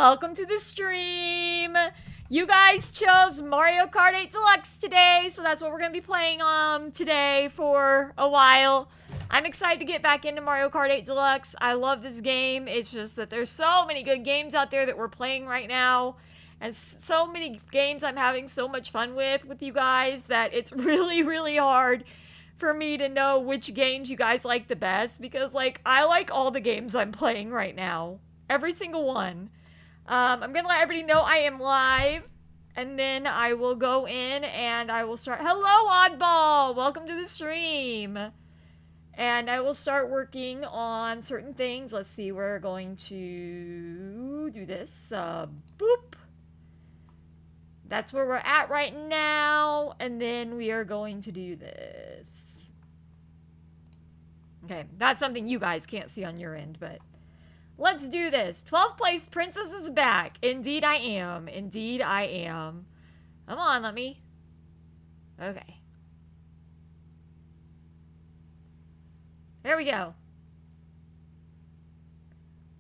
welcome to the stream. You guys chose Mario Kart 8 Deluxe today, so that's what we're going to be playing today for a while. I'm excited to get back into Mario Kart 8 Deluxe. I love this game. It's just that there's so many good games out there that we're playing right now, and so many games I'm having so much fun with you guys that it's really, really hard for me to know which games you guys like the best, because I like all the games I'm playing right now. Every single one. I'm gonna let everybody know I am live, and then I will go in and I will start. Hello, Oddball! Welcome to the stream. And I will start working on certain things. Let's see, we're going to do this. Boop. That's where we're at right now. And then we are going to do this. Okay, that's something you guys can't see on your end, but let's do this. 12th place princess is back. Indeed I am. Indeed I am. Come on, let me. Okay. There we go.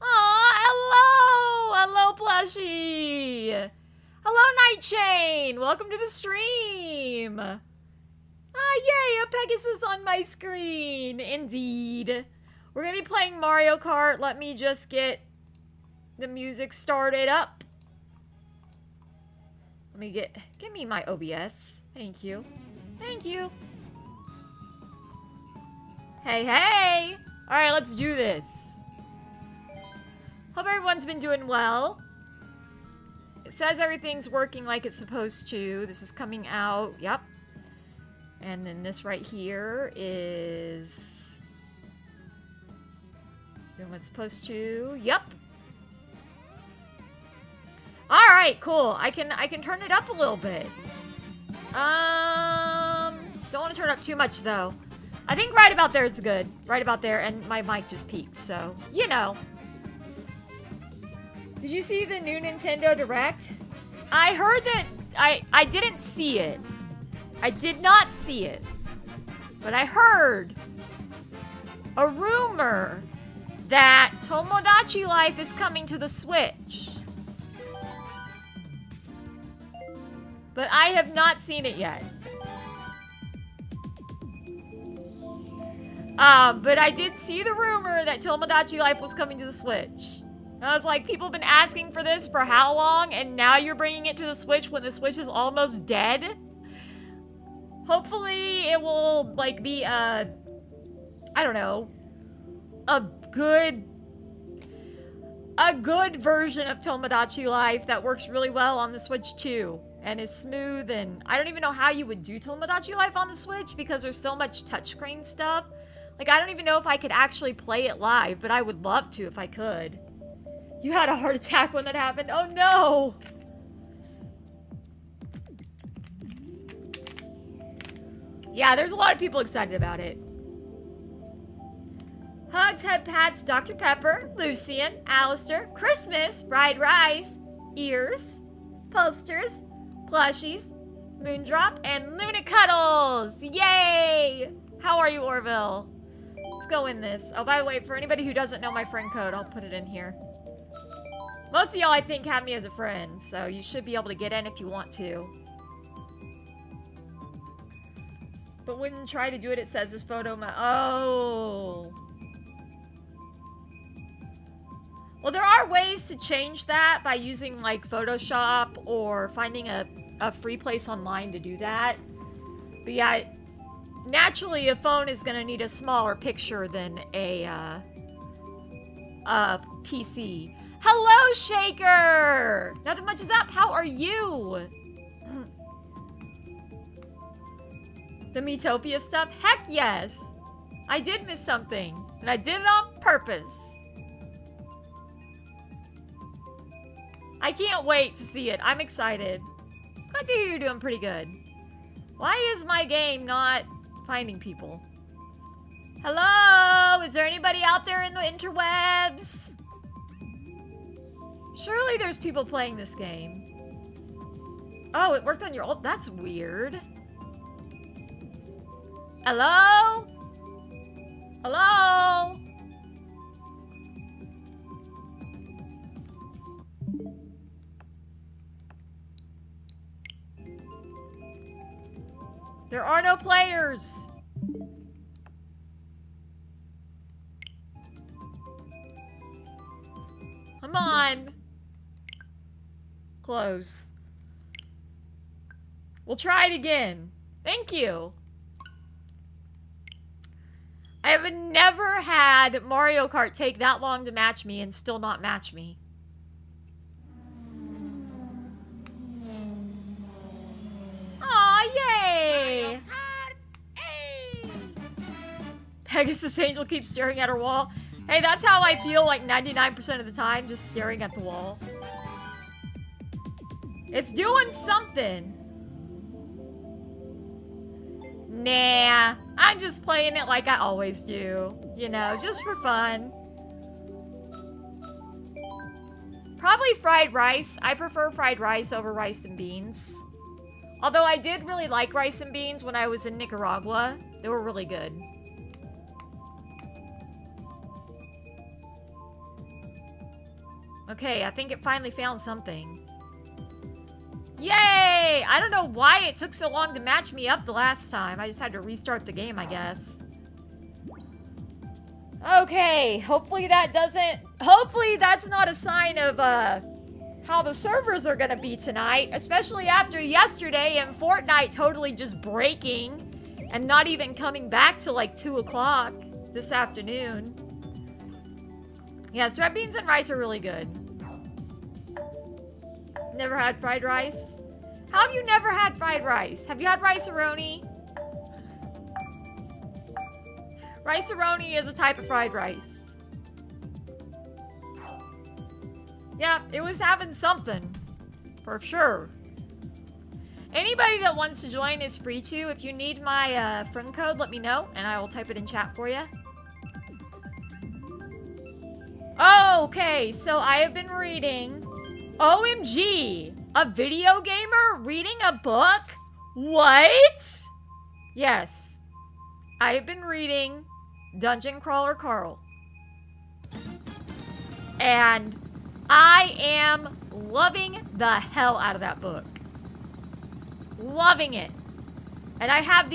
Aw, hello! Hello, plushie! Hello, Nightshade! Welcome to the stream! Ah, yay! A Pegasus on my screen! Indeed. We're gonna be playing Mario Kart. Let me just get the music started up. Let me give me my OBS. Thank you. Thank you. Hey, hey! Alright, let's do this. Hope everyone's been doing well. It says everything's working like it's supposed to. This is coming out. Yep. And then this right here is doing what's supposed to. Yep. Alright, cool. I can turn it up a little bit. Don't want to turn it up too much though. I think right about there is good. Right about there, and my mic just peaked, so, you know. Did you see the new Nintendo Direct? I heard that, I didn't see it. I did not see it. But I heard a rumor that Tomodachi Life is coming to the Switch. But I have not seen it yet. But I did see the rumor that Tomodachi Life was coming to the Switch. And I was like, people have been asking for this for how long? And now you're bringing it to the Switch when the Switch is almost dead? Hopefully it will, be I don't know, a good version of Tomodachi Life that works really well on the Switch too. And is smooth, and I don't even know how you would do Tomodachi Life on the Switch because there's so much touchscreen stuff. I don't even know if I could actually play it live, but I would love to if I could. You had a heart attack when that happened? Oh no! Yeah, there's a lot of people excited about it. Hugs, head pats, Dr. Pepper, Lucian, Alistair, Christmas, fried rice, ears, posters, plushies, Moondrop, and Luna Cuddles! Yay! How are you, Orville? Let's go in this. Oh, by the way, for anybody who doesn't know my friend code, I'll put it in here. Most of y'all, I think, have me as a friend, so you should be able to get in if you want to. But when you try to do it, it says this photo oh. Well, there are ways to change that by using, Photoshop or finding a free place online to do that. But yeah, naturally, a phone is going to need a smaller picture than a PC. Hello, Shaker! Nothing much is up. How are you? The Metopia stuff? Heck yes! I did miss something, and I did it on purpose. I can't wait to see it. I'm excited. Glad to hear you're doing pretty good. Why is my game not finding people? Hello? Is there anybody out there in the interwebs? Surely there's people playing this game. Oh, it worked on your ult? That's weird. Hello? Hello? There are no players. Come on. Close. We'll try it again. Thank you. I have never had Mario Kart take that long to match me and still not match me. Aw, yay! Pegasusangel keeps staring at her wall. Hey, that's how I feel like 99% of the time, just staring at the wall. It's doing something. Nah, I'm just playing it like I always do. You know, just for fun. Probably fried rice. I prefer fried rice over rice and beans. Although I did really like rice and beans when I was in Nicaragua. They were really good. Okay, I think it finally found something. Yay! I don't know why it took so long to match me up the last time. I just had to restart the game, I guess. Okay, hopefully that doesn't... Hopefully that's not a sign of, how the servers are gonna be tonight. Especially after yesterday and Fortnite totally just breaking and not even coming back till like 2 o'clock this afternoon. Yes, red beans and rice are really good. Never had fried rice? How have you never had fried rice? Have you had rice-a-roni? Rice-a-roni is a type of fried rice. Yeah, it was having something. For sure. Anybody that wants to join is free to. If you need my friend code, let me know, and I will type it in chat for you. Oh, okay, so I have been reading... OMG! A video gamer reading a book? What? Yes. I have been reading Dungeon Crawler Carl. And I am loving the hell out of that book. Loving it. And I have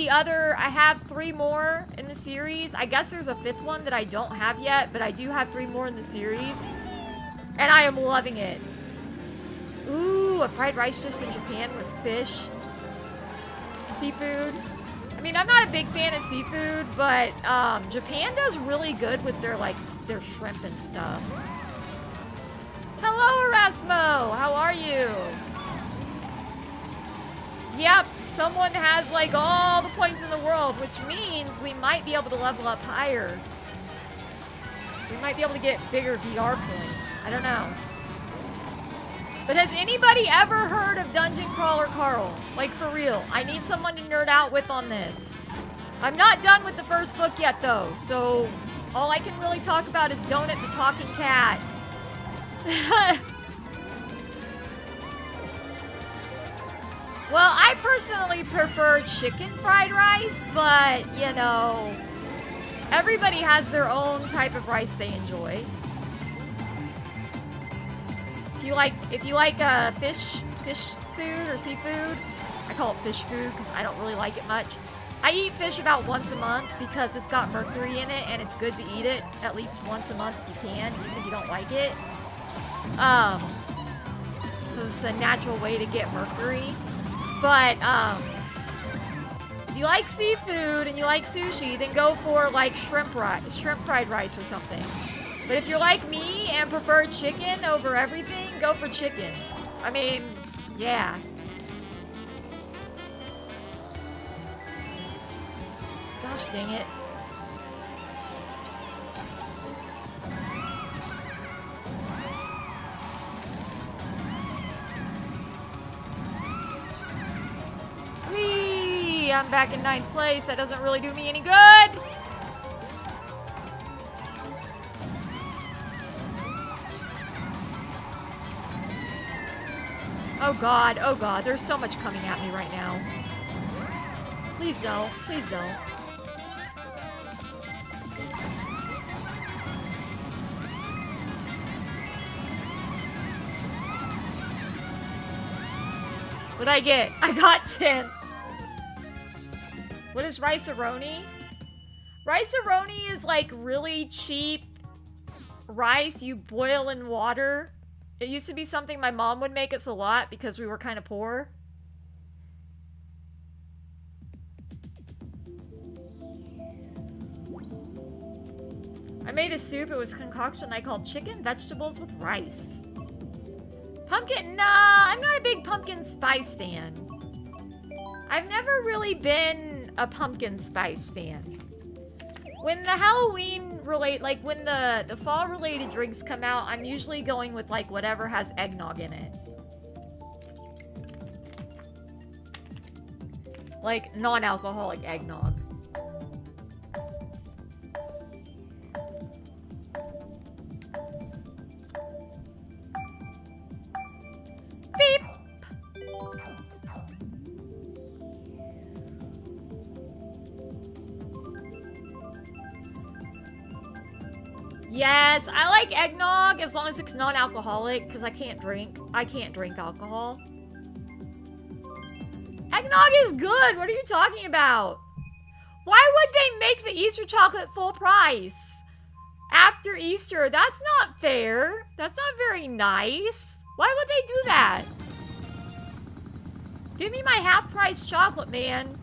3 more in the series. I guess there's a 5th one that I don't have yet, but I do have 3 more in the series. And I am loving it. Ooh, a fried rice dish in Japan with fish. Seafood. I mean, I'm not a big fan of seafood, but Japan does really good with their shrimp and stuff. Hello, Erasmo! How are you? Yep, someone has like all the points in the world, which means we might be able to level up higher. We might be able to get bigger VR points. I don't know. But has anybody ever heard of Dungeon Crawler Carl? Like, for real. I need someone to nerd out with on this. I'm not done with the first book yet, though. So, all I can really talk about is Donut the Talking Cat. Well, I personally prefer chicken fried rice, but, you know, everybody has their own type of rice they enjoy. If you like fish food or seafood, I call it fish food because I don't really like it much. I eat fish about once a month because it's got mercury in it and it's good to eat it at least once a month if you can, even if you don't like it. Because it's a natural way to get mercury. But if you like seafood and you like sushi, then go for like shrimp fried rice or something. But if you're like me and prefer chicken over everything, go for chicken. I mean, yeah. Gosh dang it. Whee! I'm back in 9th place. That doesn't really do me any good. Oh god, there's so much coming at me right now. Please don't, please don't. What'd I get? I got 10. What is rice-a-roni? Rice-a-roni is like really cheap rice you boil in water. It used to be something my mom would make us a lot because we were kind of poor. I made a soup. It was a concoction I called chicken vegetables with rice. Pumpkin? Nah, I'm not a big pumpkin spice fan. I've never really been a pumpkin spice fan. When the Halloween like when the fall related drinks come out, I'm usually going with like whatever has eggnog in it. Like non-alcoholic eggnog. Beep! Yes, I like eggnog as long as it's non-alcoholic because I can't drink alcohol. Eggnog is good. What are you talking about? Why would they make the Easter chocolate full price after Easter? That's not fair. That's not very nice. Why would they do that? Give me my half-price chocolate, man.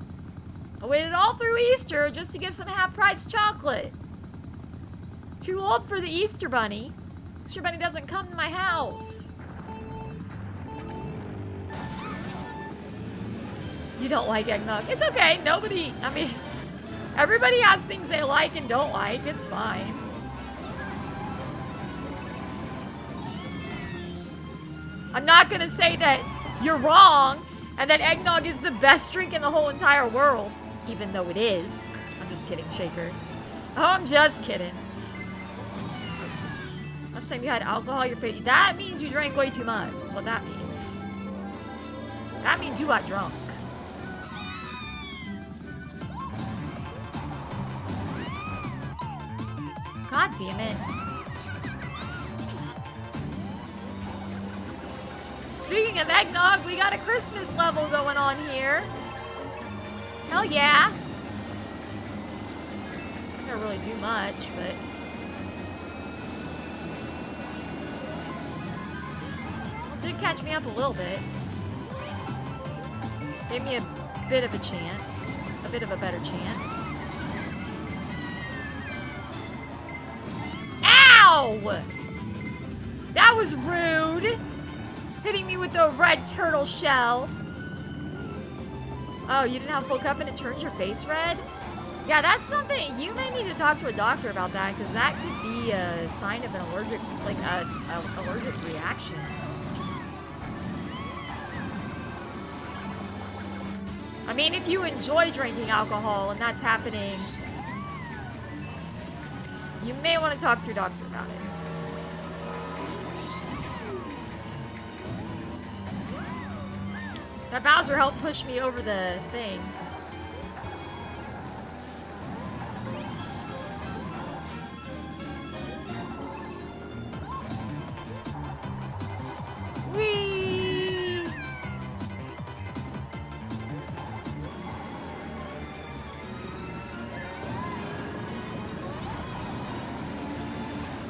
I waited all through Easter just to get some half-price chocolate. Too old for the Easter Bunny. Easter Bunny doesn't come to my house. You don't like eggnog. It's okay. Nobody, I mean, everybody has things they like and don't like. It's fine. I'm not going to say that you're wrong and that eggnog is the best drink in the whole entire world, even though it is. I'm just kidding, Shaker. Oh, I'm just kidding. Last time you had alcohol, your face. That means you drank way too much, is what that means. That means you got drunk. God damn it. Speaking of eggnog, we got a Christmas level going on here. Hell yeah. Not gonna really do much, but... Well, it did catch me up a little bit. Gave me a bit of a chance. A bit of a better chance. Ow! That was rude! Hitting me with the red turtle shell. Oh, you didn't have full cup and it turns your face red? Yeah, that's something, you may need to talk to a doctor about that, because that could be a sign of an allergic, like a allergic reaction. I mean, if you enjoy drinking alcohol and that's happening, you may want to talk to your doctor about it. That Bowser helped push me over the thing. Whee!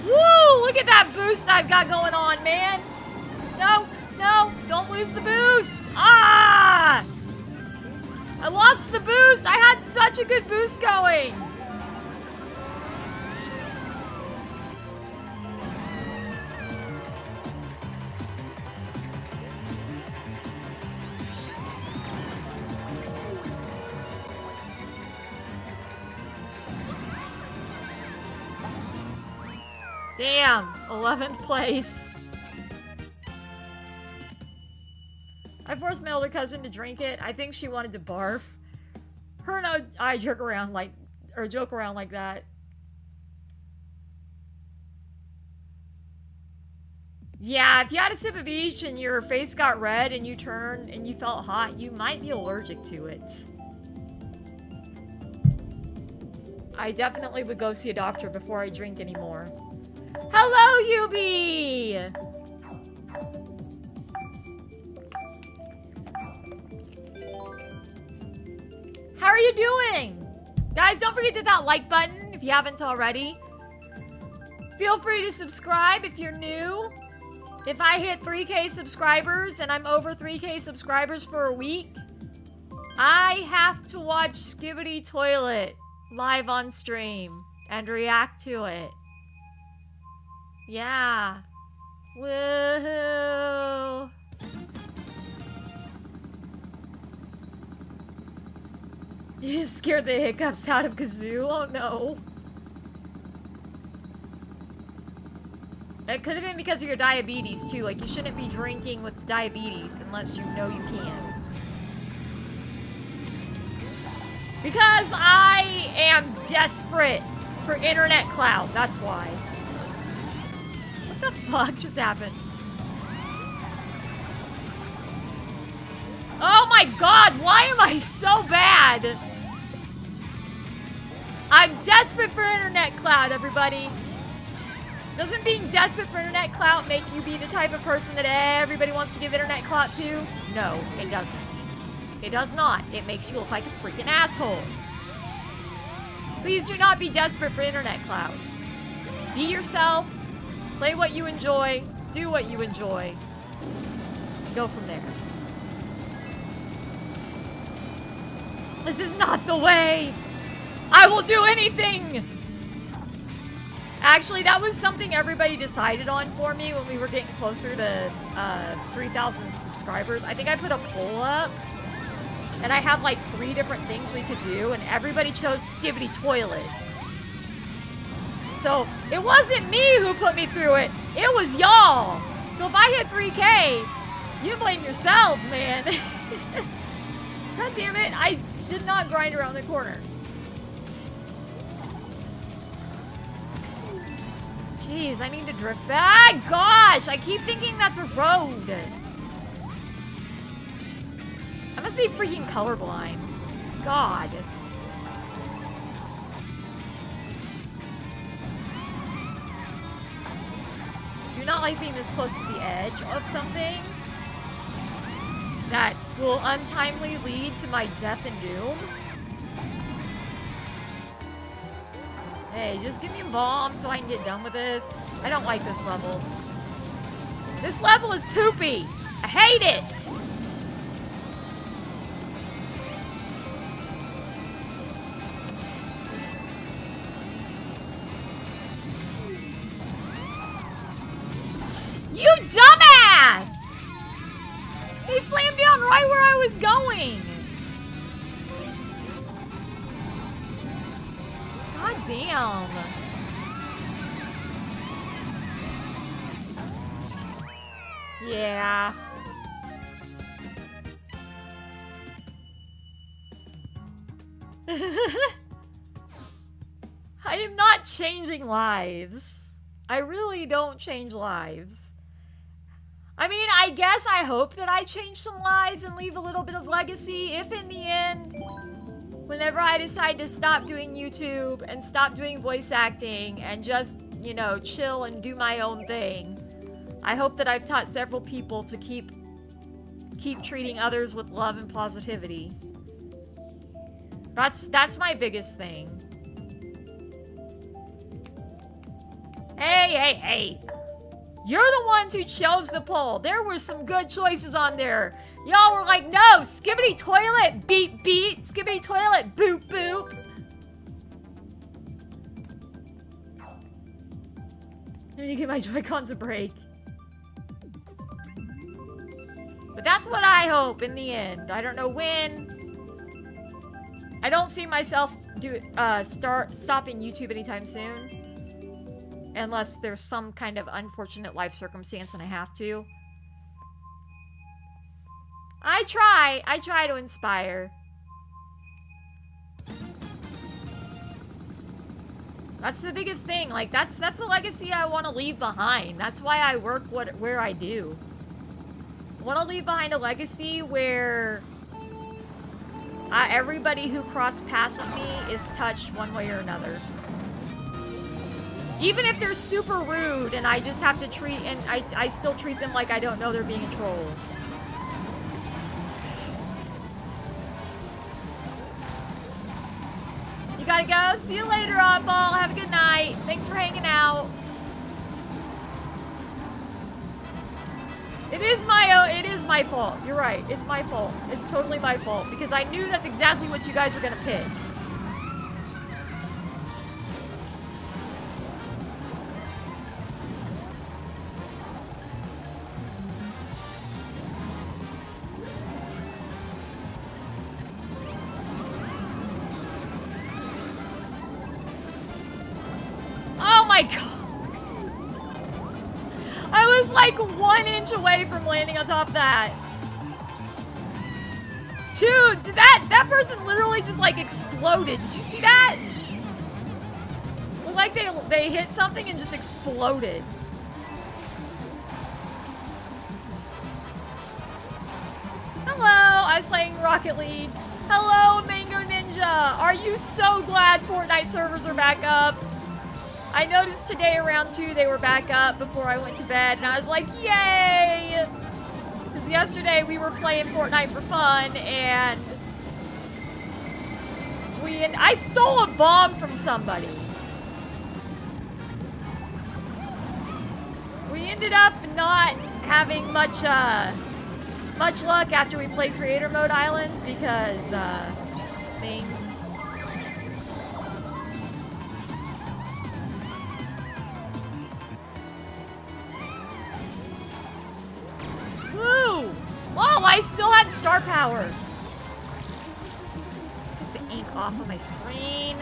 Woo! Look at that boost I've got going on, man! No! No! Don't lose the boost! Ah! I lost the boost! I had such a good boost going! Damn! 11th place. I forced my older cousin to drink it. I think she wanted to barf. Her and I joke around like that. Yeah, if you had a sip of each and your face got red and you turned and you felt hot, you might be allergic to it. I definitely would go see a doctor before I drink anymore. Hello, Yubi! How How are you doing? Guys, don't forget to hit that like button if you haven't already. Feel free to subscribe if you're new. If I hit 3K subscribers and I'm over 3K subscribers for a week, I have to watch Skibbity Toilet live on stream and react to it. Yeah. Woohoo. You scared the hiccups out of Kazoo? Oh no. It could have been because of your diabetes too. Like, you shouldn't be drinking with diabetes unless you know you can. Because I am desperate for internet cloud. That's why. What the fuck just happened? Oh my god, why am I so bad? I'm desperate for internet cloud, everybody. Doesn't being desperate for internet clout make you be the type of person that everybody wants to give internet clout to? No, it doesn't. It does not. It makes you look like a freaking asshole. Please do not be desperate for internet clout. Be yourself. Play what you enjoy. Do what you enjoy. Go from there. This is not the way. I will do anything. Actually, that was something everybody decided on for me when we were getting closer to 3,000 subscribers. I think I put a poll up, and I have like 3 different things we could do, and everybody chose Skibbity Toilet. So, it wasn't me who put me through it, it was y'all. So if I hit 3K, you blame yourselves, man. God damn it, I did not grind around the corner. Jeez, I need to drift back. Gosh, I keep thinking that's a road. I must be freaking colorblind. God. Do not like being this close to the edge of something that will untimely lead to my death and doom. Hey, just give me a bomb so I can get done with this. I don't like this level. This level is poopy. I hate it. You dumbass! He slammed down right where I was going. God damn. Yeah. I am not changing lives. I really don't change lives. I mean, I guess I hope that I change some lives and leave a little bit of legacy if in the end, whenever I decide to stop doing YouTube and stop doing voice acting and just, you know, chill and do my own thing, I hope that I've taught several people to keep treating others with love and positivity. That's my biggest thing. Hey. You're the ones who chose the poll. There were some good choices on there. Y'all were like, no, Skibbity Toilet, beep, beep. Skibbity Toilet, boop, boop. I need to give my Joy-Cons a break. But that's what I hope in the end. I don't know when. I don't see myself stopping YouTube anytime soon. Unless there's some kind of unfortunate life circumstance and I have to. I try to inspire. That's the biggest thing. Like, that's the legacy I want to leave behind. That's why I work where I do. I want to leave behind a legacy where everybody who crossed paths with me is touched one way or another. Even if they're super rude and I just have to treat, and I still treat them like I don't know they're being a troll. gotta go. See you later, Oddball. Have a good night. Thanks for hanging out. It is my fault. You're right. It's my fault. It's totally my fault because I knew that's exactly what you guys were gonna pick. Oh my god. I was like 1 inch away from landing on top of that. Dude, that person literally just like exploded. Did you see that? Looked like they hit something and just exploded. Hello, I was playing Rocket League. Hello, Mango Ninja. Are you so glad Fortnite servers are back up? I noticed today around 2 they were back up before I went to bed, and I was like, yay! Because yesterday we were playing Fortnite for fun, and I stole a bomb from somebody. We ended up not having much luck after we played Creator Mode Islands because things. Woo! Whoa, I still had star power. Get the ink off of my screen.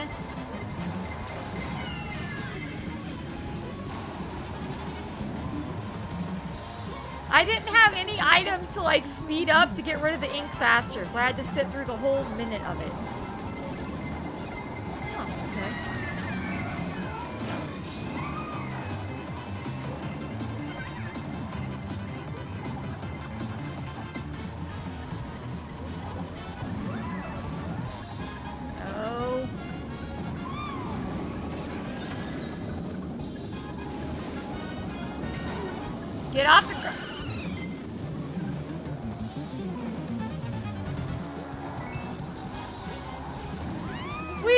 I didn't have any items to like speed up to get rid of the ink faster, so I had to sit through the whole minute of it. Oh, okay. Oh. Get off the ground. Whee!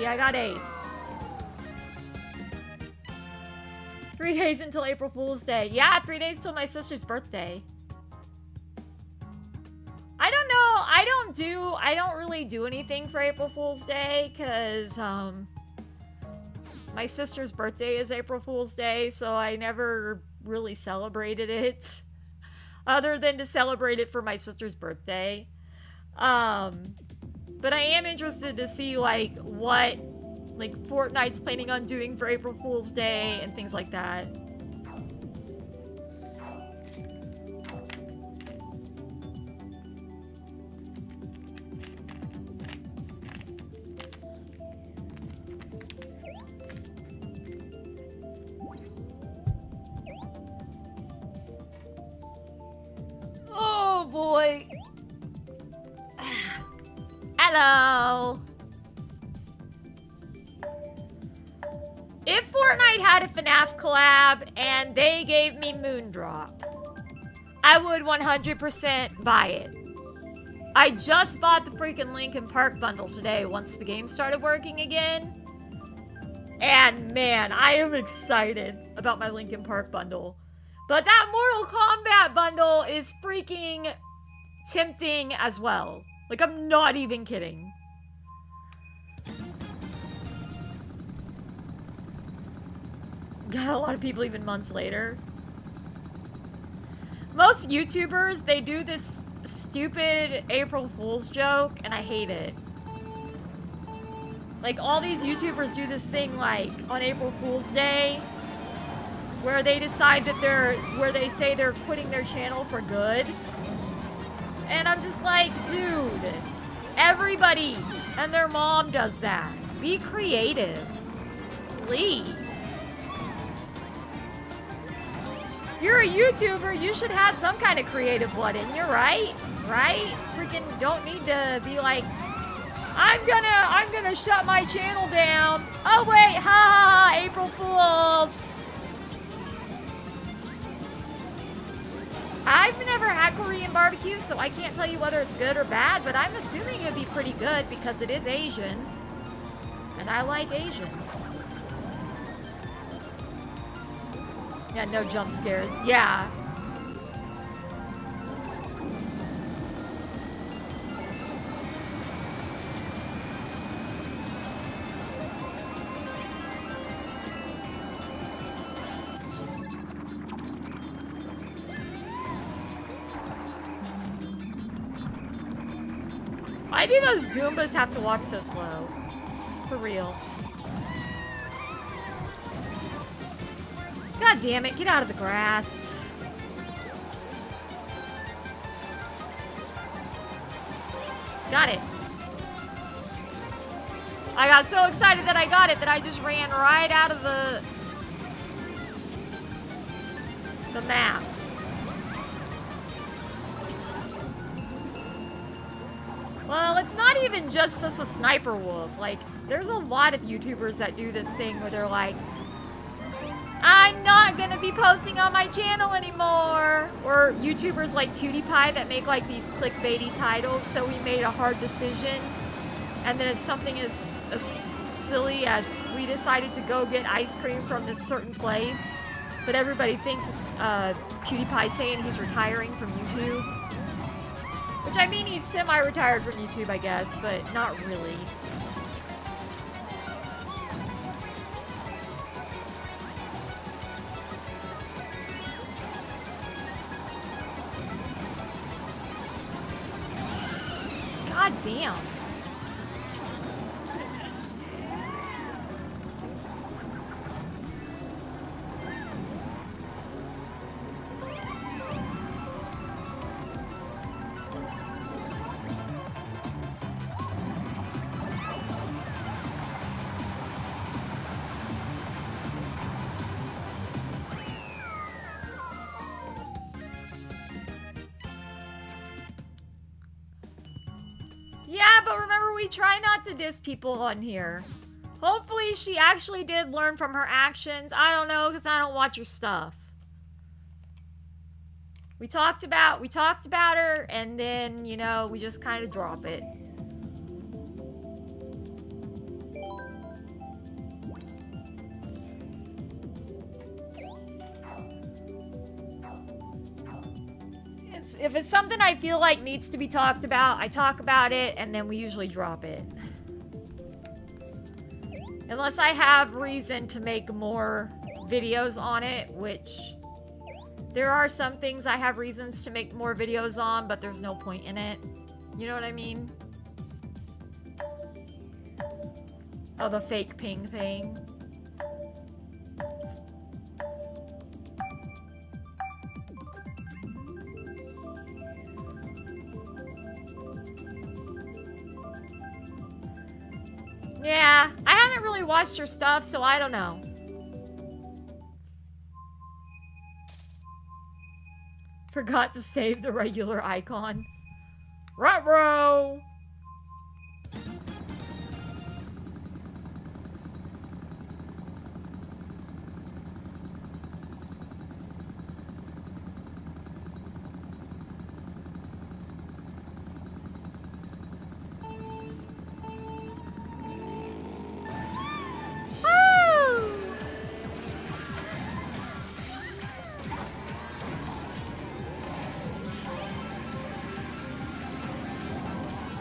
I got 8. 3 days until April Fool's Day. Yeah, 3 days till my sister's birthday. I don't know. I don't really do anything for April Fool's Day because my sister's birthday is April Fool's Day, so I never really celebrated it other than to celebrate it for my sister's birthday. But I am interested to see like what like Fortnite's planning on doing for April Fool's Day and things like that. Oh boy. Hello. If Fortnite had a FNAF collab and they gave me Moondrop, I would 100% buy it. I just bought the freaking Linkin Park bundle today once the game started working again. And man, I am excited about my Linkin Park bundle. But that Mortal Kombat bundle is freaking tempting as well. Like, I'm not even kidding. Got a lot of people even months later. Most YouTubers, they do this stupid April Fool's joke, and I hate it. Like, all these YouTubers do this thing, like, on April Fool's Day, where they decide that where they say they're quitting their channel for good. And I'm just like, dude, everybody and their mom does that. Be creative. Please. If you're a YouTuber, you should have some kind of creative blood in you, right? Right? Freaking don't need to be like, I'm gonna shut my channel down. Oh wait, ha ha ha, April Fools. I've never had Korean barbecue, so I can't tell you whether it's good or bad, but I'm assuming it'd be pretty good because it is Asian. And I like Asian. Yeah, no jump scares. Yeah. Why do those Goombas have to walk so slow? For real. God damn it, get out of the grass. Got it. I got so excited that I got it that I just ran right out of the map. Well, it's not even just a sniper wolf. Like, there's a lot of YouTubers that do this thing where they're like, I'm not gonna be posting on my channel anymore. Or YouTubers like PewDiePie that make like these clickbaity titles, so we made a hard decision. And then it's something as silly as we decided to go get ice cream from this certain place, but everybody thinks it's PewDiePie saying he's retiring from YouTube. Which, I mean, he's semi-retired from YouTube, I guess, but not really. God damn. Yeah, but remember, we try not to diss people on here. Hopefully she actually did learn from her actions. I don't know, because I don't watch her stuff. We talked about her, and then, you know, we just kind of drop it. If it's something I feel like needs to be talked about, I talk about it, and then we usually drop it. Unless I have reason to make more videos on it, which there are some things I have reasons to make more videos on, but there's no point in it. You know what I mean? Oh, the fake ping thing. Yeah, I haven't really watched her stuff, so I don't know. Forgot to save the regular icon. Ruh-roh!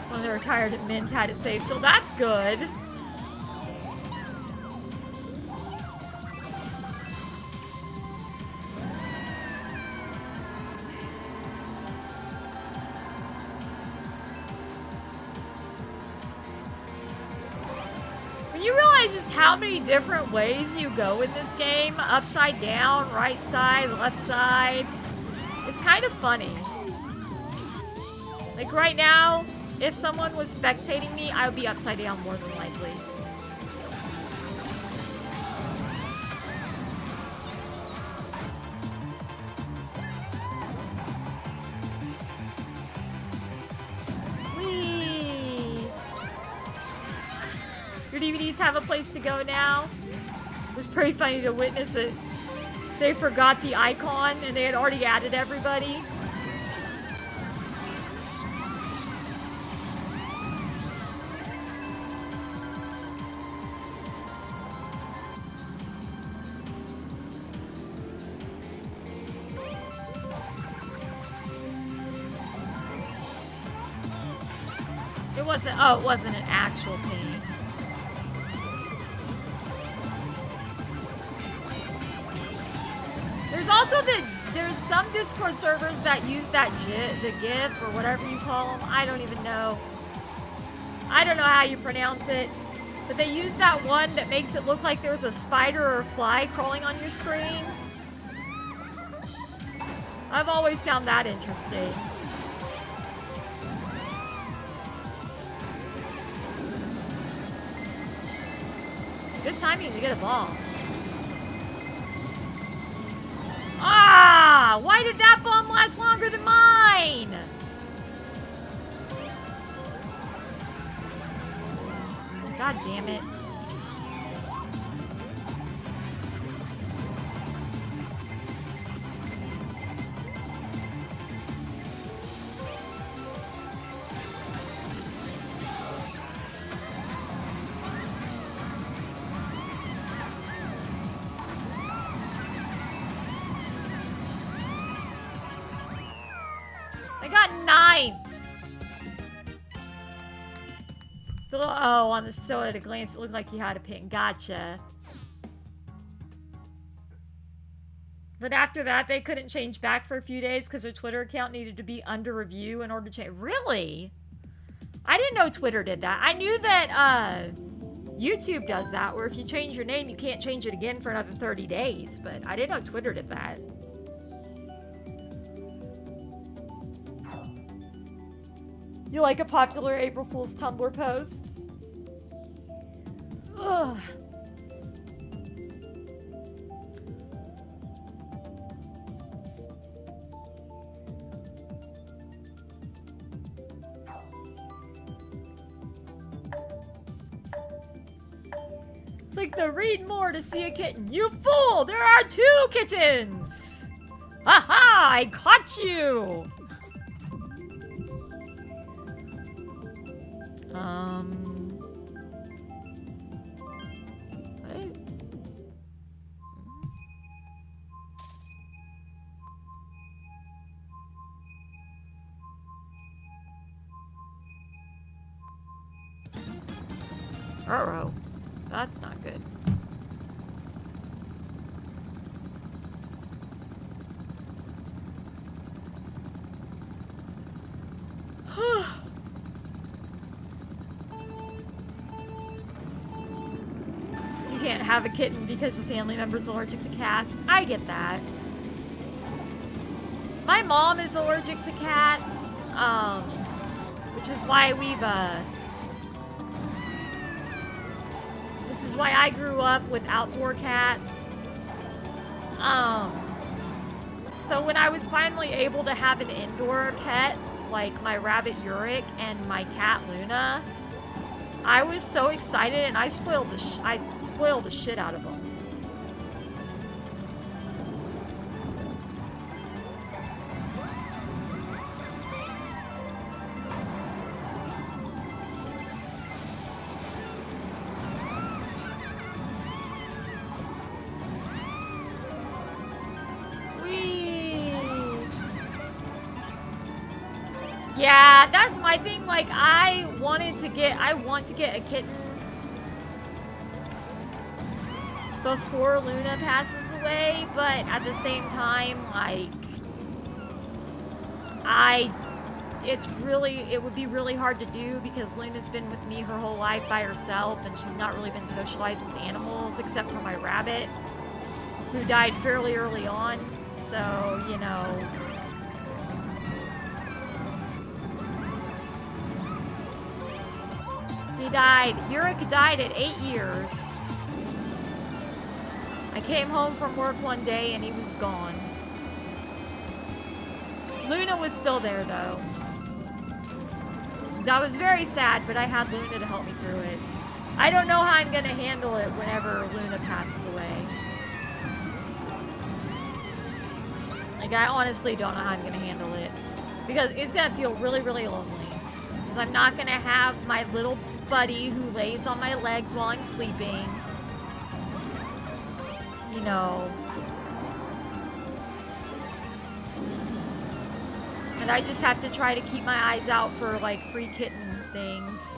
One of the retired admins had it saved, so that's good. When you realize just how many different ways you go in this game, upside down, right side, left side, it's kind of funny. Like right now, if someone was spectating me, I would be upside down more than likely. Whee! Your DVDs have a place to go now. It was pretty funny to witness it. They forgot the icon and they had already added everybody. wasn't, oh, it wasn't an actual ping. There's also there's some Discord servers that use that the GIF or whatever you call them. I don't even know. I don't know how you pronounce it. But they use that one that makes it look like there's a spider or a fly crawling on your screen. I've always found that interesting. Good timing to get a bomb. Ah! Why did that bomb last longer than mine? God damn it. I got 9. Oh, on the so at a glance, it looked like he had a pin. Gotcha. But after that, they couldn't change back for a few days because their Twitter account needed to be under review in order to change. Really? I didn't know Twitter did that. I knew that YouTube does that, where if you change your name, you can't change it again for another 30 days. But I didn't know Twitter did that. You like a popular April Fool's Tumblr post? Ugh. Click the read more to see a kitten. You fool! There are 2 kittens! Aha! I caught you! What? Uh-oh. That's not good. You can't have a kitten because a family member's allergic to cats. I get that. My mom is allergic to cats, which is why which is why I grew up with outdoor cats. So when I was finally able to have an indoor pet, like my rabbit Uric and my cat Luna, I was so excited, and I spoiled the shit out of them. Yeah, that's my thing. Like, I want to get a kitten before Luna passes away, but at the same time, like, it would be really hard to do because Luna's been with me her whole life by herself, and she's not really been socialized with animals except for my rabbit, who died fairly early on. So, you know. He died. Uric died at 8 years. I came home from work one day and he was gone. Luna was still there though. That was very sad, but I had Luna to help me through it. I don't know how I'm gonna handle it whenever Luna passes away. Like, I honestly don't know how I'm gonna handle it. Because it's gonna feel really, really lonely. Because I'm not gonna have my little buddy who lays on my legs while I'm sleeping. You know. And I just have to try to keep my eyes out for, like, free kitten things.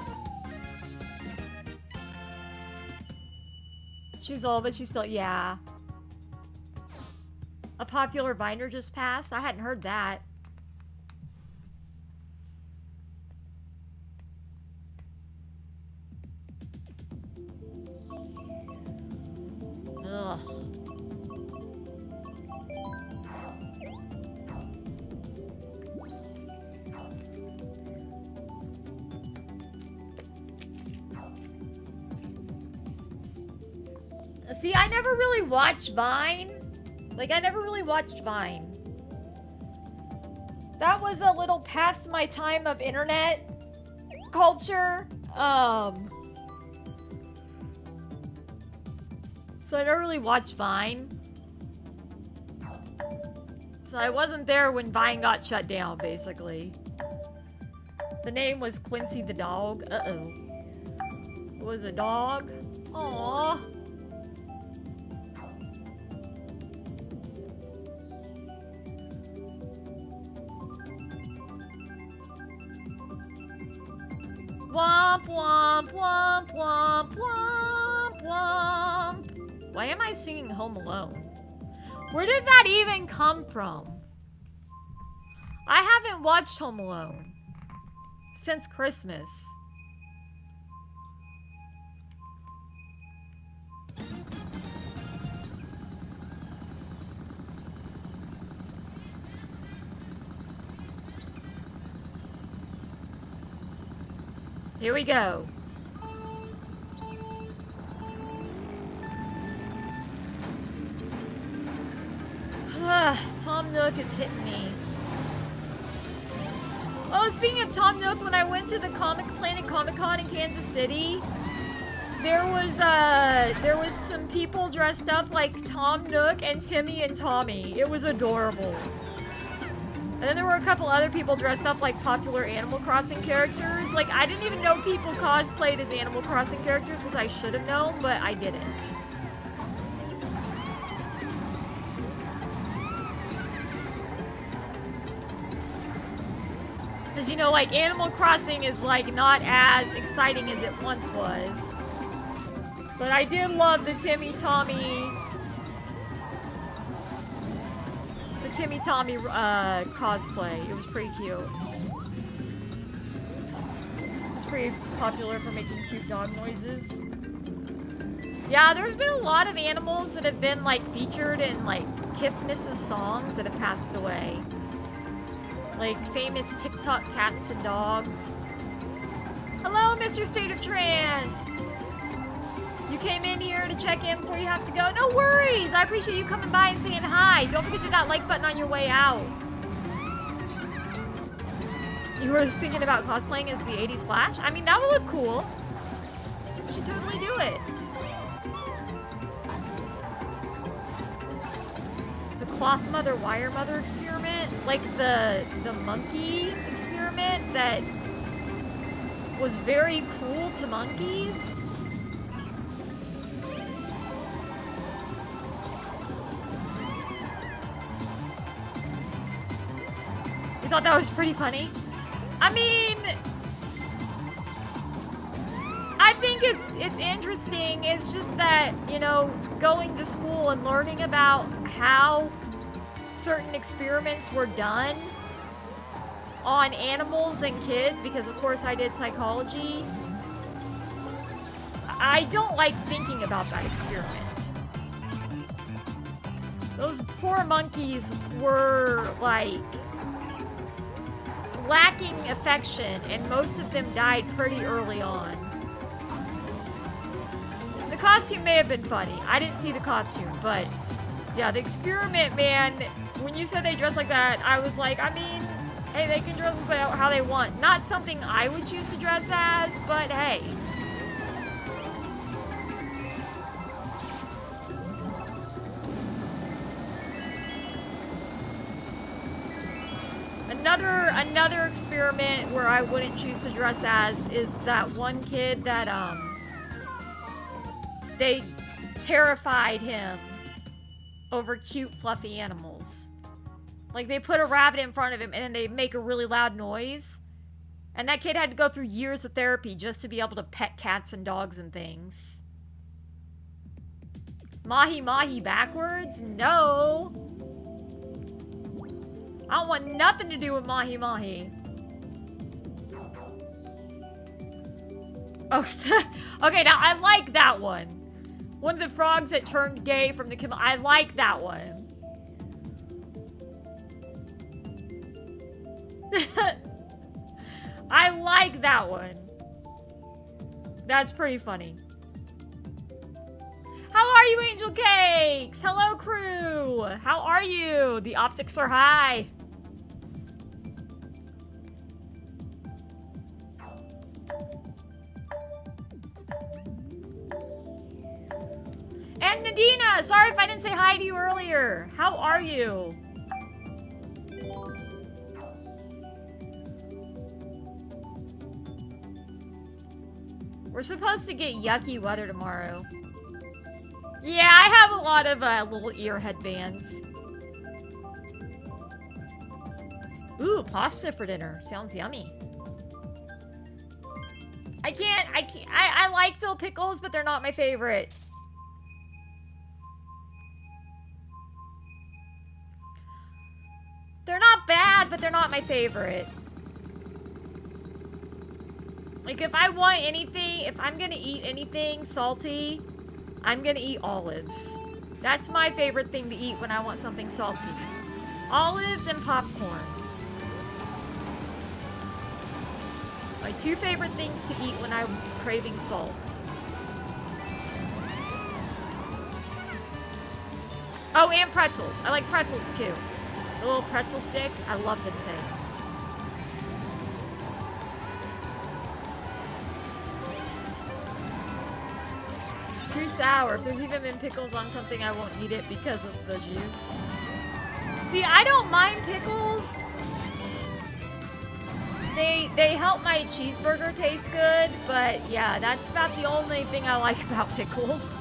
She's old, but she's still, yeah. A popular binder just passed? I hadn't heard that. Ugh. See, I never really watched Vine. Like, I never really watched Vine. That was a little past my time of internet culture. So I never really watched Vine. So I wasn't there when Vine got shut down, basically. The name was Quincy the dog. Uh-oh. It was a dog. Aww. Womp, womp, womp, womp, womp, womp. Why am I singing Home Alone? Where did that even come from? I haven't watched Home Alone since Christmas. Here we go. Tom Nook is hitting me. Oh, speaking of Tom Nook, when I went to the Planet Comic Con in Kansas City, there was some people dressed up like Tom Nook and Timmy and Tommy. It was adorable. And then there were a couple other people dressed up like popular Animal Crossing characters. Like, I didn't even know people cosplayed as Animal Crossing characters, which I should have known, but I didn't. Because, you know, like, Animal Crossing is, like, not as exciting as it once was. But I did love the Timmy Tommy cosplay. It was pretty cute. It's pretty popular for making cute dog noises. Yeah, there's been a lot of animals that have been like featured in like Kifniss's songs that have passed away. Like famous TikTok cats and dogs. Hello, Mr. State of Trance! You came in here to check in before you have to go. No worries! I appreciate you coming by and saying hi. Don't forget to hit that like button on your way out. You were thinking about cosplaying as the 80s Flash? I mean, that would look cool. You should totally do it. The Cloth Mother, Wire Mother experiment? Like the monkey experiment that was very cruel to monkeys? Thought that was pretty funny. I mean, I think it's interesting. It's just that, you know, going to school and learning about how certain experiments were done on animals and kids, because of course I did psychology. I don't like thinking about that experiment. Those poor monkeys were like lacking affection, and most of them died pretty early on. The costume may have been funny. I didn't see the costume, but yeah, the experiment, man, when you said they dress like that, I was like, I mean, hey, they can dress how they want. Not something I would choose to dress as, but hey. Another experiment where I wouldn't choose to dress as is that one kid that, they terrified him over cute, fluffy animals. Like, they put a rabbit in front of him and then they make a really loud noise. And that kid had to go through years of therapy just to be able to pet cats and dogs and things. Mahi mahi backwards? No. I don't want nothing to do with mahi mahi. Oh, okay, now I like that one. One of the frogs that turned gay from the Kim. I like that one. I like that one. That's pretty funny. How are you, Angel Cakes? Hello, crew. How are you? The optics are high. And Nadina, sorry if I didn't say hi to you earlier. How are you? We're supposed to get yucky weather tomorrow. Yeah, I have a lot of little ear headbands. Ooh, pasta for dinner. Sounds yummy. I like dill pickles, but they're not my favorite. They're not bad, but they're not my favorite. Like, if I want anything, if I'm gonna eat anything salty, I'm gonna eat olives. That's my favorite thing to eat when I want something salty. Olives and popcorn. My two favorite things to eat when I'm craving salt. Oh, and pretzels. I like pretzels too. The little pretzel sticks, I love them things. Too sour. If there's even been pickles on something, I won't eat it because of the juice. See, I don't mind pickles. They help my cheeseburger taste good, but yeah, that's about the only thing I like about pickles.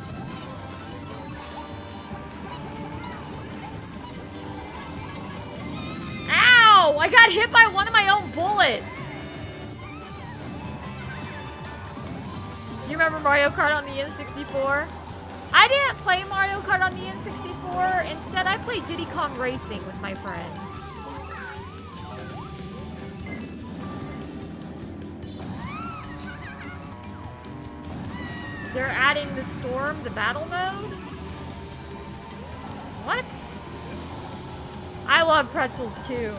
Ow! I got hit by one of my own bullets! You remember Mario Kart on the N64? I didn't play Mario Kart on the N64. Instead, I played Diddy Kong Racing with my friends. They're adding the storm, the battle mode? What? I love pretzels too.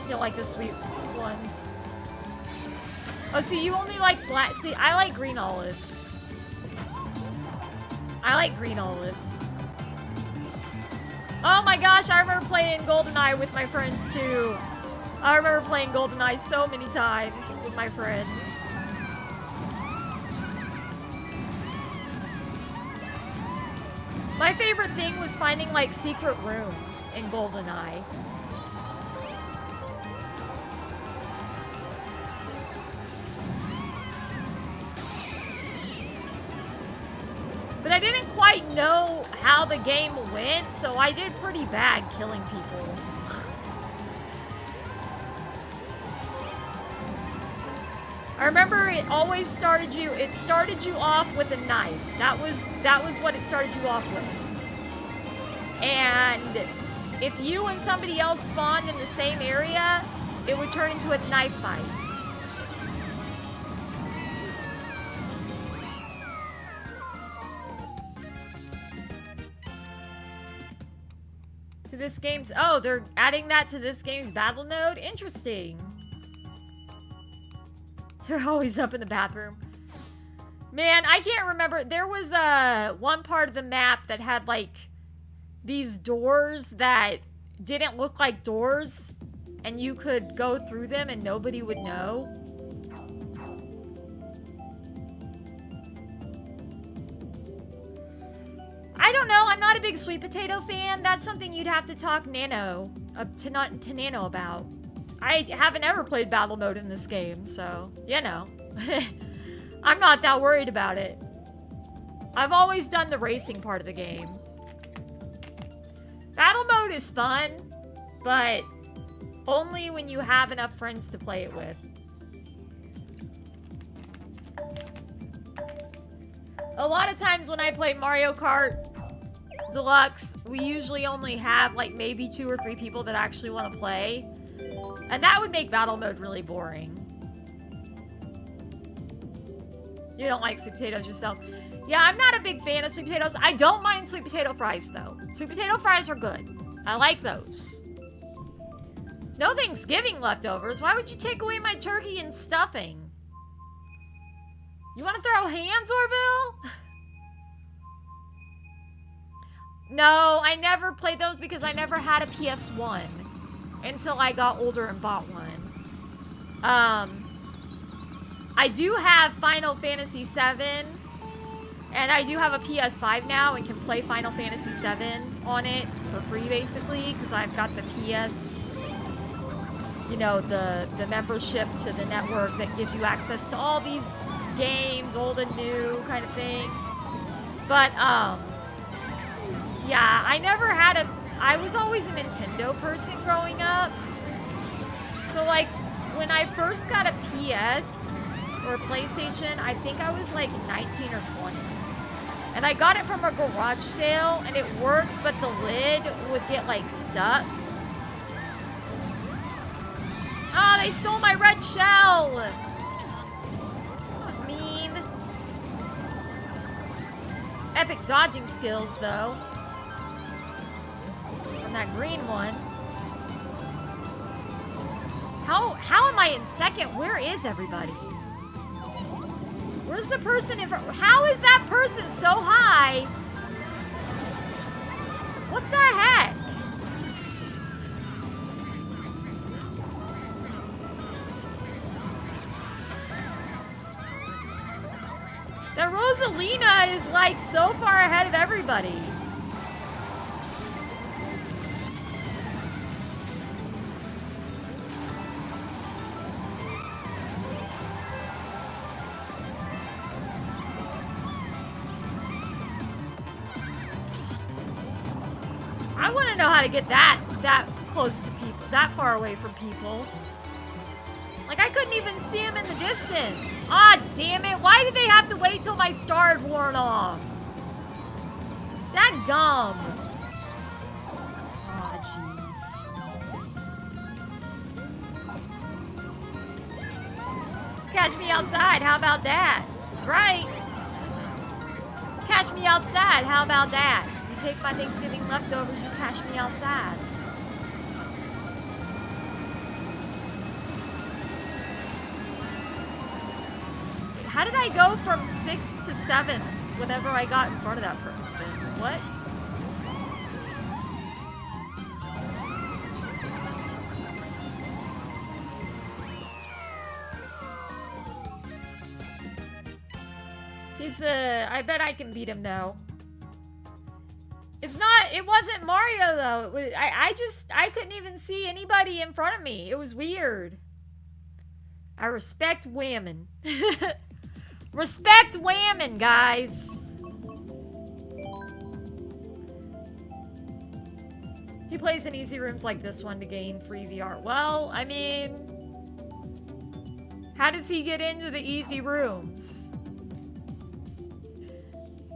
You like the sweet ones. Oh, see, you only like black. See, I like green olives. I like green olives. Oh my gosh, I remember playing GoldenEye with my friends too. I remember playing GoldenEye so many times with my friends. My favorite thing was finding, like, secret rooms in GoldenEye. But I didn't quite know how the game went, so I did pretty bad killing people. I remember it always started you off with a knife. That was what it started you off with. And if you and somebody else spawned in the same area, it would turn into a knife fight. To this game's, oh, they're adding that to this game's battle node? Interesting. You're always up in the bathroom. Man, I can't remember. There was one part of the map that had, like, these doors that didn't look like doors, and you could go through them and nobody would know. I don't know. I'm not a big sweet potato fan. That's something you'd have to talk to Nano about. I haven't ever played battle mode in this game, so, you know. I'm not that worried about it. I've always done the racing part of the game. Battle mode is fun, but Only when you have enough friends to play it with. A lot of times when I play Mario Kart Deluxe, we usually only have like maybe 2 or 3 people that actually want to play. And that would make battle mode really boring. You don't like sweet potatoes yourself. Yeah, I'm not a big fan of sweet potatoes. I don't mind sweet potato fries though. Sweet potato fries are good. I like those. No Thanksgiving leftovers. Why would you take away my turkey and stuffing? You want to throw hands, Orville? No, I never played those because I never had a PS1 until I got older and bought one. I do have Final Fantasy VII, and I do have a PS5 now and can play Final Fantasy VII on it for free, basically, because I've got the PS, you know, the membership to the network that gives you access to all these games, old and new kind of thing. But, yeah, I never had a... I was always a Nintendo person growing up. So, like, when I first got a PS or a PlayStation, I think I was, like, 19 or 20. And I got it from a garage sale, and it worked, but the lid would get, like, stuck. Oh, they stole my red shell! That was mean. Epic dodging skills, though. From that green one. How am I in second? Where is everybody? Where's the person in front? How is that person so high? What the heck? That Rosalina is like so far ahead of everybody. I want to know how to get that close to people, that far away from people. Like, I couldn't even see him in the distance. Ah, damn it. Why did they have to wait till my star had worn off? Dadgum. Aw, jeez. Catch me outside. How about that? That's right. Catch me outside. How about that? You take my Thanksgiving leftovers, you catch me outside. How did I go from 6th to 7th whenever I got in front of that person? What? He's I bet I can beat him though. It wasn't Mario though. It was, I couldn't even see anybody in front of me. It was weird. I respect women. Respect women, guys. He plays in easy rooms like this one to gain free VR. Well, I mean, how does he get into the easy rooms?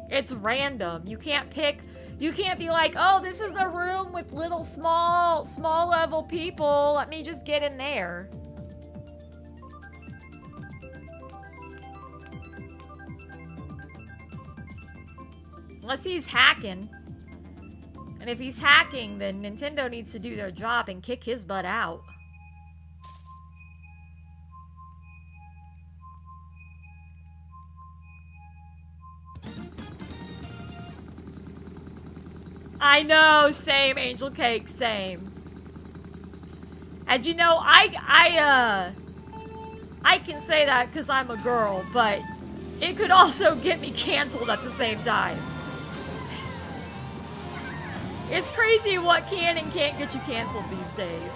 It's random. You can't pick. You can't be like, oh, this is a room with little small level people. Let me just get in there. Unless he's hacking. And if he's hacking, then Nintendo needs to do their job and kick his butt out. I know, same, Angel Cake, same. And you know, I can say that because I'm a girl, but it could also get me canceled at the same time. It's crazy what can and can't get you canceled these days.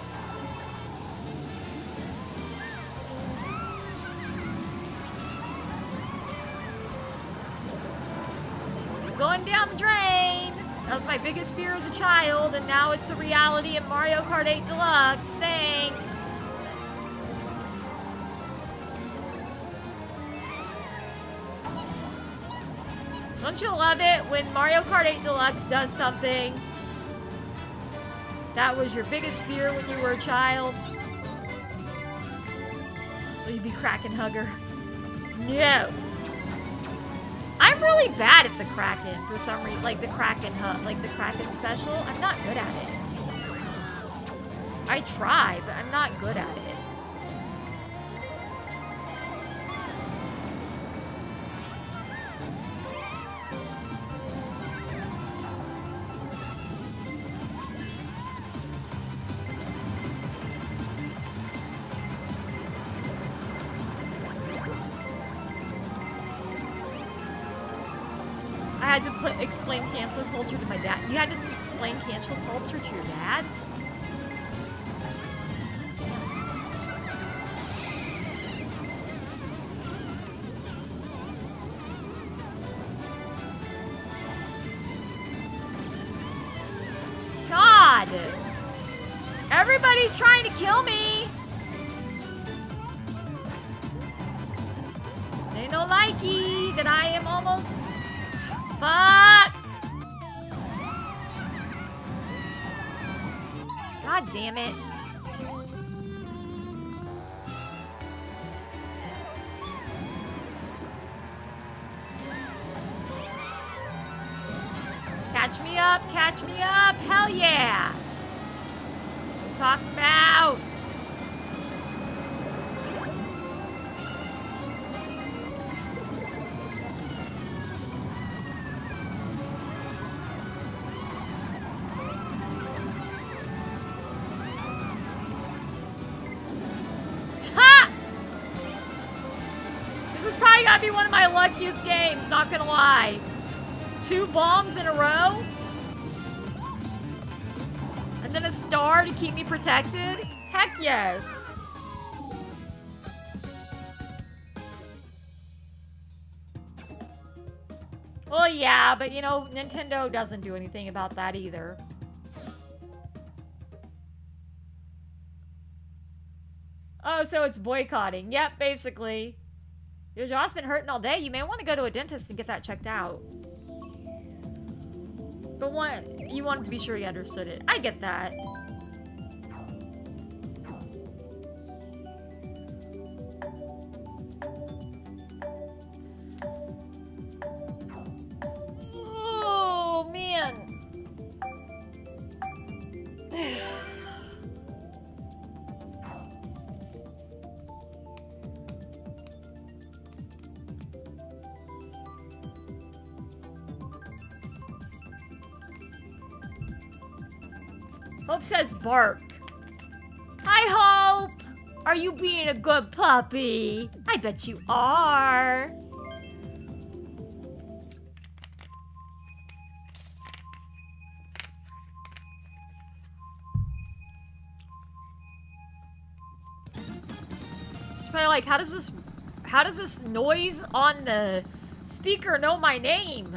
Going down the drain. That was my biggest fear as a child, and now it's a reality in Mario Kart 8 Deluxe. Thanks. Don't you love it when Mario Kart 8 Deluxe does something that was your biggest fear when you were a child? Will you be Kraken Hugger? No. I'm really bad at the Kraken for some reason, like the Kraken special. I'm not good at it. I try, but I'm not good at it. I had to explain cancel culture to my dad. You had to explain cancel culture to your dad? God! Everybody's trying to kill me! They no likey that I am almost... Fuck! God damn it. Catch me up, catch me up, hell yeah! Talk about. Gotta be one of my luckiest games, not gonna lie. 2 bombs in a row? And then a star to keep me protected? Heck yes. Well, yeah, but you know, Nintendo doesn't do anything about that either. Oh, so it's boycotting. Yep, basically. Your jaw's been hurting all day. You may want to go to a dentist and get that checked out. But you wanted to be sure you understood it. I get that. Oh, man. Hope says bark. Hi, Hope! Are you being a good puppy? I bet you are. She's probably like, how does this noise on the speaker know my name?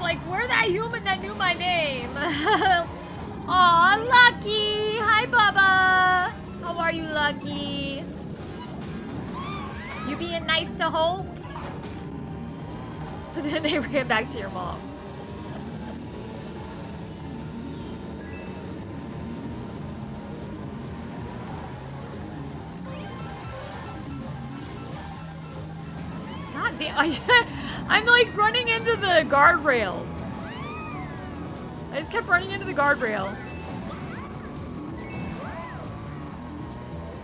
Like, we're that human that knew my name. Aw, Lucky! Hi, Bubba! How are you, Lucky? You being nice to Hope? And then they ran back to your mom. God damn, I'm like running into the guardrail. I just kept running into the guardrail.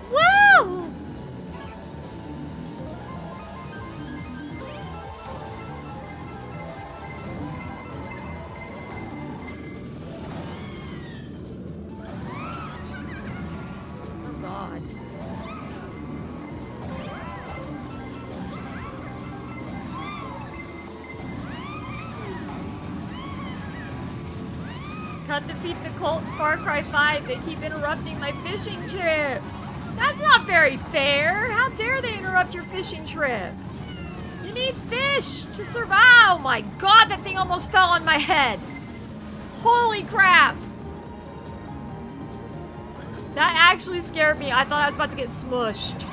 Woo! Oh God. Cut defeat the cult in Far Cry 5. They keep interrupting my fishing trip. That's not very fair. How dare they interrupt your fishing trip? You need fish to survive. Oh my god, that thing almost fell on my head. Holy crap. That actually scared me. I thought I was about to get smushed.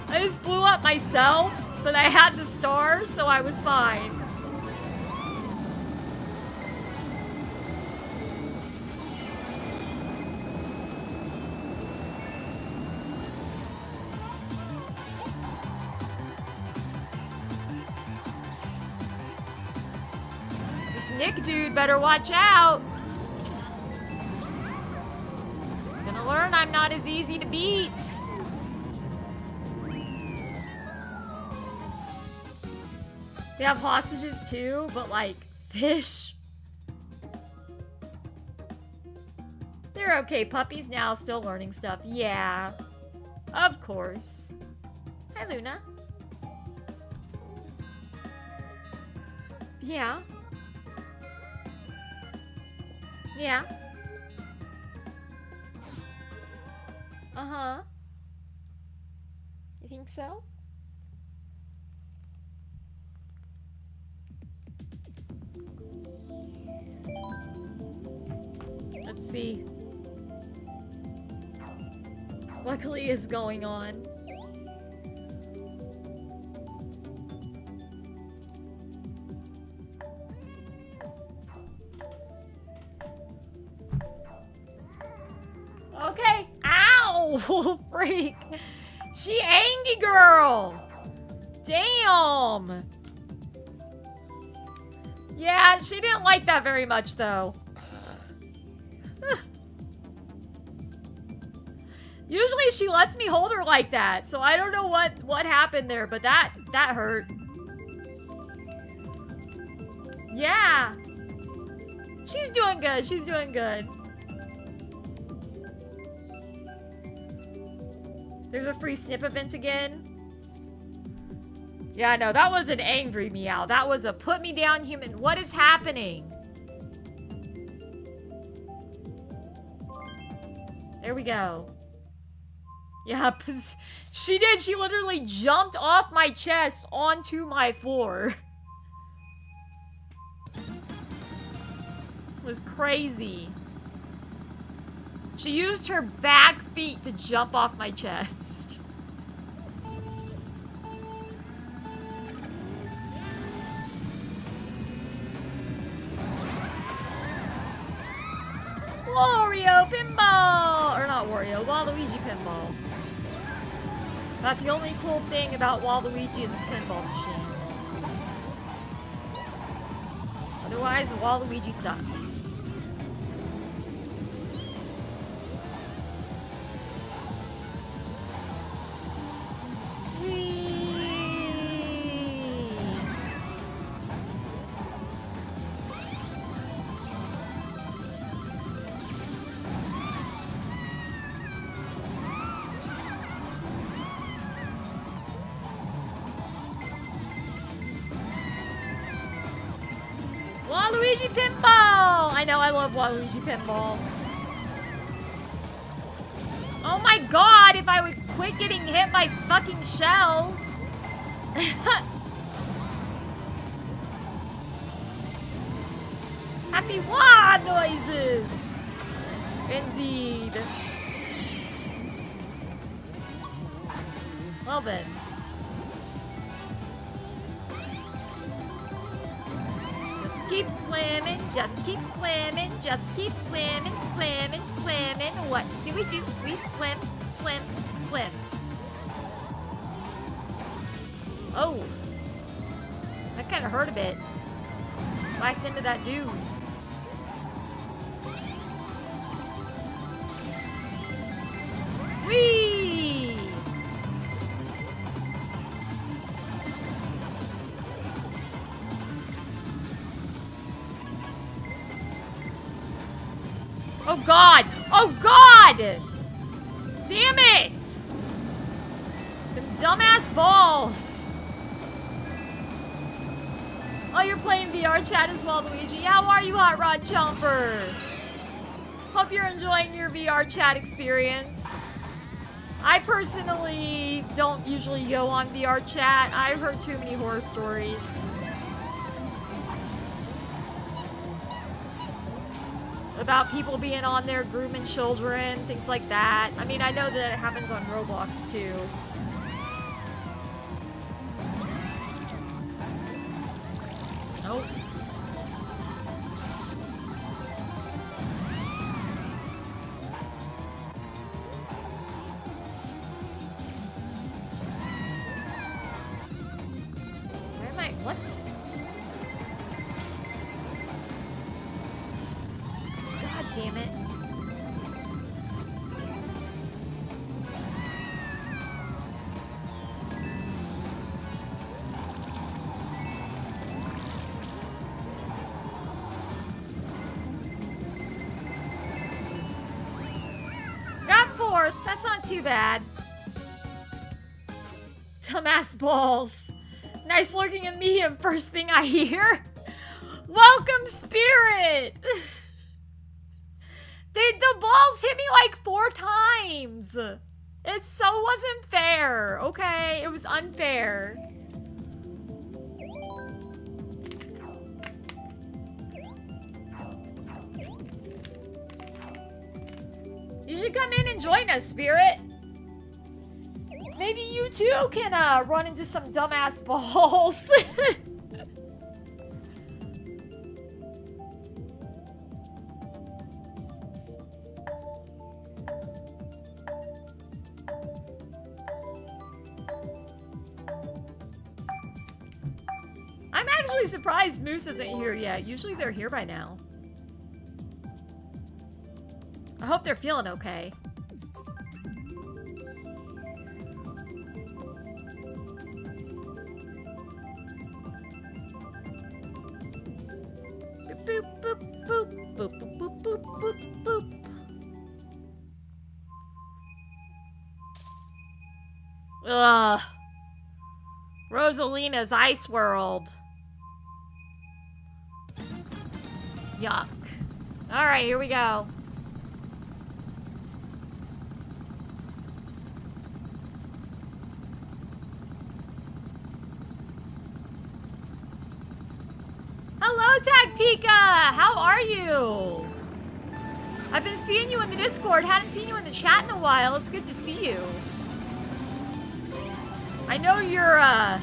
I just blew up myself, but I had the star, so I was fine. This Nick dude better watch out. Gonna learn I'm not as easy to beat. They have hostages too, but like fish. They're okay puppies now, still learning stuff. Yeah, of course. Hi, Luna. Yeah. Yeah. Uh-huh. You think so? Let's see. Luckily, it's going on. Okay. Ow! Freak! She angry girl! Damn! Yeah, she didn't like that very much, though. Usually she lets me hold her like that, so I don't know what happened there, but that hurt. Yeah. She's doing good. She's doing good. There's a free snip event again. Yeah, no, that was an angry meow. That was a put me down human. What is happening? There we go. Yeah, she did. She literally jumped off my chest onto my floor. It was crazy. She used her back feet to jump off my chest. Wario pinball! Or not Wario, Waluigi pinball. That's the only cool thing about Waluigi is his pinball machine. Otherwise, Waluigi sucks. Waluigi pinball! I know, I love Waluigi pinball. Oh my god, if I would quit getting hit by fucking shells. Happy wah noises! Indeed. Well then. Keep swimming, just keep swimming, just keep swimming, swimming, swimming. What do? We swim, swim, swim. Oh. That kind of hurt a bit. Whacked into that dude. Whee! Oh god! Oh god! Damn it! Them dumbass balls! Oh, you're playing VR chat as well, Luigi. How are you, Hot Rod Chomper? Hope you're enjoying your VR chat experience. I personally don't usually go on VR chat. I've heard too many horror stories about people being on there grooming children, things like that. I mean, I know that it happens on Roblox too. Nope. Where am I? What? God damn it. Got fourth. That's not too bad. Dumbass balls. Nice looking at me and first thing I hear. Welcome, Spirit! The balls hit me like 4 times. It so wasn't fair, okay? It was unfair. You should come in and join us, Spirit. Maybe you too can run into some dumbass balls. I'm actually surprised Moose isn't here yet. Usually they're here by now. I hope they're feeling okay. Boop, boop, boop, boop, boop, boop, boop, boop, boop. Ugh. Rosalina's Ice World. Yuck. Alright, here we go. Hello, Tag Pika! How are you? I've been seeing you in the Discord. Hadn't seen you in the chat in a while. It's good to see you. I know you're on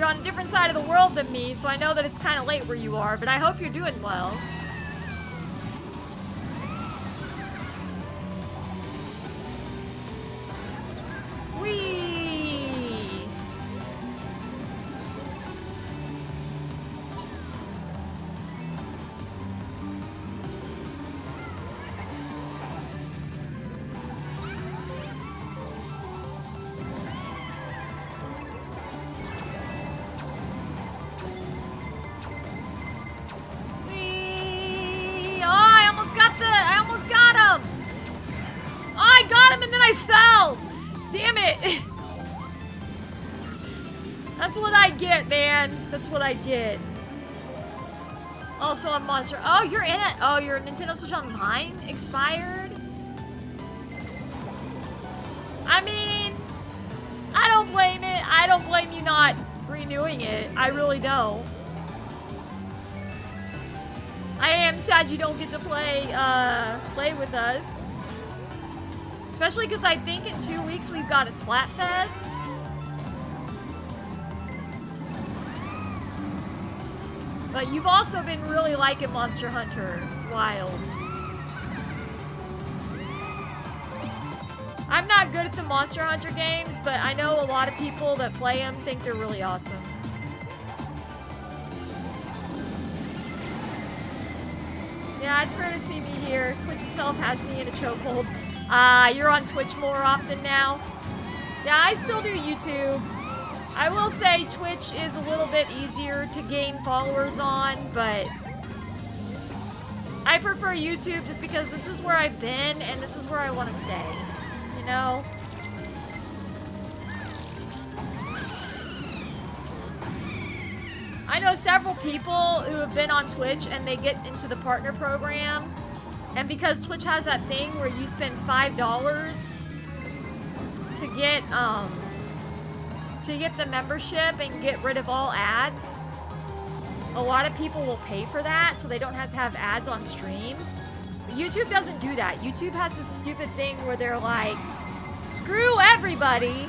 a different side of the world than me, so I know that it's kind of late where you are, but I hope you're doing well. Whee! I fell! Damn it! That's what I get, man. That's what I get. Also, a monster. Oh, you're in it. Oh, your Nintendo Switch Online expired? I mean, I don't blame it. I don't blame you not renewing it. I really don't. I am sad you don't get to play with us. Especially because I think in 2 weeks we've got a Splatfest. But you've also been really liking Monster Hunter Wild. I'm not good at the Monster Hunter games, but I know a lot of people that play them think they're really awesome. Yeah, it's rare to see me here. Twitch itself has me in a chokehold. You're on Twitch more often now. Yeah, I still do YouTube. I will say Twitch is a little bit easier to gain followers on, but I prefer YouTube just because this is where I've been and this is where I want to stay. You know? I know several people who have been on Twitch and they get into the partner program. And because Twitch has that thing where you spend $5 to get the membership and get rid of all ads, a lot of people will pay for that so they don't have to have ads on streams. But YouTube doesn't do that. YouTube has this stupid thing where they're like, screw everybody.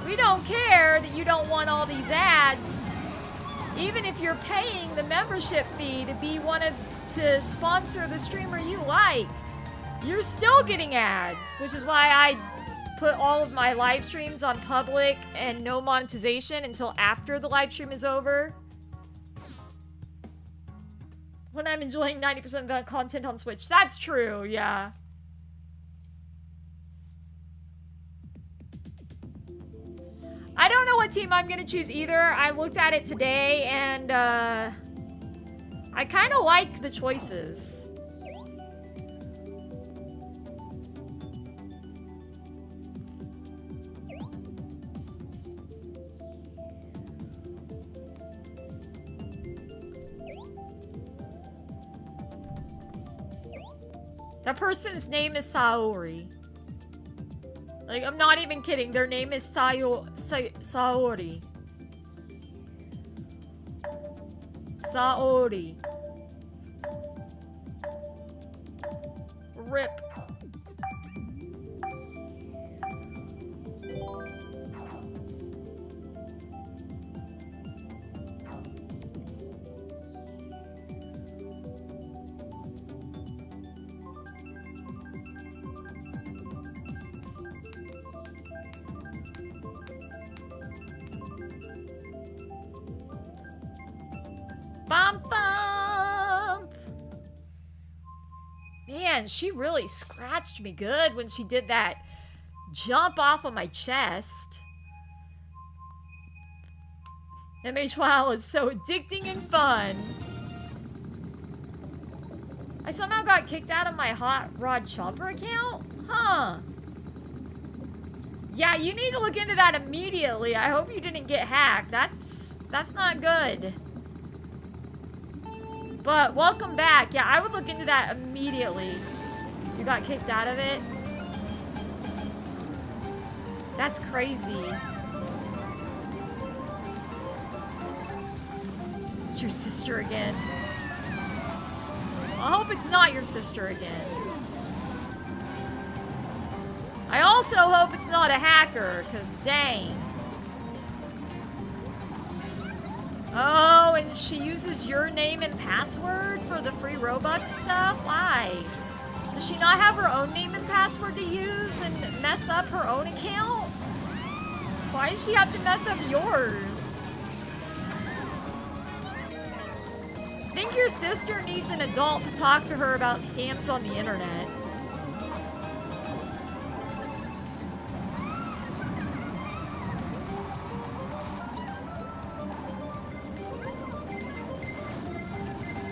We don't care that you don't want all these ads. Even if you're paying the membership fee to be to sponsor the streamer you like, you're still getting ads, which is why I put all of my live streams on public and no monetization until after the live stream is over. When I'm enjoying 90% of the content on Switch. That's true, yeah. I don't know what team I'm gonna choose either. I looked at it today and I kind of like the choices. That person's name is Saori. Like, I'm not even kidding. Their name is Saori. Saori. Rip. Bump bump. Man, she really scratched me good when she did that jump off of my chest. MH is so addicting and fun. I somehow got kicked out of my Hot Rod Chomper account? Huh. Yeah, you need to look into that immediately. I hope you didn't get hacked. That's not good. But welcome back. Yeah, I would look into that immediately. You got kicked out of it? That's crazy. It's your sister again. I hope it's not your sister again. I also hope it's not a hacker, because dang. Oh, and she uses your name and password for the free Robux stuff? Why? Does she not have her own name and password to use and mess up her own account? Why does she have to mess up yours? I think your sister needs an adult to talk to her about scams on the internet.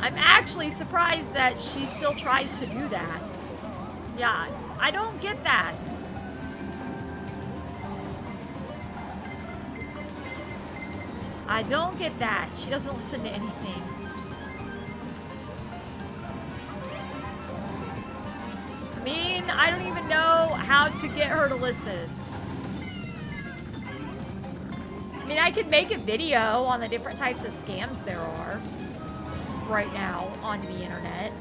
I'm actually surprised that she still tries to do that. Yeah, I don't get that. I don't get that. She doesn't listen to anything. I mean, I don't even know how to get her to listen. I mean, I could make a video on the different types of scams there are right now on the internet.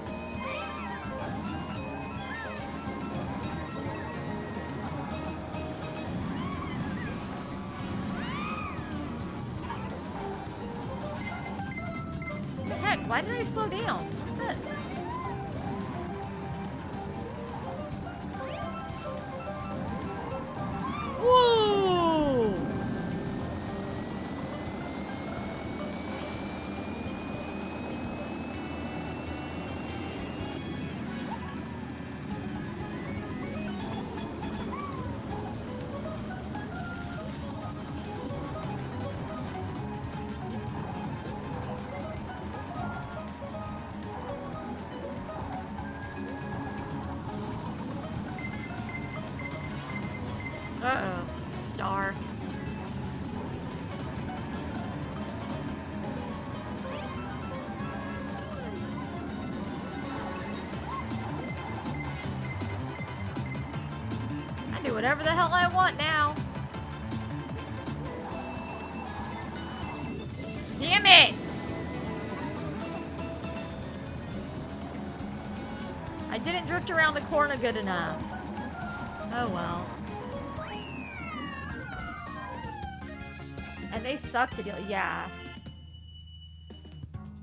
Heck, why did I slow down? What? Whoa! Uh-oh. Star. I do whatever the hell I want now. Damn it! I didn't drift around the corner good enough. Oh well. And they suck to deal. Yeah.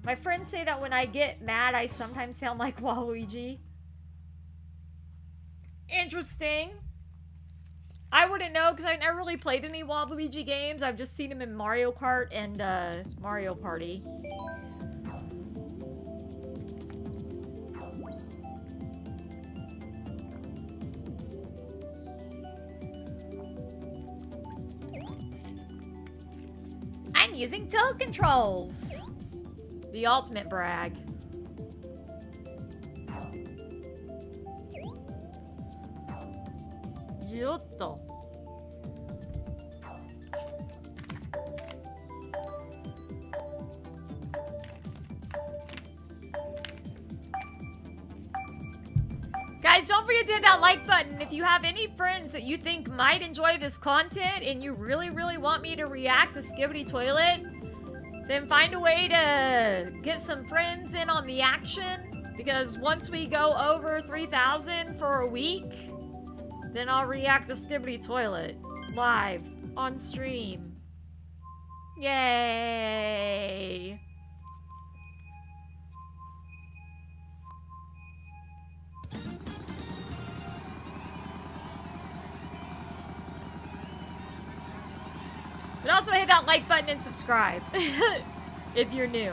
My friends say that when I get mad, I sometimes sound like Waluigi. Interesting. I wouldn't know because I've never really played any Waluigi games. I've just seen him in Mario Kart and Mario Party. I'm using tilt controls. The ultimate brag. Yotto. Guys, don't forget to hit that like button. If you have any friends that you think might enjoy this content and you really, really want me to react to Skibidi Toilet, then find a way to get some friends in on the action. Because once we go over 3,000 for a week, then I'll react to Skibidi Toilet live on stream. Yay! But also hit that like button and subscribe if you're new.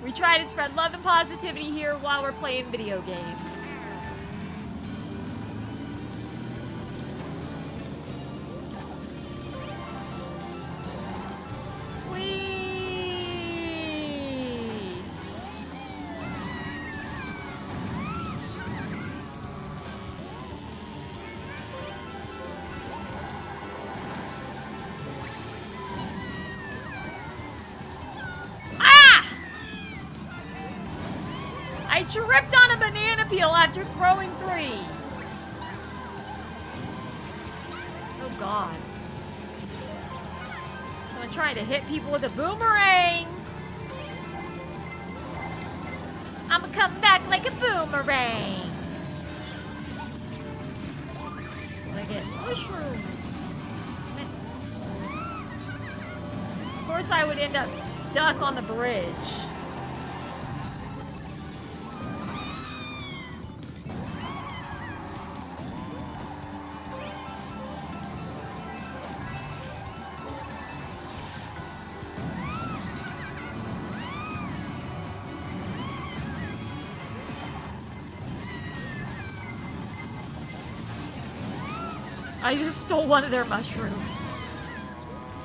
We try to spread love and positivity here while we're playing video games. I tripped on a banana peel after throwing 3. Oh god. I'm trying to hit people with a boomerang. I'ma come back like a boomerang. I get mushrooms. Of course I would end up stuck on the bridge. I just stole one of their mushrooms.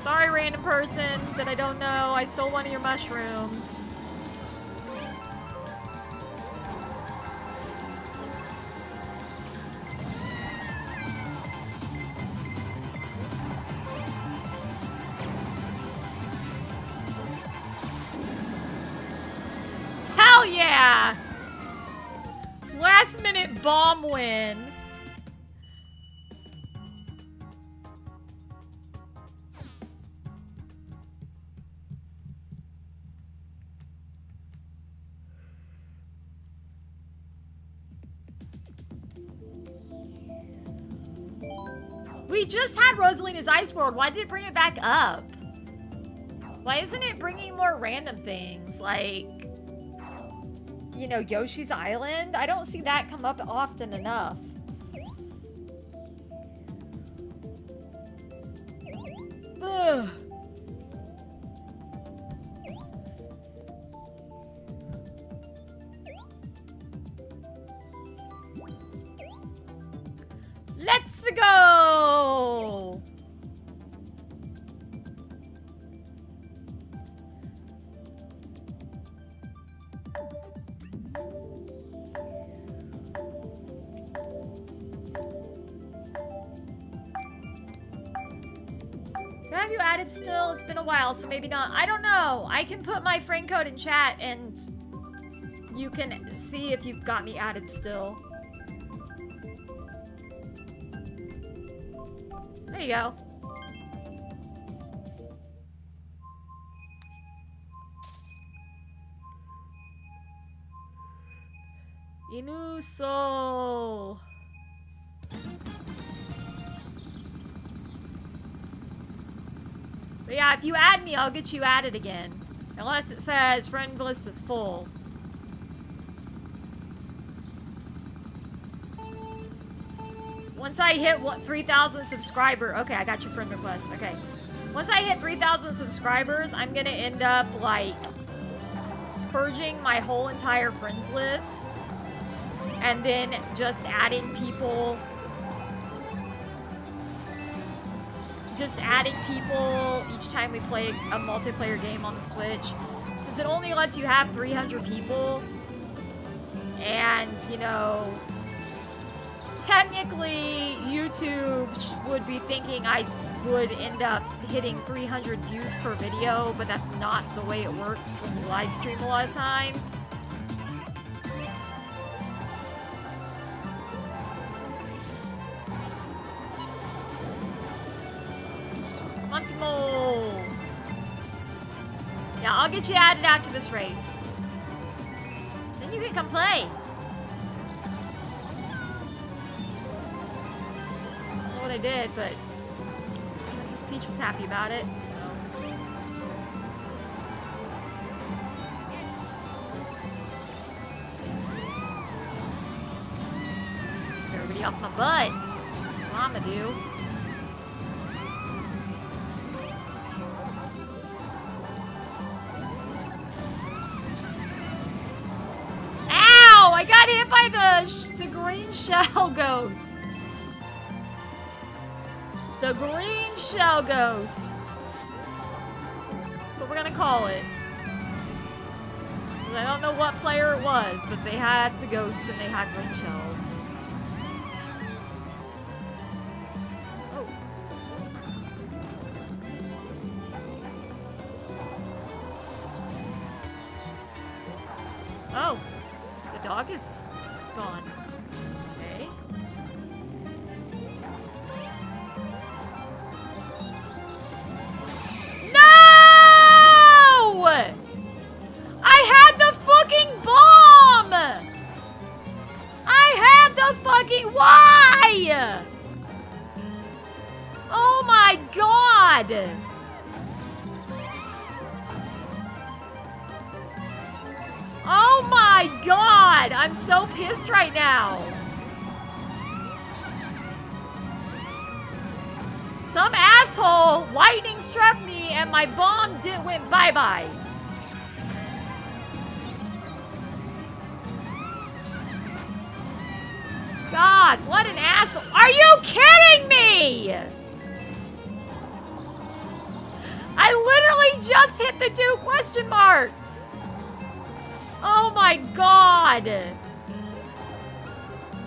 Sorry, random person that I don't know. I stole one of your mushrooms. Hell yeah! Last minute bomb win. We just had Rosalina's Ice World. Why did it bring it back up? Why isn't it bringing more random things? Like, you know, Yoshi's Island? I don't see that come up often enough. Ugh. Let's go! have you added still? It's been a while, so maybe not. I don't know. I can put my friend code in chat and you can see if you've got me added still. There you go. Inuso. But yeah, if you add me, I'll get you added again. Unless it says friend list is full. Once I hit 3,000 subscribers, okay, I got your friend request. Okay, once I hit 3,000 subscribers, I'm gonna end up like purging my whole entire friends list, and then just adding people. Just adding people each time we play a multiplayer game on the Switch. Since it only lets you have 300 people, and you know, technically YouTube would be thinking I would end up hitting 300 views per video, but that's not the way it works when you live stream a lot of times. Montimo! Yeah, I'll get you added after this race. Then you can come play. I don't know what I did, but Princess Peach was happy about it, so. Get everybody off my butt. That's what I'm gonna do. I got hit by the green shell ghost. The green shell ghost. That's what we're gonna call it. I don't know what player it was, but they had the ghost and they had green shells. Oh. The dog is gone. Okay. No! I had the fucking bomb! I had the fucking... Why? Oh my god! Oh my god! I'm so pissed right now. Some asshole lightning struck me and my bomb went bye-bye. God, what an asshole. Are you kidding me? I literally just hit the 2 question marks. Oh my god!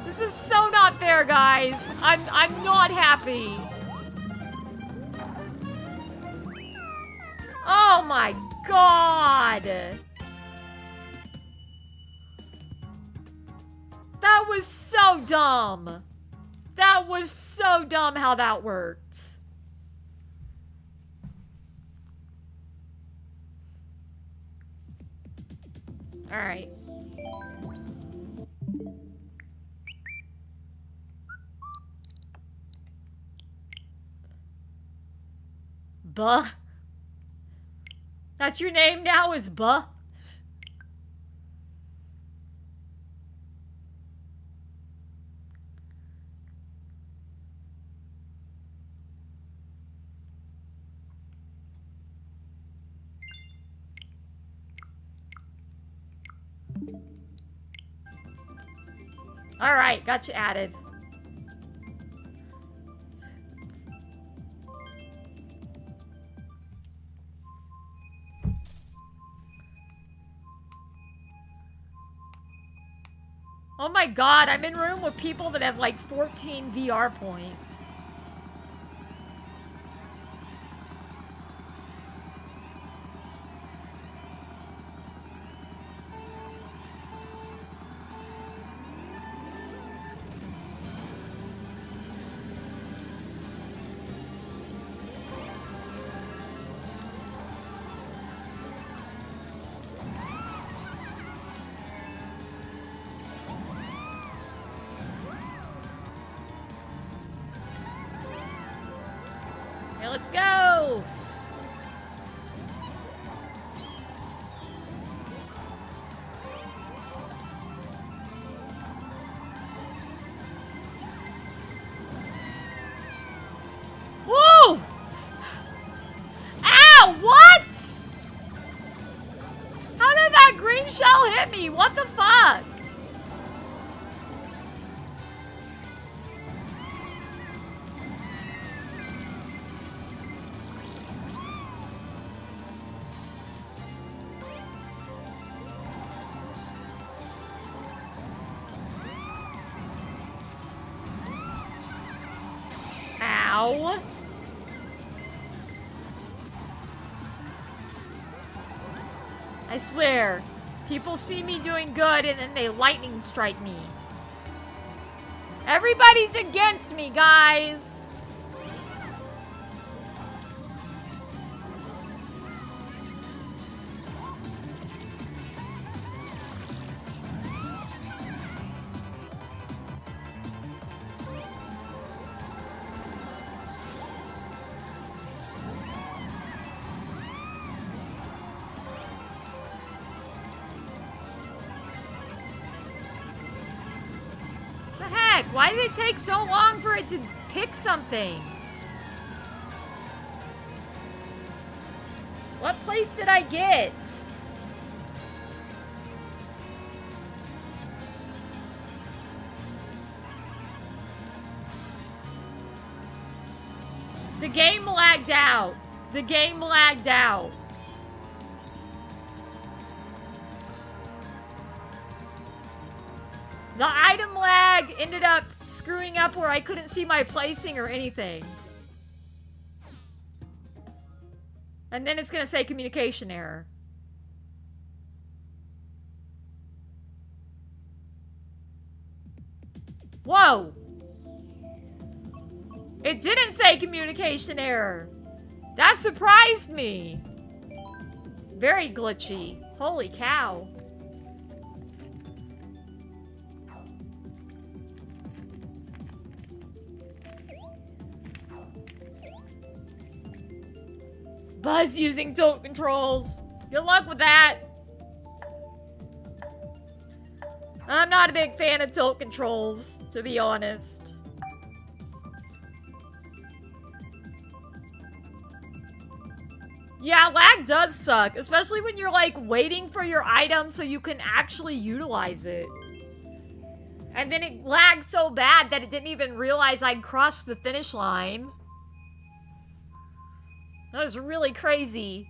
This is so not fair, guys. I'm not happy. Oh my god! That was so dumb. That was so dumb how that worked. All right. Buh. That's your name now, is Buh? All right, got you added. Oh my god, I'm in a room with people that have like 14 VR points. let's go! Whoa! Ow! What? How did that green shell hit me? What the fuck? Ow. I swear, people see me doing good and then they lightning strike me. Everybody's against me, guys. Why did it take so long for it to pick something? What place did I get? The game lagged out. The game lagged out. The item lag ended up screwing up where I couldn't see my placing or anything. And then it's gonna say communication error. Whoa! It didn't say communication error. That surprised me. Very glitchy. Holy cow. Buzz using tilt controls. Good luck with that. I'm not a big fan of tilt controls, to be honest. Yeah, lag does suck, especially when you're like waiting for your item so you can actually utilize it. And then it lagged so bad that it didn't even realize I'd crossed the finish line. That was really crazy.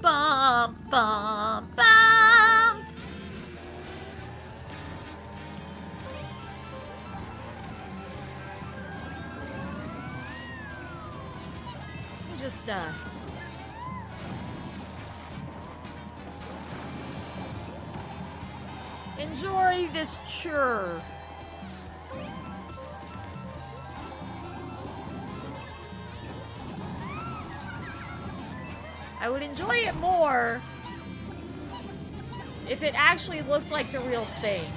Bum, bum, bum. Just, enjoy this chore. I would enjoy it more if it actually looked like the real thing.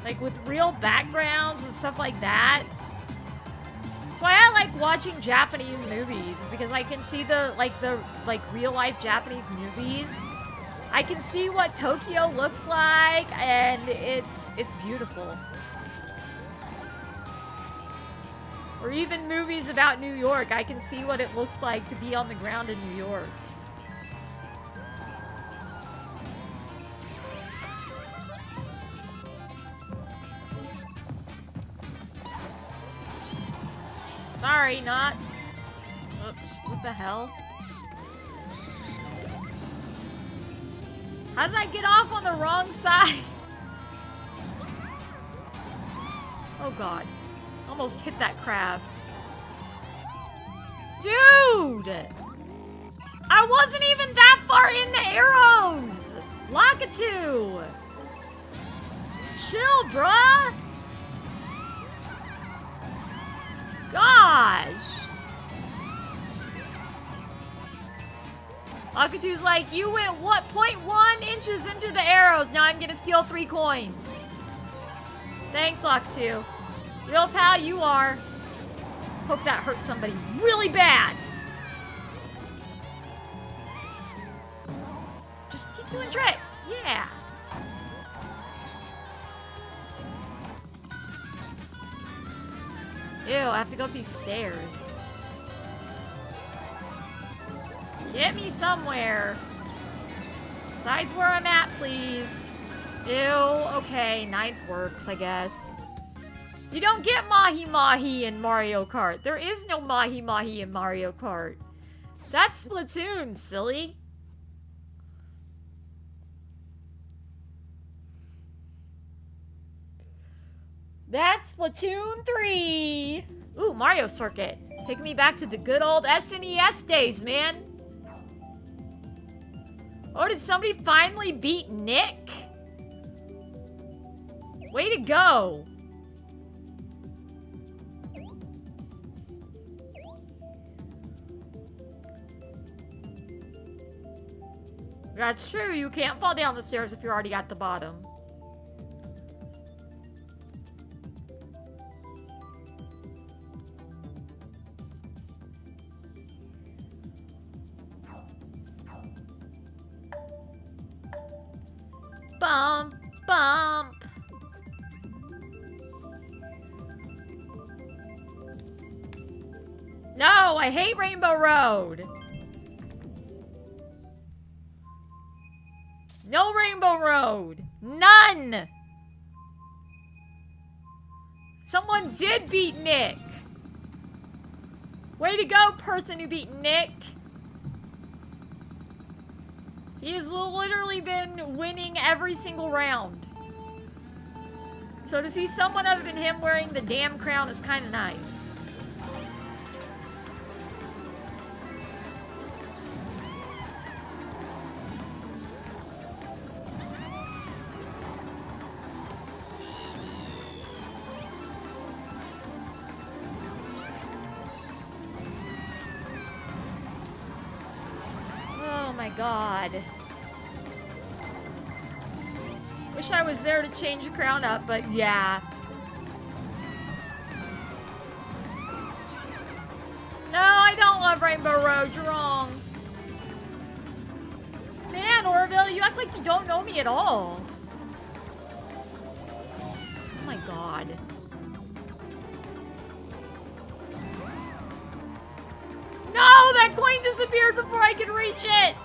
Like with real backgrounds and stuff like that. That's why I like watching Japanese movies, because I can see the real life Japanese movies. I can see what Tokyo looks like, and it's beautiful. Or even movies about New York, I can see what it looks like to be on the ground in New York. Sorry, not. Oops, what the hell? How did I get off on the wrong side? Oh god. Almost hit that crab. Dude! I wasn't even that far in the arrows! Lakitu! Chill, bruh! gosh! Lakitu's like, you went what, 0.1 inches into the arrows. Now I'm gonna steal 3 coins. Thanks, Lakitu. Real pal, you are. Hope that hurts somebody really bad. Just keep doing tricks. Yeah. Ew, I have to go up these stairs. Get me somewhere. Besides where I'm at, please. Ew, okay, 9th works, I guess. You don't get Mahi Mahi in Mario Kart. There is no Mahi Mahi in Mario Kart. That's Splatoon, silly. That's Splatoon 3. Ooh, Mario Circuit. Take me back to the good old SNES days, man. Oh, did somebody finally beat Nick? Way to go. That's true, you can't fall down the stairs if you're already at the bottom. Bump, bump. No, I hate Rainbow Road. No Rainbow Road. None. Someone did beat Nick. Way to go, person who beat Nick. He has literally been winning every single round. So to see someone other than him wearing the damn crown is kind of nice. Oh my god. Wish I was there to change the crown up, but yeah. No, I don't love Rainbow Road. You're wrong. Man, Orville, you act like you don't know me at all. Oh my god. No, that coin disappeared before I could reach it.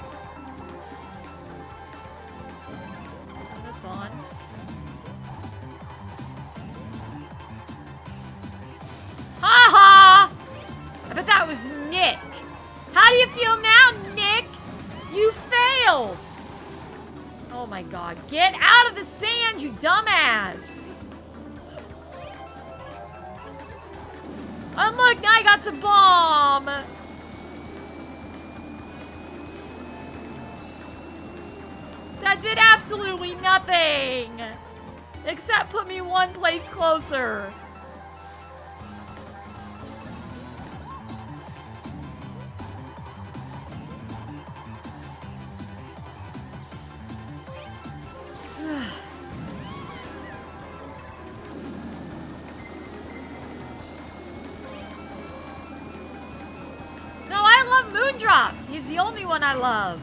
Turn this on. Ha ha! I bet that was Nick. How do you feel now, Nick? You failed. Oh my god. Get out of the sand, you dumbass. And look, now I got some bomb. That did absolutely nothing. Except put me one place closer. No, I love Moondrop. He's the only one I love.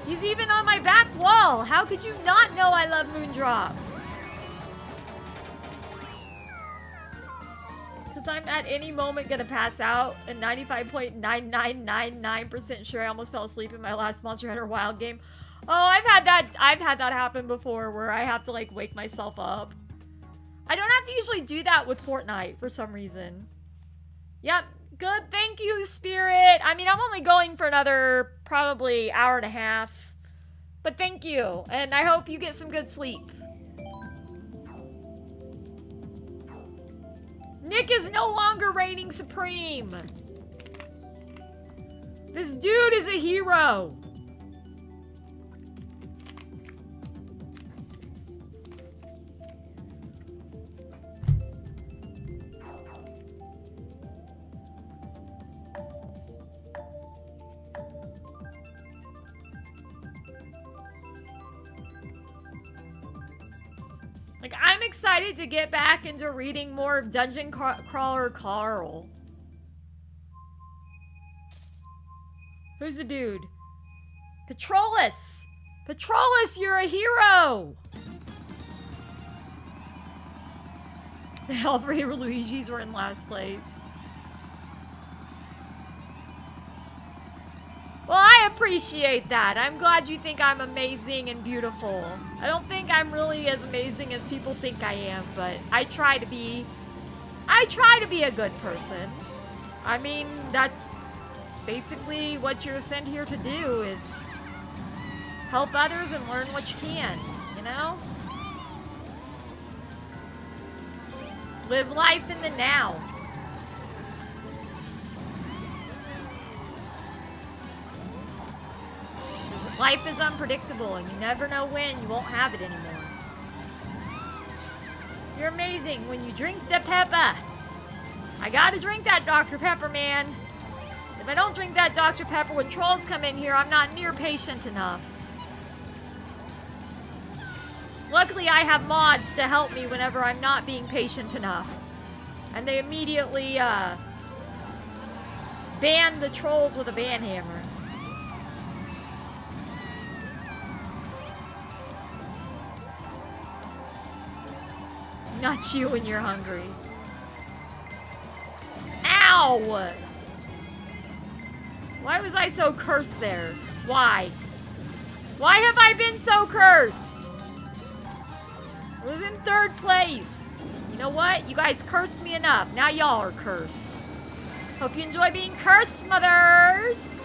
He's even on my back wall. How could you not know I love Moondrop? Because I'm at any moment gonna pass out, and 95.9999% sure I almost fell asleep in my last Monster Hunter Wild game. Oh, I've had that happen before where I have to like wake myself up. I don't have to usually do that with Fortnite for some reason. Yep. Good, thank you, Spirit. I mean, I'm only going for another probably hour and a half. But thank you, and I hope you get some good sleep. Nick is no longer reigning supreme. This dude is a hero. Like, I'm excited to get back into reading more of Dungeon Crawler Carl. Who's the dude? Petrolus! Petrolus, you're a hero! All three Luigis were in last place. Well, I appreciate that. I'm glad you think I'm amazing and beautiful. I don't think I'm really as amazing as people think I am, but I try to be a good person. I mean, that's basically what you're sent here to do, is help others and learn what you can, you know? Live life in the now. Because life is unpredictable and you never know when you won't have it anymore. You're amazing when you drink the Peppa. I gotta drink that Dr. Pepper, man. If I don't drink that Dr. Pepper when trolls come in here, I'm not near patient enough. Luckily, I have mods to help me whenever I'm not being patient enough. And they immediately, ban the trolls with a ban hammer. Not you when you're hungry. Ow! Why was I so cursed there? Why? Why have I been so cursed? I was in 3rd place. You know what? You guys cursed me enough. Now y'all are cursed. Hope you enjoy being cursed, mothers.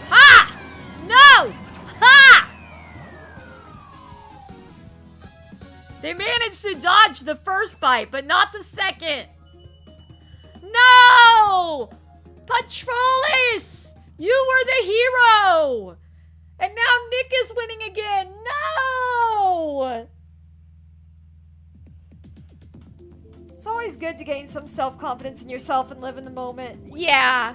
Ha! No! Ha! They managed to dodge the first bite, but not the second. No! Petrolus! You were the hero! And now Nick is winning again. No! It's always good to gain some self-confidence in yourself and live in the moment. Yeah.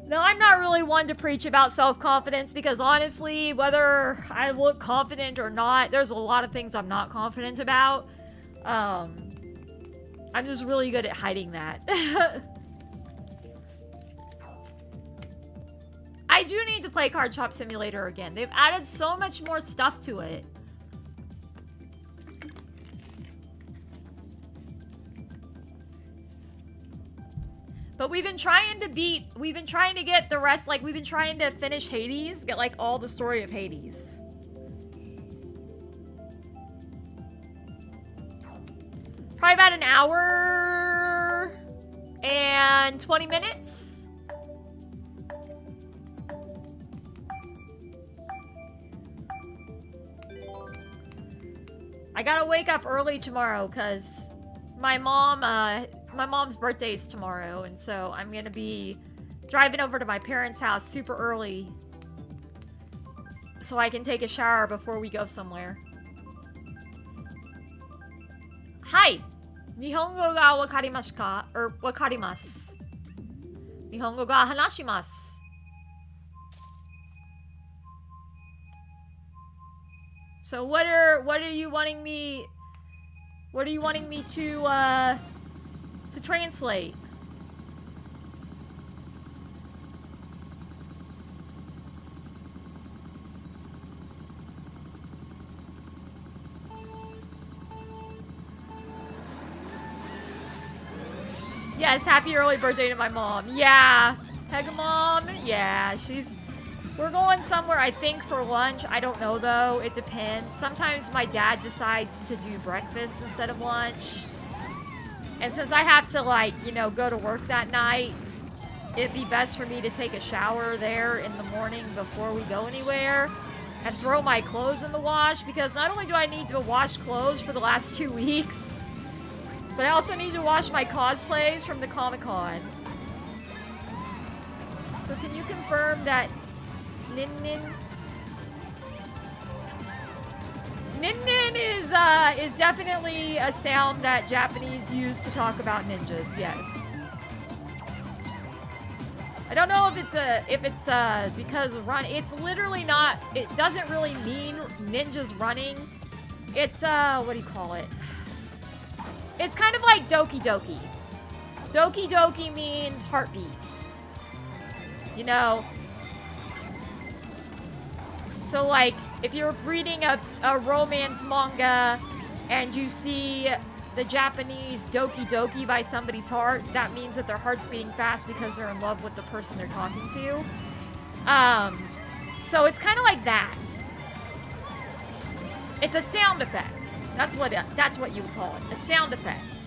No, I'm not really one to preach about self-confidence because honestly, whether I look confident or not, there's a lot of things I'm not confident about. I'm just really good at hiding that. I do need to play Card Shop Simulator again. They've added so much more stuff to it. But we've been trying to get the rest, like, we've been trying to finish Hades, get, like, all the story of Hades. Probably about an hour and 20 minutes. I gotta wake up early tomorrow, because my mom's birthday is tomorrow, and so I'm gonna be driving over to my parents' house super early so I can take a shower before we go somewhere. Hi! Nihongo ga wakarimasu ka? Or wakarimasu. Nihongo ga hanashimasu. So what are you wanting me to translate? Yes, happy early birthday to my mom. Yeah. Pega mom. Yeah, we're going somewhere, I think, for lunch. I don't know, though. It depends. Sometimes my dad decides to do breakfast instead of lunch. And since I have to, like, you know, go to work that night, it'd be best for me to take a shower there in the morning before we go anywhere and throw my clothes in the wash, because not only do I need to wash clothes for the last 2 weeks, but I also need to wash my cosplays from the Comic-Con. So can you confirm that Nin Nin nin is definitely a sound that Japanese use to talk about ninjas. Yes. I don't know if it's because run. It's literally not. It doesn't really mean ninjas running. It's what do you call it? It's kind of like Doki Doki. Doki Doki means heartbeats. You know. So like, if you're reading a romance manga and you see the Japanese Doki Doki by somebody's heart, that means that their heart's beating fast because they're in love with the person they're talking to. So it's kind of like that. It's a sound effect. That's what you would call it. A sound effect.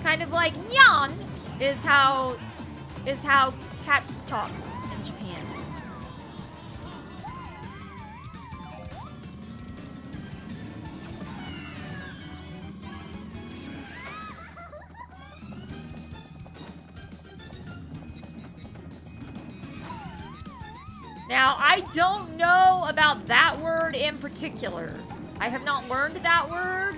Kind of like nyan is how cats talk in Japan. Now, I don't know about that word in particular. I have not learned that word.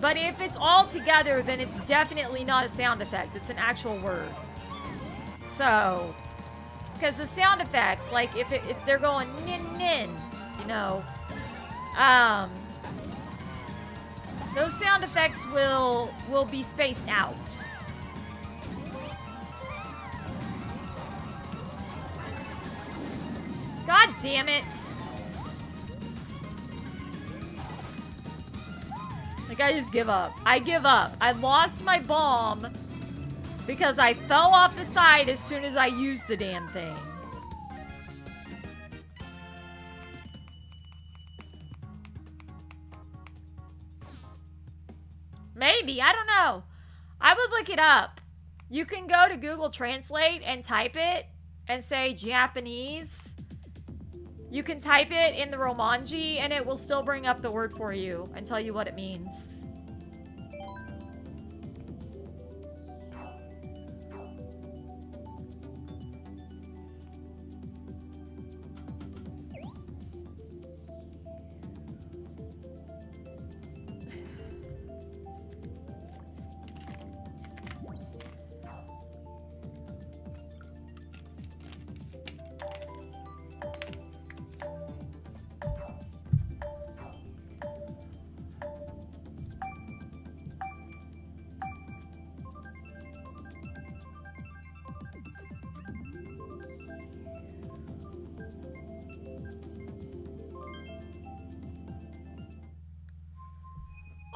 But if it's all together, then it's definitely not a sound effect. It's an actual word. So, because the sound effects, like if they're going nin nin, you know, those sound effects will be spaced out. God damn it. Like, I just give up. I give up. I lost my bomb because I fell off the side as soon as I used the damn thing. Maybe. I don't know. I would look it up. You can go to Google Translate and type it and say Japanese. You can type it in the Romanji and it will still bring up the word for you and tell you what it means.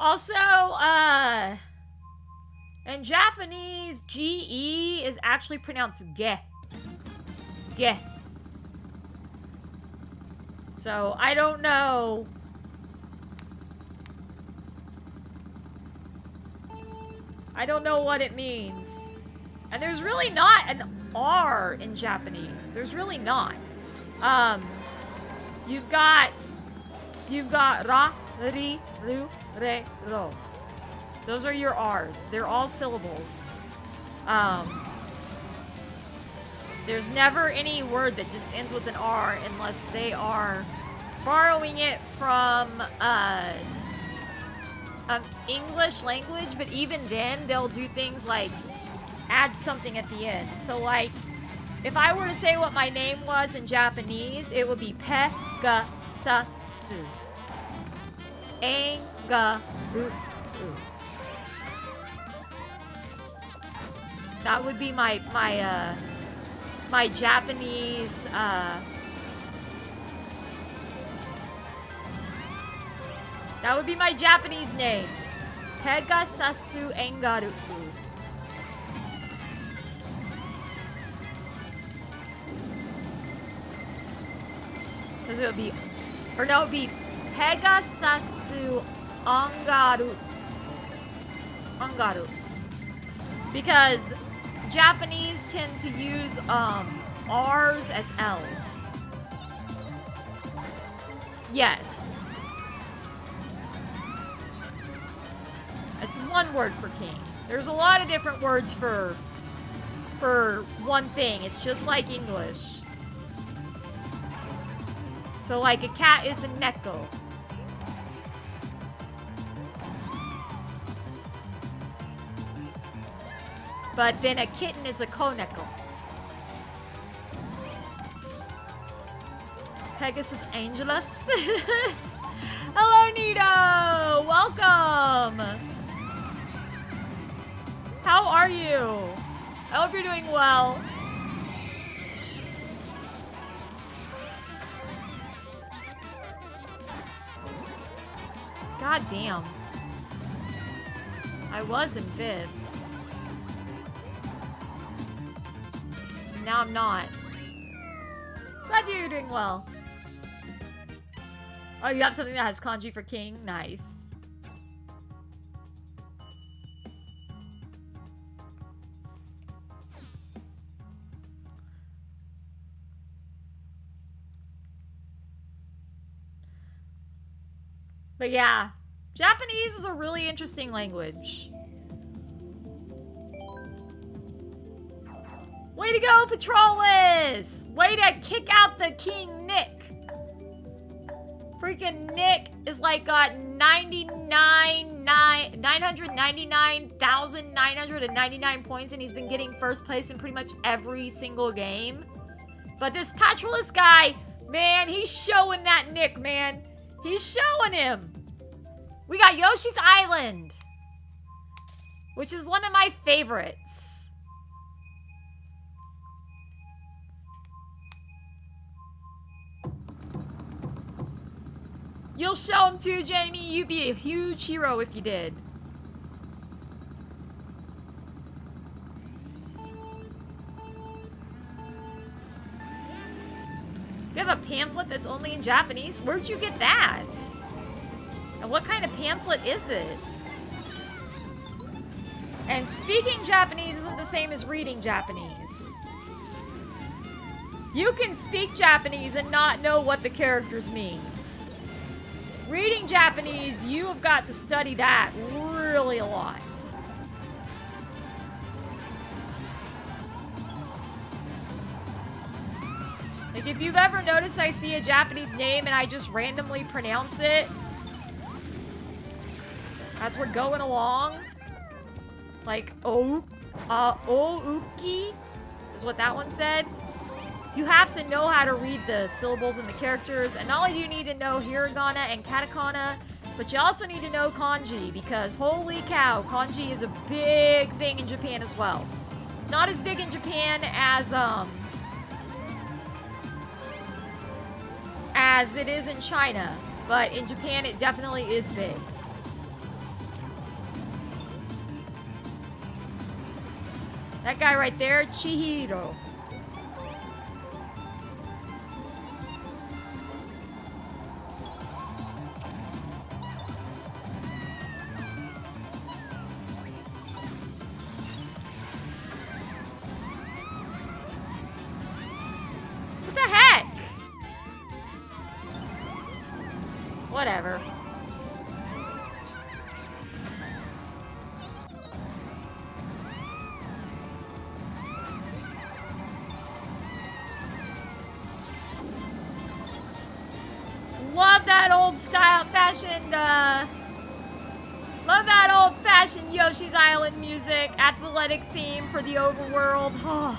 Also, in Japanese, GE is actually pronounced ge. Ge. So, I don't know. I don't know what it means. And there's really not an R in Japanese. There's really not. You've got ra, ri, ru, re, ro. Those are your R's. They're all syllables. There's never any word that just ends with an R unless they are borrowing it from English language, but even then they'll do things like add something at the end. So like, if I were to say what my name was in Japanese, it would be Pegasusangel. That would be my Japanese that would be my Japanese name. Pegasusangel. Because it would be, or no, it would be Pegasusangel. Angaru. Because Japanese tend to use R's as L's. Yes. That's one word for king. There's a lot of different words for one thing. It's just like English. So, like, a cat is a neko. But then a kitten is a koneko. Pegasusangel. Hello, Nito! Welcome! How are you? I hope you're doing well. God damn. I was in 5th. Now I'm not. Glad to hear you're doing well. Oh, you have something that has kanji for king? Nice. But yeah, Japanese is a really interesting language. Way to go, Patrolus! Way to kick out the King Nick. Freaking Nick is like got 999,999 points, and he's been getting first place in pretty much every single game. But this Patrolus guy, man, he's showing that Nick, man. He's showing him. We got Yoshi's Island, which is one of my favorites. You'll show him too, Jamie. You'd be a huge hero if you did. You have a pamphlet that's only in Japanese? Where'd you get that? And what kind of pamphlet is it? And speaking Japanese isn't the same as reading Japanese. You can speak Japanese and not know what the characters mean. Reading Japanese, you have got to study that really a lot. Like, if you've ever noticed I see a Japanese name and I just randomly pronounce it, as we're going along, like, Ouki is what that one said. You have to know how to read the syllables and the characters, and not only do you need to know hiragana and katakana, but you also need to know kanji, because holy cow, kanji is a big thing in Japan as well. It's not as big in Japan as it is in China, but in Japan it definitely is big. That guy right there, Chihiro. What the heck? Whatever. Love that old style fashioned, love that old fashioned Yoshi's Island music, athletic theme for the overworld. Oh.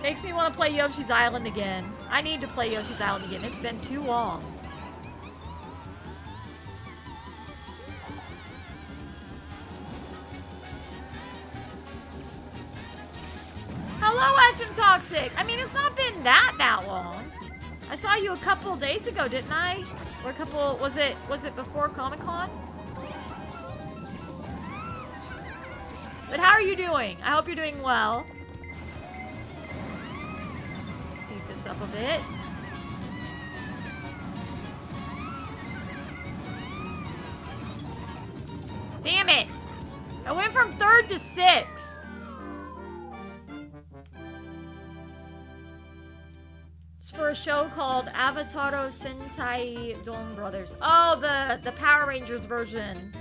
Makes me want to play Yoshi's Island again. I need to play Yoshi's Island again. It's been too long. Hello, Toxic. I mean, it's not been that long. I saw you a couple days ago, didn't I? Or a couple, was it before Comic-Con? But how are you doing? I hope you're doing well. Speed this up a bit. Damn it! I went from 3rd to 6th. It's for a show called Avataro Sentai Don Brothers. Oh, the Power Rangers version.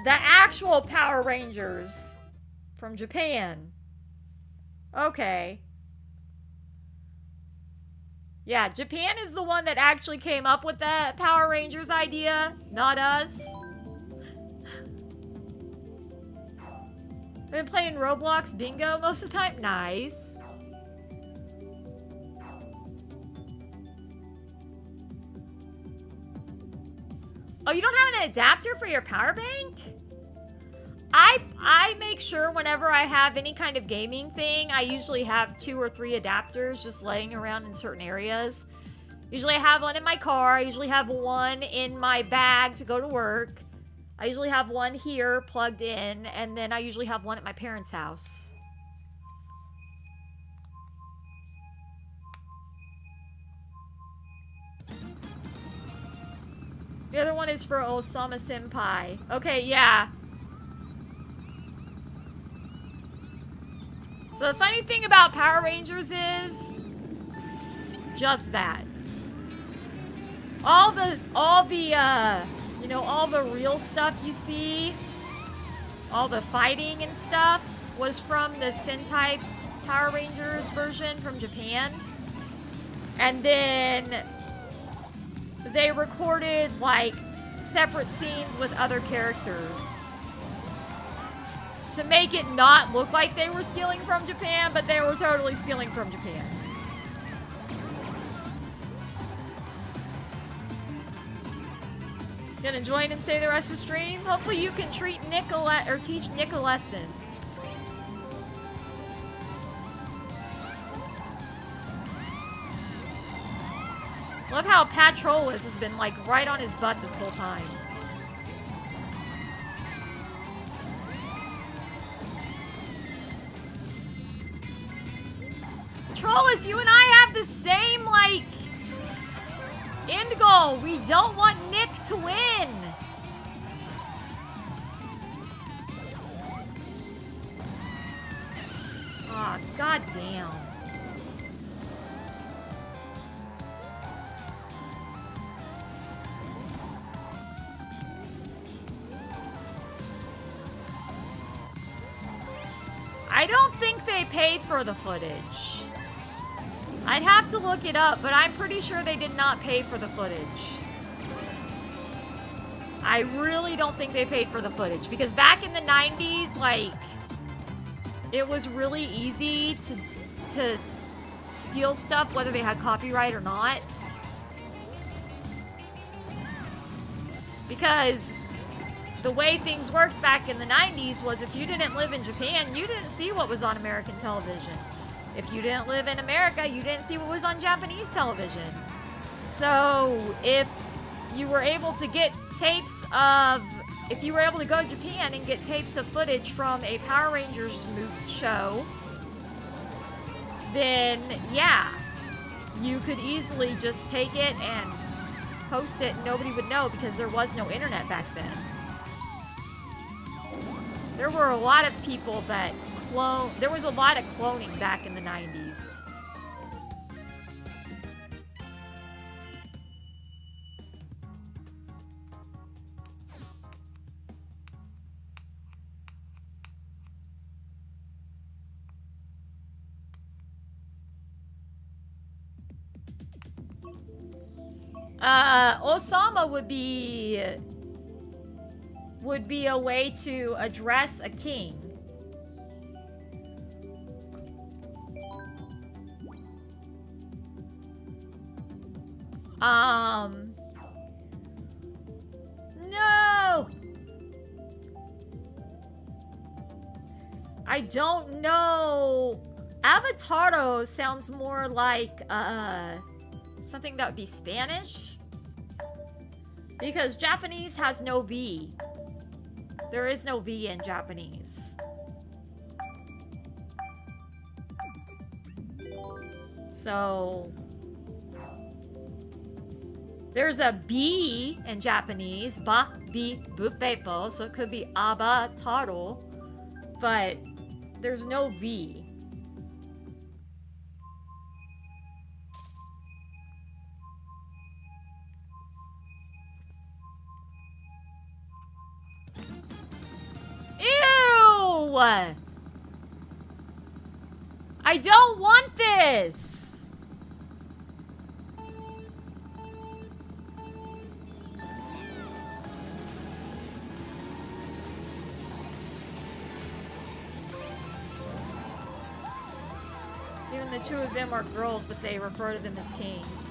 The actual Power Rangers from Japan. Okay. Yeah, Japan is the one that actually came up with the Power Rangers idea, not us. I've been playing Roblox Bingo most of the time. Nice. Oh, you don't have an adapter for your power bank? I make sure whenever I have any kind of gaming thing, I usually have 2 or 3 adapters just laying around in certain areas. Usually I have one in my car. I usually have one in my bag to go to work. I usually have one here plugged in, and then I usually have one at my parents' house. The other one is for Osama Senpai. Okay, yeah. So the funny thing about Power Rangers is just that. All the real stuff you see, all the fighting and stuff was from the Sentai Power Rangers version from Japan. And then they recorded like separate scenes with other characters to make it not look like they were stealing from Japan, but they were totally stealing from Japan. Gonna join and stay the rest of the stream? Hopefully you can teach Nick a lesson. Love how Patrolus has been like right on his butt this whole time. Patrolus, you and I have the same like end goal. We don't want Nick to win. Aw, goddamn. I don't think they paid for the footage. I'd have to look it up, but I'm pretty sure they did not pay for the footage. I really don't think they paid for the footage, because back in the 90s, like, it was really easy to steal stuff, whether they had copyright or not. Because the way things worked back in the 90s was if you didn't live in Japan, you didn't see what was on American television. If you didn't live in America, you didn't see what was on Japanese television. So if you were able to get tapes of, if you were able to go to Japan and get tapes of footage from a Power Rangers show, then yeah, you could easily just take it and post it and nobody would know because there was no internet back then. There were a lot of people that there was a lot of cloning back in the 90s. Osama would be a way to address a king. No! I don't know. Avataro sounds more like, something that would be Spanish. Because Japanese has no V. There is no V in Japanese. So there's a B in Japanese, ba, bi, bu, beppo, so it could be abataro, but there's no V. Ew! I don't want this! assume the two of them are girls, but they refer to them as kings.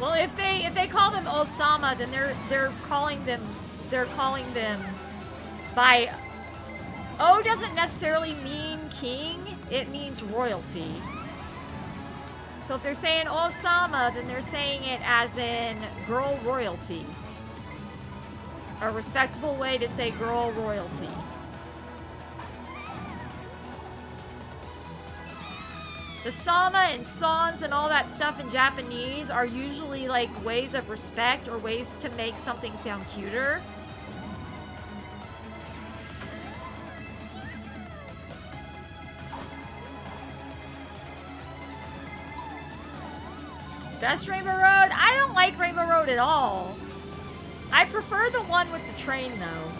Well, if they call them Osama, then they're calling them by O doesn't necessarily mean king, it means royalty. So if they're saying Osama, then they're saying it as in girl royalty. A respectable way to say girl royalty. The sama and sans and all that stuff in Japanese are usually like ways of respect or ways to make something sound cuter. Best Rainbow Road? I don't like Rainbow Road at all. I prefer the one with the train, though.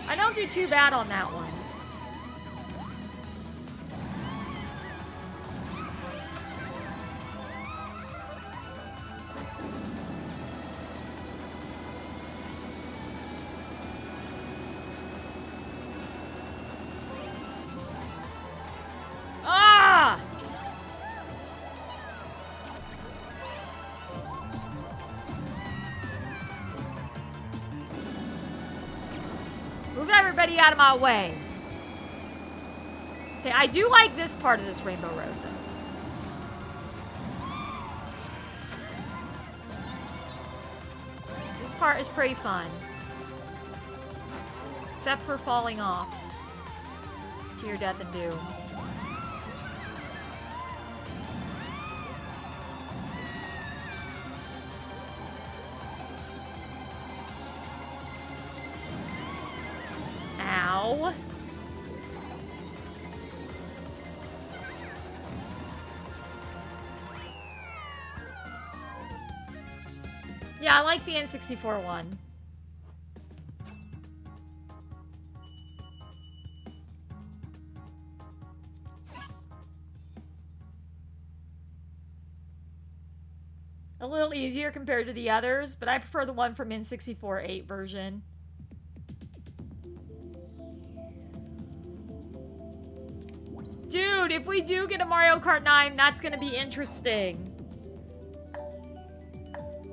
I don't do too bad on that one. Ah! Move everybody out of my way. Okay, I do like this part of this Rainbow Road, though. This part is pretty fun. Except for falling off to your death and doom. Ow. Yeah, I like the N64 one. A little easier compared to the others, but I prefer the one from N64 8 version. Dude, if we do get a Mario Kart 9, that's gonna be interesting.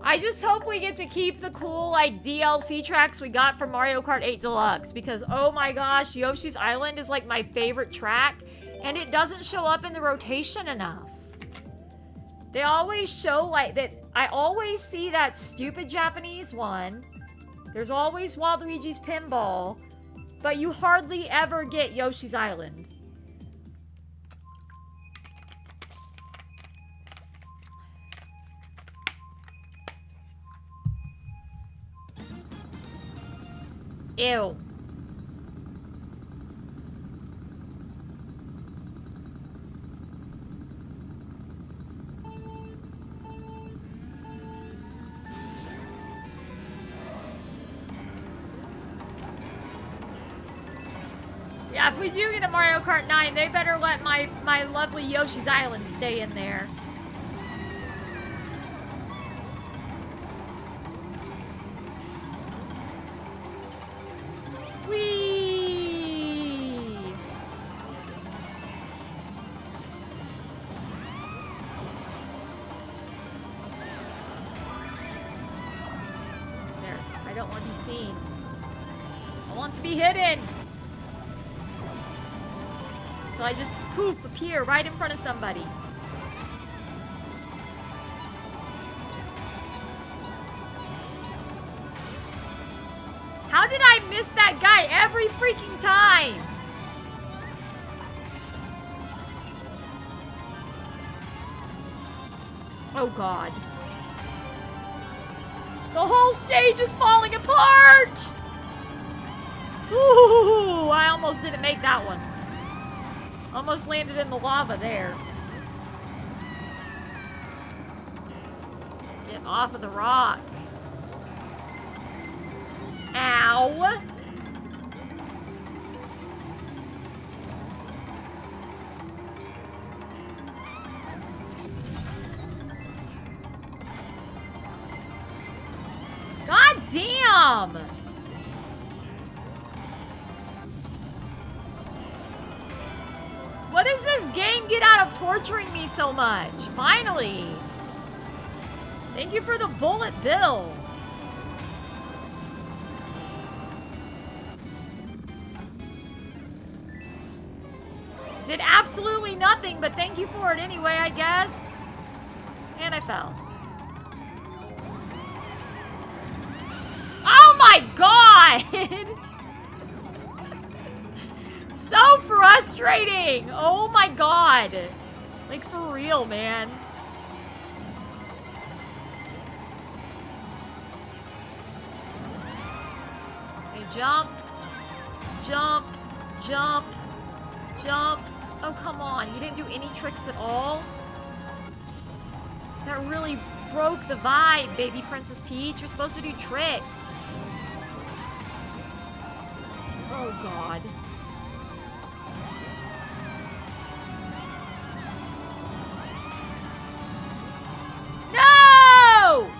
I just hope we get to keep the cool, like, DLC tracks we got from Mario Kart 8 Deluxe, because, oh my gosh, Yoshi's Island is, like, my favorite track, and it doesn't show up in the rotation enough. They always show, like, that. I always see that stupid Japanese one. There's always Waluigi's Pinball, but you hardly ever get Yoshi's Island. Ew. Yeah, if we do get a Mario Kart 9, they better let my lovely Yoshi's Island stay in there. Whee! There, I don't want to be seen. I want to be hidden. So I just poof appear right in front of somebody. How did I miss that guy every freaking time? Oh God. The whole stage is falling apart! Ooh, I almost didn't make that one. Almost landed in the lava there. Get off of the rock. Ow! God damn! can get out of torturing me so much. Finally. Thank you for the bullet bill. Did absolutely nothing, but thank you for it anyway, I guess. And I fell. Oh my god! So frustrating! Oh my god. Like, for real, man. Okay, jump. Jump. Jump. Jump. Oh, come on. You didn't do any tricks at all? That really broke the vibe, baby Princess Peach. You're supposed to do tricks. Oh, God. No!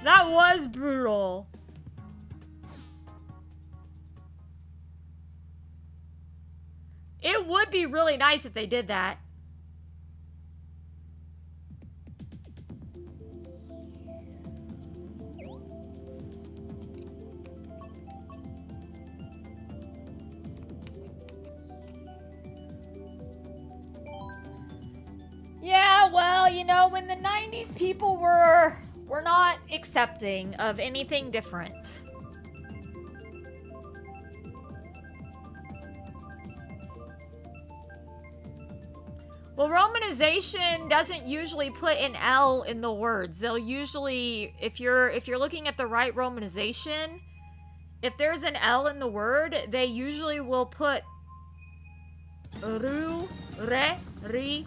That was brutal. It would be really nice if they did that. Yeah, well, you know, when the 90s people were not accepting of anything different. Well, romanization doesn't usually put an L in the words. They'll usually, if you're looking at the right romanization, if there's an L in the word, they usually will put ru, re, ri,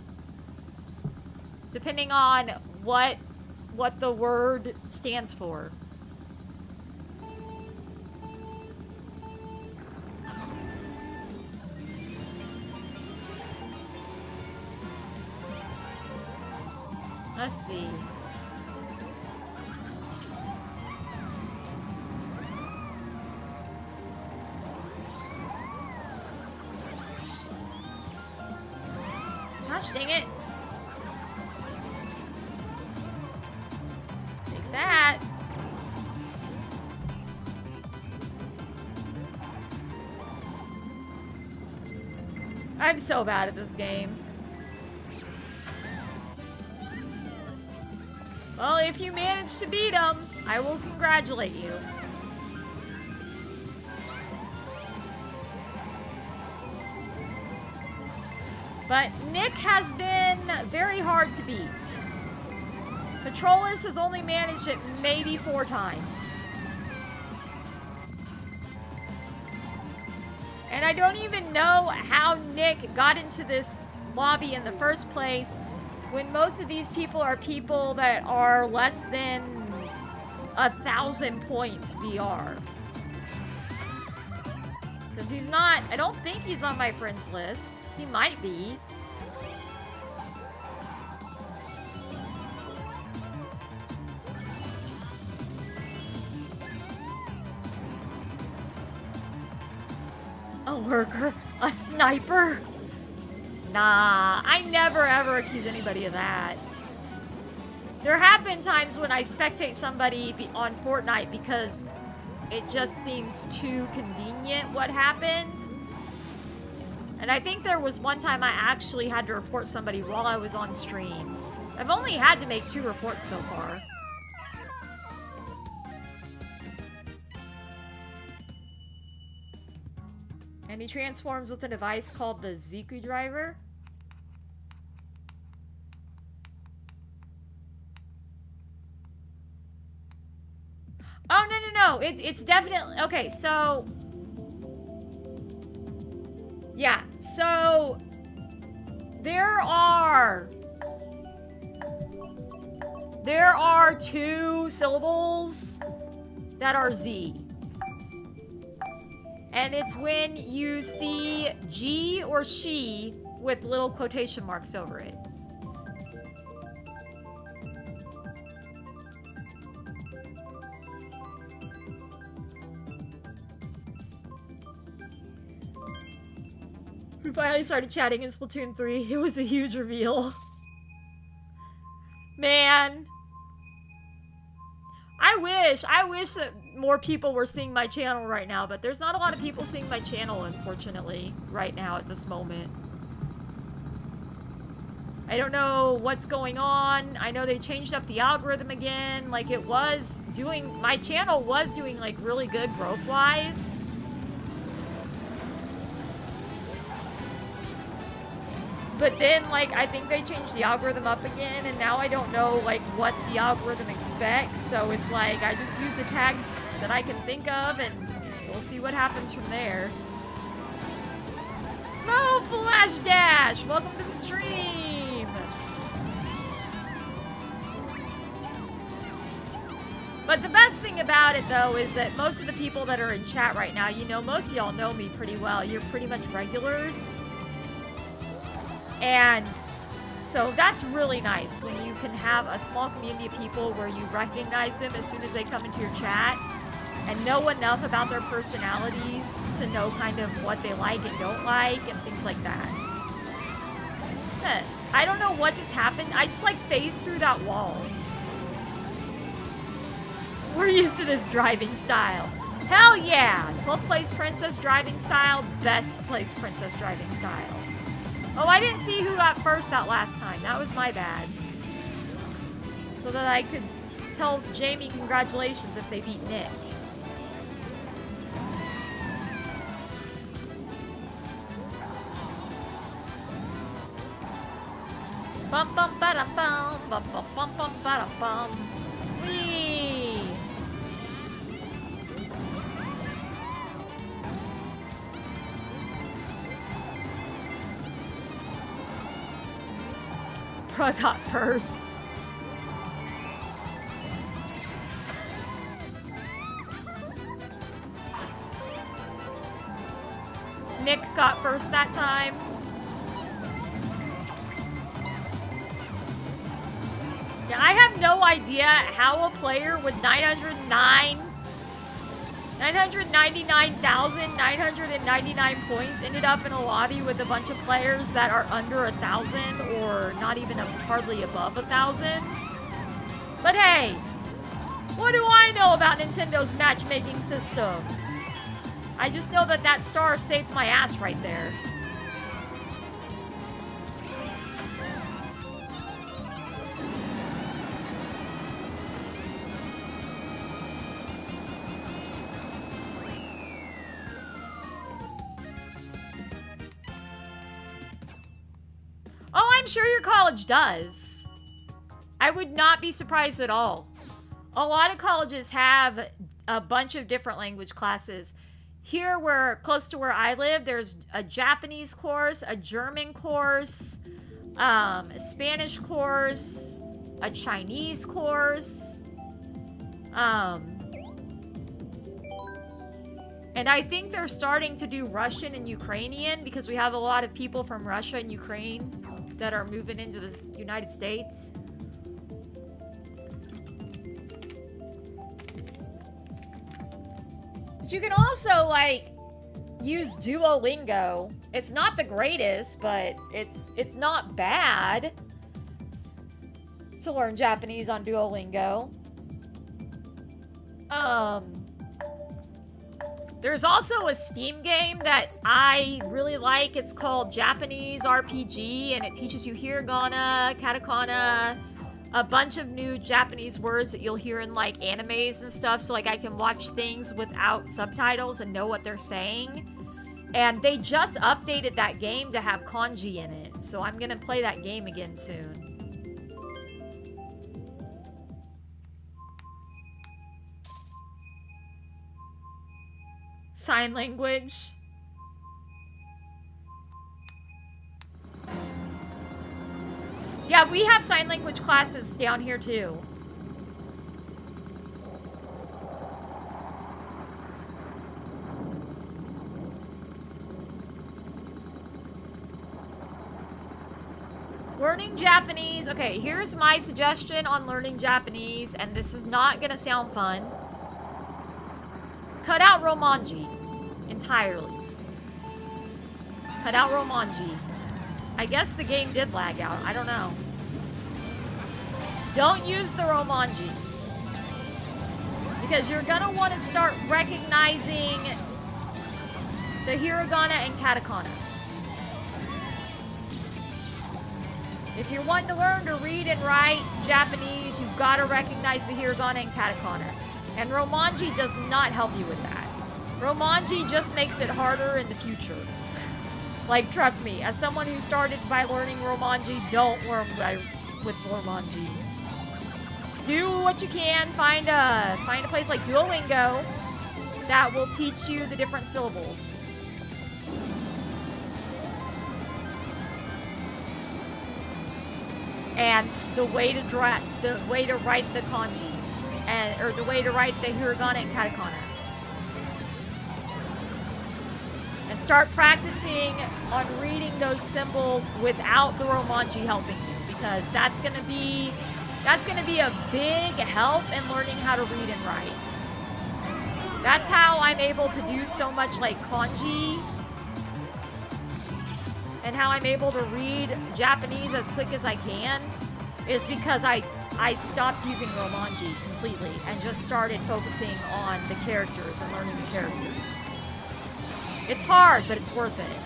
depending on what the word stands for. Let's see. Gosh dang it. Take that. I'm so bad at this game. Well, if you manage to beat him, I will congratulate you. But Nick has been very hard to beat. Patrolus has only managed it maybe 4 times. And I don't even know how Nick got into this lobby in the first place, when most of these people are people that are less than 1,000 points VR. Because he's not, I don't think he's on my friends list. He might be. A lurker? A sniper? Nah, I never ever accuse anybody of that. There have been times when I spectate somebody on Fortnite because it just seems too convenient what happened. And I think there was one time I actually had to report somebody while I was on stream. I've only had to make 2 reports so far. And he transforms with a device called the Ziku driver. Oh, no. It's definitely... Okay, so... Yeah, so... There are 2 syllables that are Z. And it's when you see G or she with little quotation marks over it. Finally started chatting in Splatoon 3. It was a huge reveal. Man. I wish that more people were seeing my channel right now, but there's not a lot of people seeing my channel, unfortunately, right now at this moment. I don't know what's going on. I know they changed up the algorithm again. Like, it was doing... My channel was doing, like, really good growth-wise. But then, like, I think they changed the algorithm up again, and now I don't know, like, what the algorithm expects. So it's like, I just use the tags that I can think of, and we'll see what happens from there. Mo Flash Dash! Welcome to the stream! But the best thing about it, though, is that most of the people that are in chat right now, you know, most of y'all know me pretty well. You're pretty much regulars. And so that's really nice when you can have a small community of people where you recognize them as soon as they come into your chat and know enough about their personalities to know kind of what they like and don't like and things like that. I don't know what just happened. I just like phased through that wall. We're used to this driving style. Hell yeah! 12th place princess driving style, best place princess driving style. Oh, I didn't see who got first that last time. That was my bad. So that I could tell Jamie congratulations if they beat Nick. Bum bum ba dum bum bum bum bum bum ba dum bum. Whee! Bro got first. Nick got first that time. Yeah, I have no idea how a player with 999,999 points ended up in a lobby with a bunch of players that are under 1,000 or not even hardly above 1,000. But hey, what do I know about Nintendo's matchmaking system? I just know that that star saved my ass right there. Oh, I'm sure your college does. I would not be surprised at all. A lot of colleges have a bunch of different language classes. Here, close to where I live, there's a Japanese course, a German course, a Spanish course, a Chinese course, and I think they're starting to do Russian and Ukrainian because we have a lot of people from Russia and Ukraine that are moving into the United States. But you can also, like, use Duolingo. It's not the greatest, but it's not bad to learn Japanese on Duolingo. There's also a Steam game that I really like. It's called Japanese RPG, and it teaches you hiragana, katakana, a bunch of new Japanese words that you'll hear in, like, animes and stuff, so, like, I can watch things without subtitles and know what they're saying. And they just updated that game to have kanji in it, so I'm gonna play that game again soon. Sign language. Yeah, we have sign language classes down here too. Learning Japanese. Okay, here's my suggestion on learning Japanese, and this is not gonna sound fun. Cut out Romanji entirely. Cut out Romanji. I guess the game did lag out. I don't know. Don't use the Romanji. Because you're gonna want to start recognizing the hiragana and katakana. If you're wanting to learn to read and write Japanese, you've got to recognize the hiragana and katakana. And Romanji does not help you with that. Romanji just makes it harder in the future. Like, trust me, as someone who started by learning Romanji, don't learn with Romanji. Do what you can. Find a place like Duolingo that will teach you the different syllables. And the way to write the kanji, or the way to write the hiragana and katakana. And start practicing on reading those symbols without the Romanji helping you, because that's gonna be a big help in learning how to read and write. That's how I'm able to do so much like kanji, and how I'm able to read Japanese as quick as I can, is because I stopped using Romanji completely and just started focusing on the characters and learning the characters. It's hard, but it's worth it.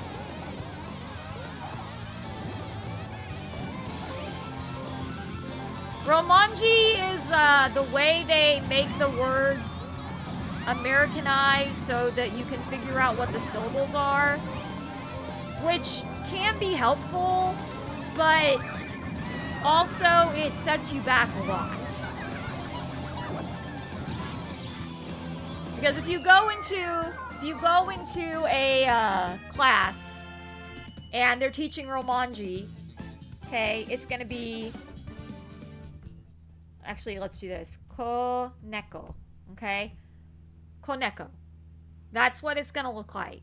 Romanji is the way they make the words Americanized so that you can figure out what the syllables are, which can be helpful, but also it sets you back a lot. Because if you go into a class and they're teaching Romanji, okay, it's gonna be, actually, let's do this. Koneko, okay? Koneko. That's what it's gonna look like.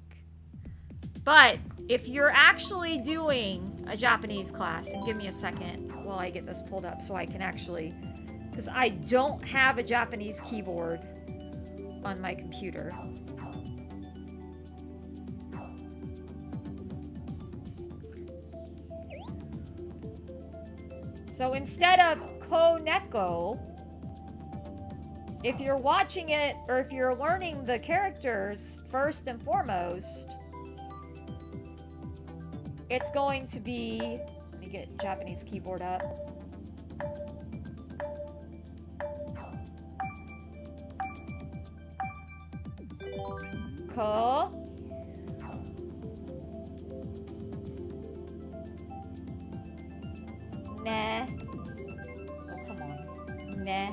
But if you're actually doing a Japanese class, and give me a second while I get this pulled up so I can actually, because I don't have a Japanese keyboard on my computer. So instead of Koneko, if you're watching it, or if you're learning the characters first and foremost, it's going to be, let me get Japanese keyboard up. Ko. Ne. Oh, come on. Ne.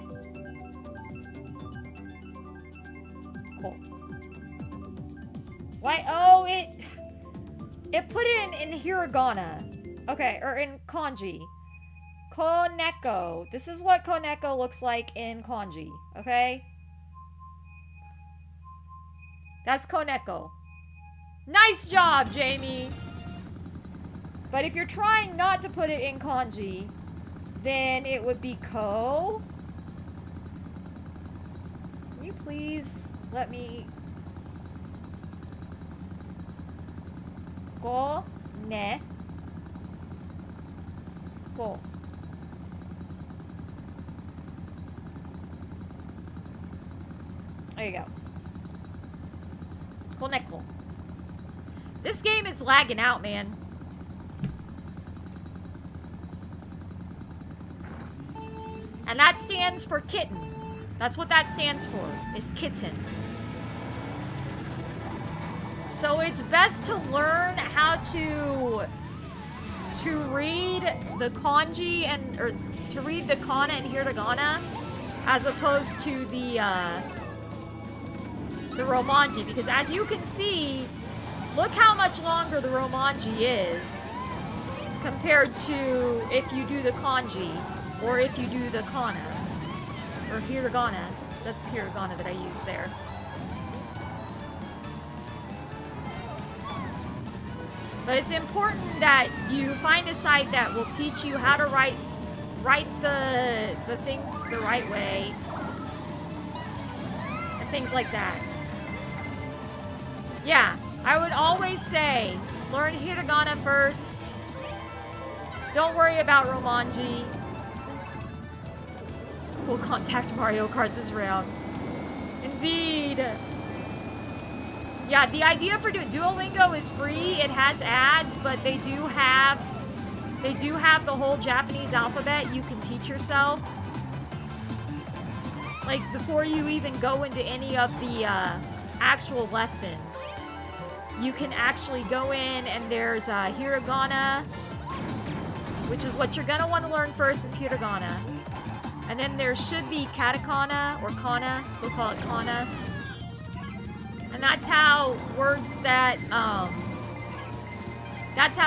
Ko. Why? Oh, it put it in hiragana. Okay, or in kanji. Koneko. This is what Koneko looks like in kanji, okay? That's Koneko. Nice job, Jamie! But if you're trying not to put it in kanji, then it would be ko. Can you please let me... Ko, ne, ko. There you go. Koneko. This game is lagging out, man. And that stands for kitten. That's what that stands for, is kitten. So it's best to learn how to read the kanji or to read the kana and hiragana as opposed to the Romanji, because as you can see, look how much longer the Romanji is compared to if you do the kanji or if you do the kana or hiragana. That's hiragana that I used there. But it's important that you find a site that will teach you how to write the things the right way and things like that. Yeah, I would always say Learn hiragana first. Don't worry about Romanji. We'll contact Mario Kart this round. Indeed. Yeah, the idea for Duolingo is free. It has ads, but they do have the whole Japanese alphabet you can teach yourself. Like, before you even go into any of the actual lessons, you can actually go in and there's hiragana, which is what you're gonna want to learn first is hiragana. And then there should be katakana or kana, we'll call it kana. And that's how words that, that's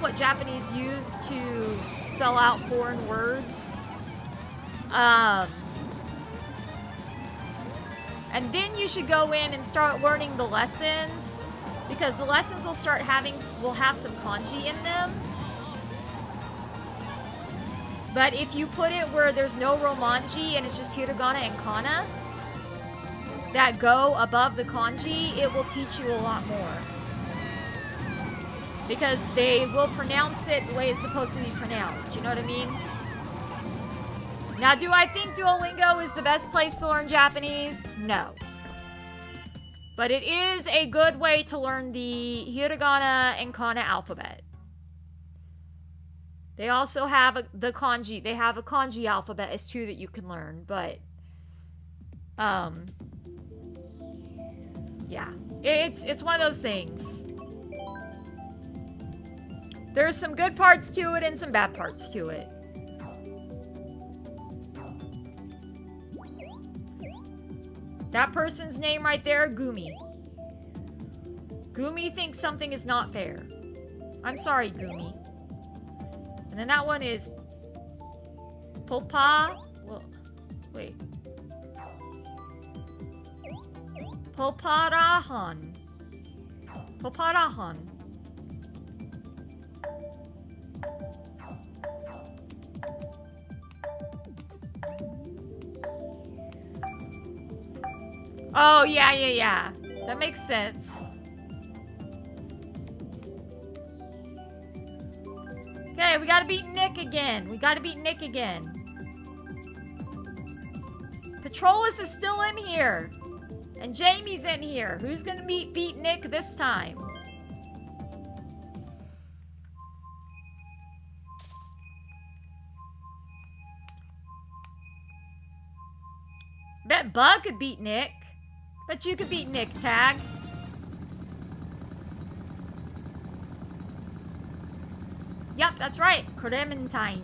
what Japanese use to spell out foreign words. And then you should go in and start learning the lessons, because the lessons will have some kanji in them. But if you put it where there's no romanji and it's just hiragana and kana that go above the kanji, it will teach you a lot more. Because they will pronounce it the way it's supposed to be pronounced. You know what I mean? Now, do I think Duolingo is the best place to learn Japanese? No. But it is a good way to learn the hiragana and kana alphabet. They also have the kanji. They have a kanji alphabet as too that you can learn, but yeah, it's one of those things. There's some good parts to it and some bad parts to it. That person's name right there, Gumi. Gumi thinks something is not fair. I'm sorry, Gumi. And then that one is Popa. Well, wait. Poparahan. Poparahan. Oh, yeah. That makes sense. Okay, we gotta beat Nick again. Petrolus is still in here. And Jamie's in here. Who's gonna beat Nick this time? Bet Bug could beat Nick. Bet you could beat Nick, Tag. Yep, that's right. Clementine.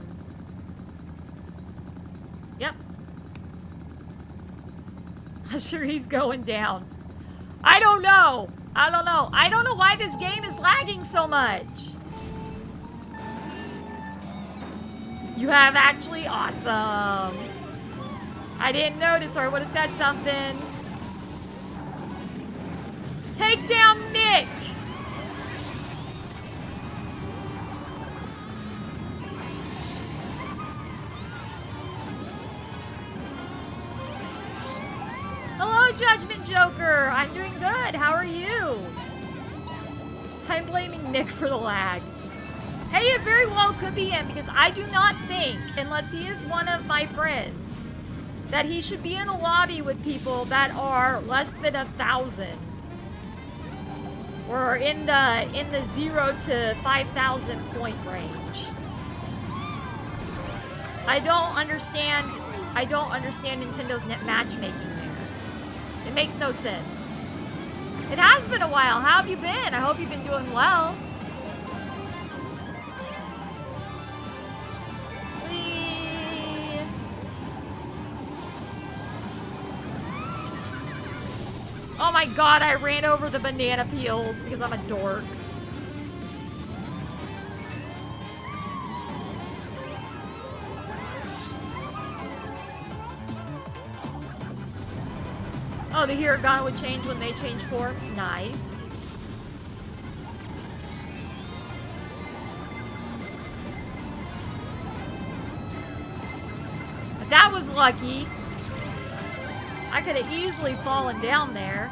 Yep. I'm sure he's going down. I don't know. I don't know why this game is lagging so much. You have actually? Awesome. I didn't notice, or I would have said something. Take down Nick. Hello, Judgment Joker. I'm doing good. How are you? I'm blaming Nick for the lag. Hey, it very well could be him, because I do not think, unless he is one of my friends, that he should be in a lobby with people that are less than 1,000. Or in the 0 to 5,000 point range. I don't understand Nintendo's net matchmaking there. It makes no sense. It has been a while. How have you been? I hope you've been doing well. Oh my god, I ran over the banana peels because I'm a dork. Oh, the hiragana would change when they change forms. Nice. But that was lucky. I could have easily fallen down there.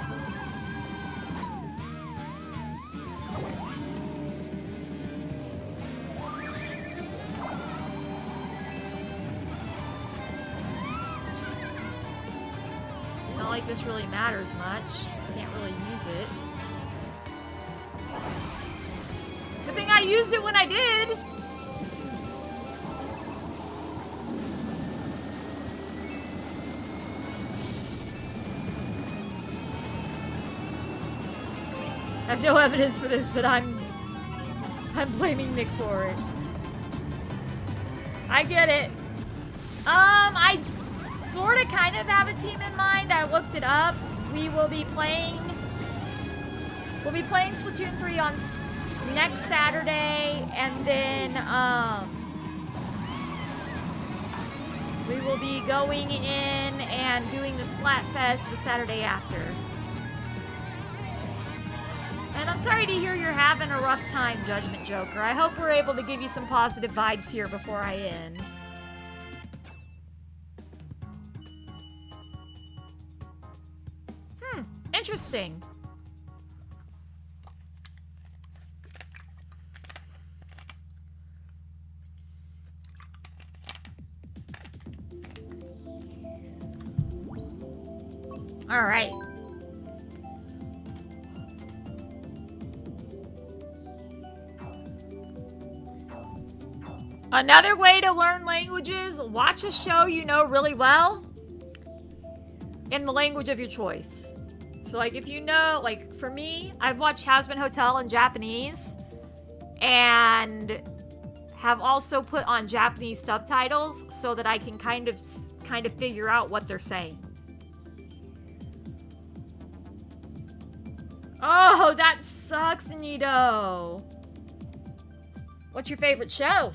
like this really matters much. Can't really use it. Good thing I used it when I did. I have no evidence for this, but I'm blaming Nick for it. I get it. I sort of kind of have a team in mind. I looked it up. We'll be playing Splatoon 3 on next Saturday, and then we will be going in and doing the Splatfest the Saturday after. And I'm sorry to hear you're having a rough time, Judgment Joker. I hope we're able to give you some positive vibes here before I end. Interesting. All right. Another way to learn languages, watch a show you know really well in the language of your choice. So like if you know, like for me, I've watched Hazbin Hotel in Japanese and have also put on Japanese subtitles so that I can kind of figure out what they're saying. Oh, that sucks, Nito. What's your favorite show?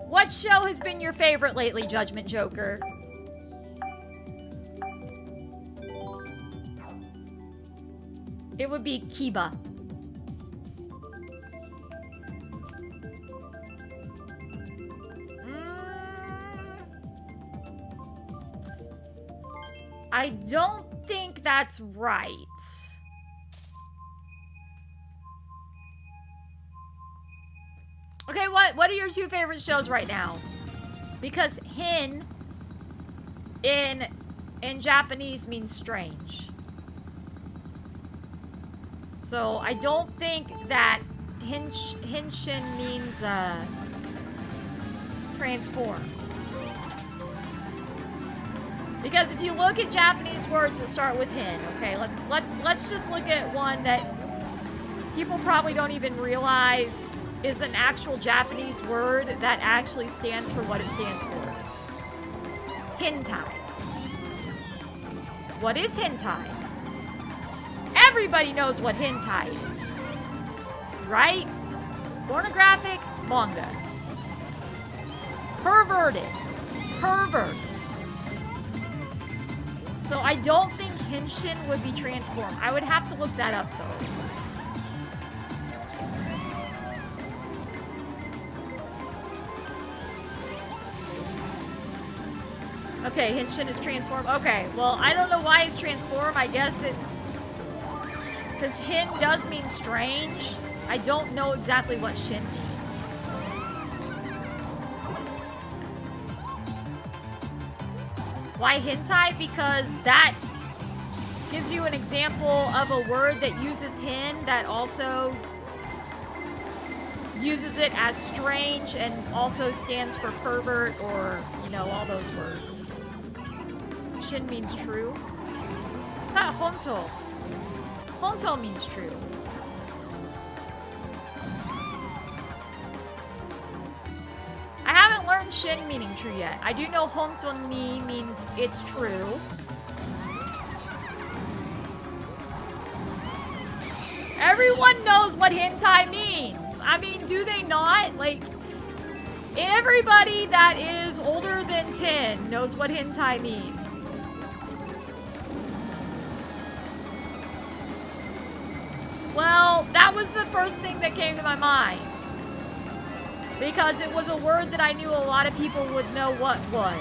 What show has been your favorite lately, Judgment Joker? It would be Kiba. I don't think that's right. Okay, what are your two favorite shows right now? Because hin in Japanese means strange. So I don't think that hinshin means transform. Because if you look at Japanese words that start with hin, okay, let's just look at one that people probably don't even realize is an actual Japanese word that actually stands for what it stands for. Hentai. What is hentai? Everybody knows what hentai is. Right? Pornographic manga. Perverted. Pervert. So I don't think henshin would be transformed. I would have to look that up though. Okay, henshin is transform. Okay, well, I don't know why it's transform. I guess it's because hin does mean strange. I don't know exactly what shin means. Why hentai? Because that gives you an example of a word that uses hin that also uses it as strange and also stands for pervert or, you know, all those words. Shin means true. Ah, honto. Honto means true. I haven't learned shin meaning true yet. I do know honto ni means it's true. Everyone knows what hentai means. I mean, do they not? Like, everybody that is older than 10 knows what hentai means. Well, that was the first thing that came to my mind. Because it was a word that I knew a lot of people would know what was.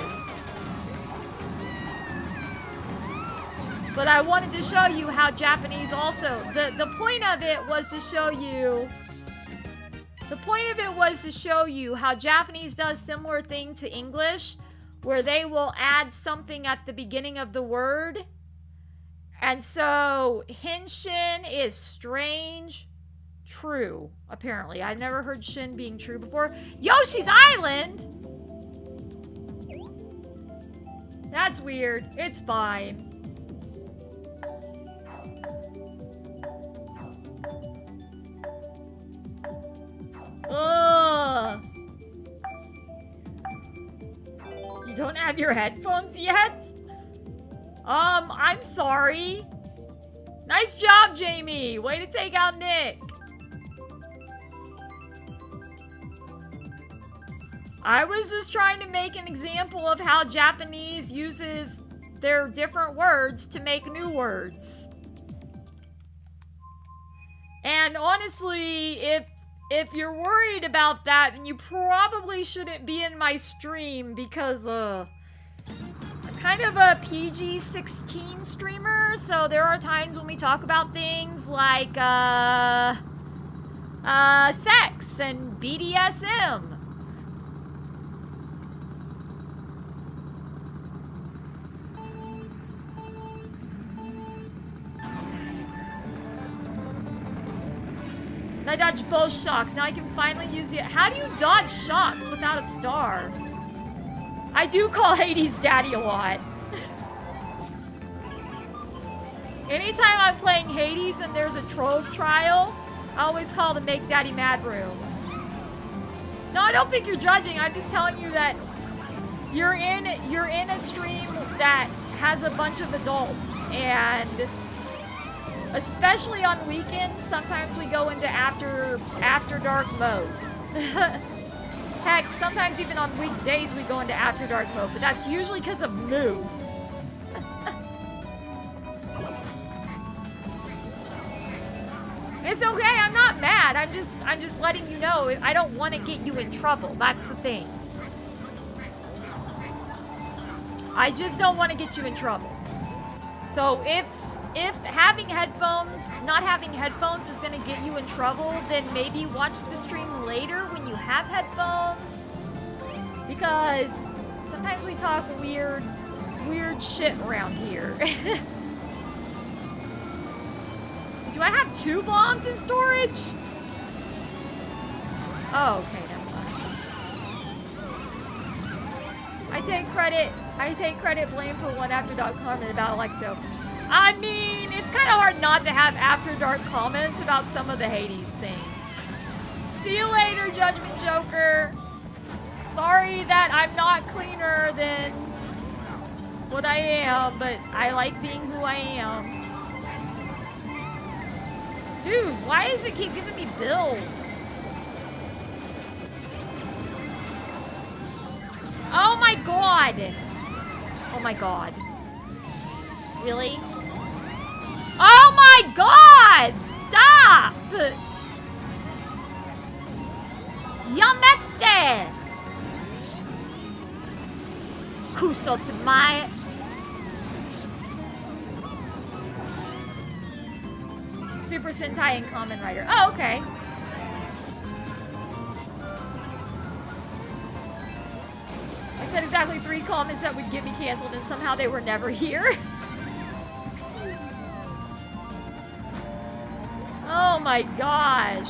But I wanted to show you how Japanese also... The point of it was to show you The point of it was to show you how Japanese does similar thing to English, where they will add something at the beginning of the word. And so, henshin is strange, true, apparently. I've never heard shin being true before. Yoshi's Island? That's weird. It's fine. Ugh. You don't have your headphones yet? I'm sorry. Nice job, Jamie. Way to take out Nick. I was just trying to make an example of how Japanese uses their different words to make new words. And honestly, if you're worried about that, then you probably shouldn't be in my stream because, I'm kind of a PG-16 streamer, so there are times when we talk about things like, sex and BDSM. I dodged both shocks. Now I can finally use it. How do you dodge shocks without a star? I do call Hades daddy a lot. Anytime I'm playing Hades and there's a trove trial, I always call the Make Daddy Mad room. No, I don't think you're judging. I'm just telling you that you're in a stream that has a bunch of adults, and especially on weekends, sometimes we go into after dark mode. Heck, sometimes even on weekdays we go into after dark mode, but that's usually because of Moose. It's okay, I'm not mad. I'm just letting you know I don't want to get you in trouble. That's the thing. I just don't want to get you in trouble. So if having headphones, not having headphones is going to get you in trouble, then maybe watch the stream later when you have headphones. Because sometimes we talk weird shit around here. Do I have 2 bombs in storage? Oh, okay, never mind. I take credit blame for one After Dark comment about Electo. I mean, it's kind of hard not to have After Dark comments about some of the Hades things. See you later, Judgment Joker. Sorry that I'm not cleaner than what I am, but I like being who I am. Dude, why does it keep giving me bills? Oh my god! Oh my god. Really? Oh my god! Stop! Yamete! Kuso tamae. Super Sentai and Kamen Rider. Oh, okay. I said exactly 3 comments that would get me canceled, and somehow they were never here. Oh my gosh.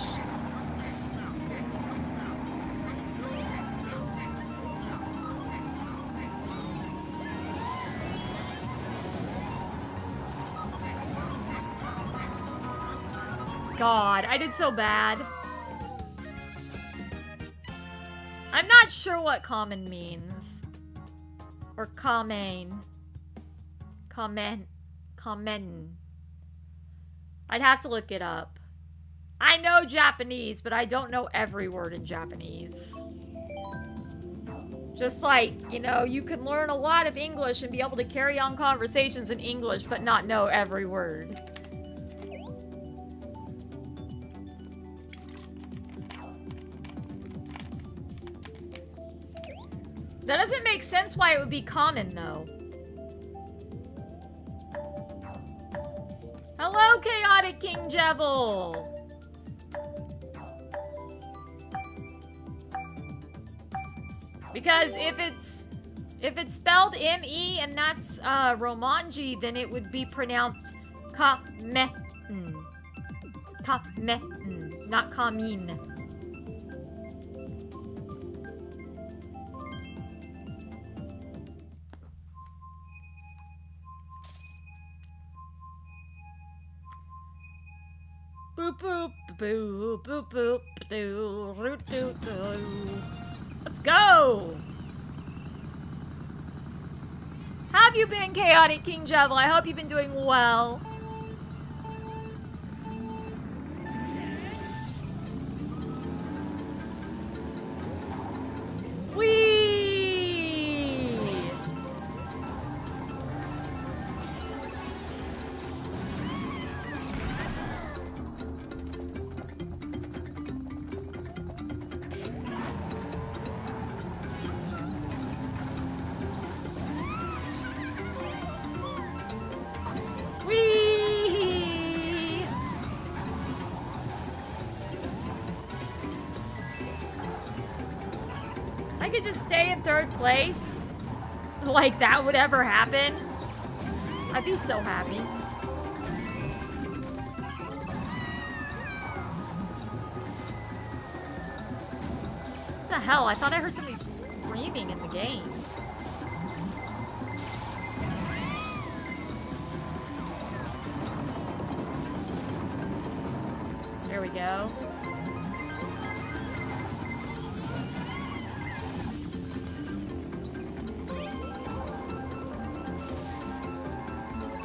God, I did so bad. I'm not sure what common means. Or common. Common. I'd have to look it up. I know Japanese, but I don't know every word in Japanese. Just like, you know, you can learn a lot of English and be able to carry on conversations in English, but not know every word. That doesn't make sense why it would be common, though. Hello, Chaotic King Jevil! Because if it's spelled M-E and that's Romanji, then it would be pronounced ka-me. Ka-me. Not kamin. Boop boop boop boop boop doo root doo doo. Let's go! How have you been, Chaotic King Javel? I hope you've been doing well. Whee! Whee! I could just stay in third place. Like that would ever happen. I'd be so happy. What the hell? I thought I heard somebody screaming in the game. There we go.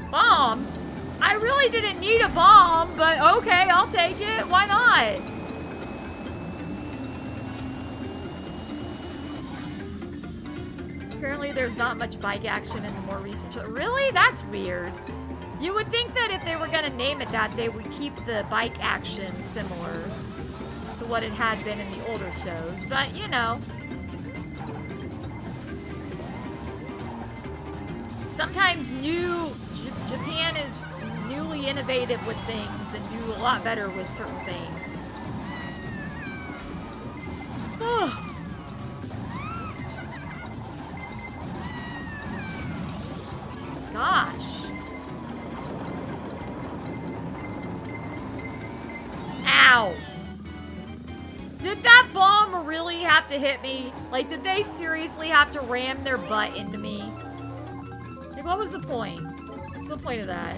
Bomb? I really didn't need a bomb, but okay, I'll take it. Why not? Apparently there's not much bike action in the more recent show. Really? That's weird. You would think that if they were going to name it that, they would keep the bike action similar to what it had been in the older shows. But, you know. Sometimes Japan is newly innovative with things and do a lot better with certain things. Gosh. Ow. Did that bomb really have to hit me? Like, did they seriously have to ram their butt into me? Like, what was the point? What's the point of that?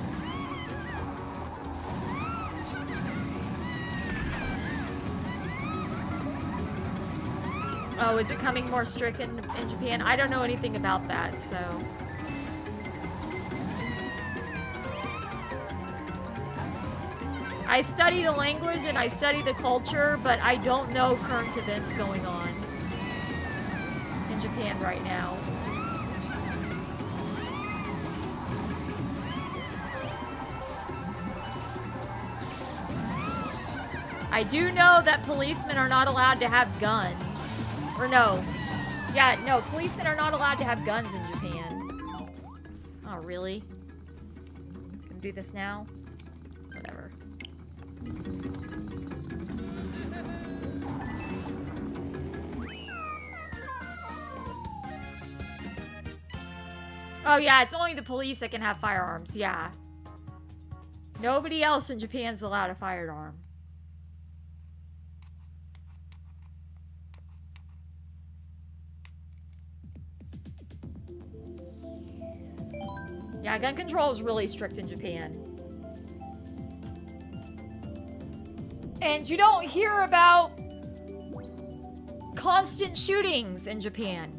Oh, is it coming more strict in Japan? I don't know anything about that, so... I study the language and I study the culture, but I don't know current events going on in Japan right now. I do know that policemen are not allowed to have guns. Or no. Yeah, no, policemen are not allowed to have guns in Japan. Oh, really? Can do this now? Whatever. Oh yeah, it's only the police that can have firearms, yeah. Nobody else in Japan's allowed a firearm. Yeah, gun control is really strict in Japan. And you don't hear about constant shootings in Japan.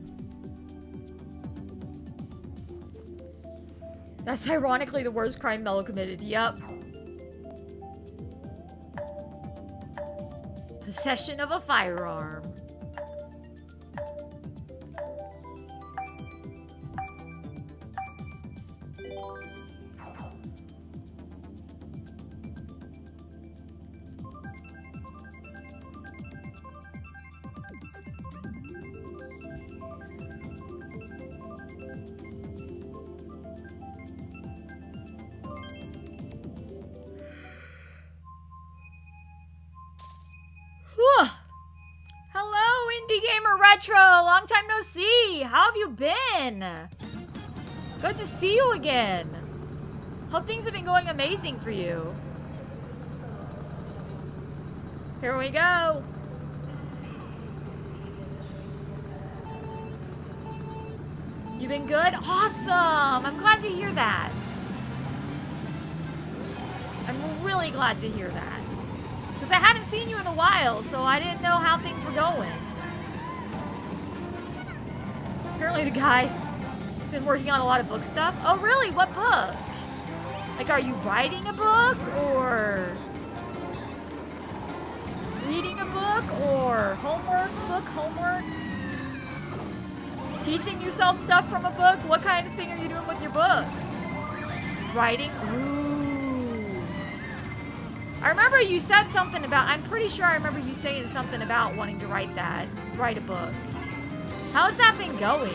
That's ironically the worst crime Mello committed. Yup. Possession of a firearm. Retro! Long time no see! How have you been? Good to see you again. Hope things have been going amazing for you. Here we go. You been good? Awesome! I'm glad to hear that. I'm really glad to hear that. Because I hadn't seen you in a while, so I didn't know how things were going. Apparently the guy been working on a lot of book stuff. Oh really? What book? Like, are you writing a book, or reading a book, or homework? Teaching yourself stuff from a book? What kind of thing are you doing with your book? Writing? Ooh. I remember you said something about, I'm pretty sure I remember you saying something about wanting to write a book. How's that been going?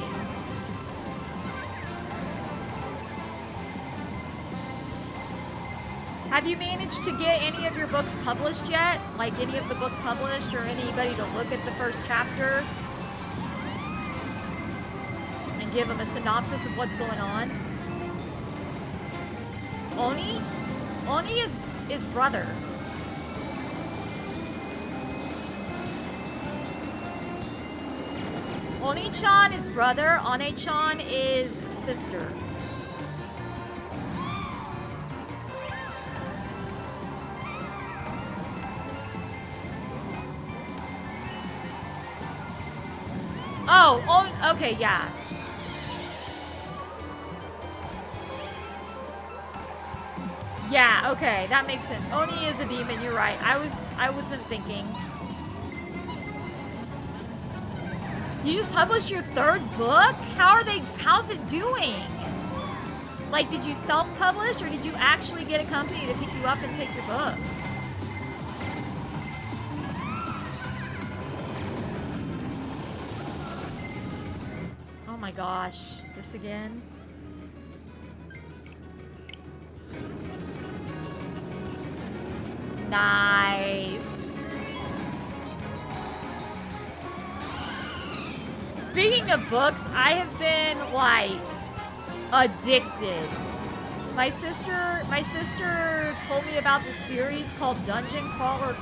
Have you managed to get any of your books published yet? Like any of the book published, or anybody to look at the first chapter and give them a synopsis of what's going on? Oni? Oni is brother. Oni-chan is brother, Ane-chan is sister. Oh, okay, yeah. Yeah, okay, that makes sense. Oni is a demon, you're right. I wasn't thinking. You just published your third book? How's it doing? Like, did you self-publish, or did you actually get a company to pick you up and take your book? Oh my gosh, this again? Nice. Speaking of books, I have been, like, addicted. My sister told me about this series called Dungeon Crawler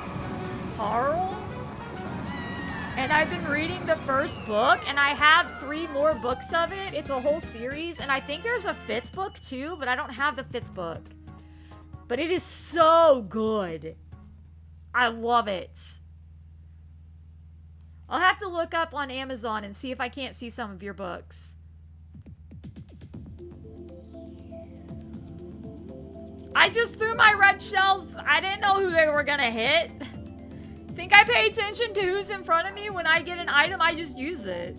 Carl. And I've been reading the first book, and I have 3 more books of it. It's a whole series, and I think there's a 5th book too, but I don't have the 5th book. But it is so good. I love it. I'll have to look up on Amazon and see if I can't see some of your books. I just threw my red shells. I didn't know who they were gonna hit. Think I pay attention to who's in front of me? When I get an item, I just use it.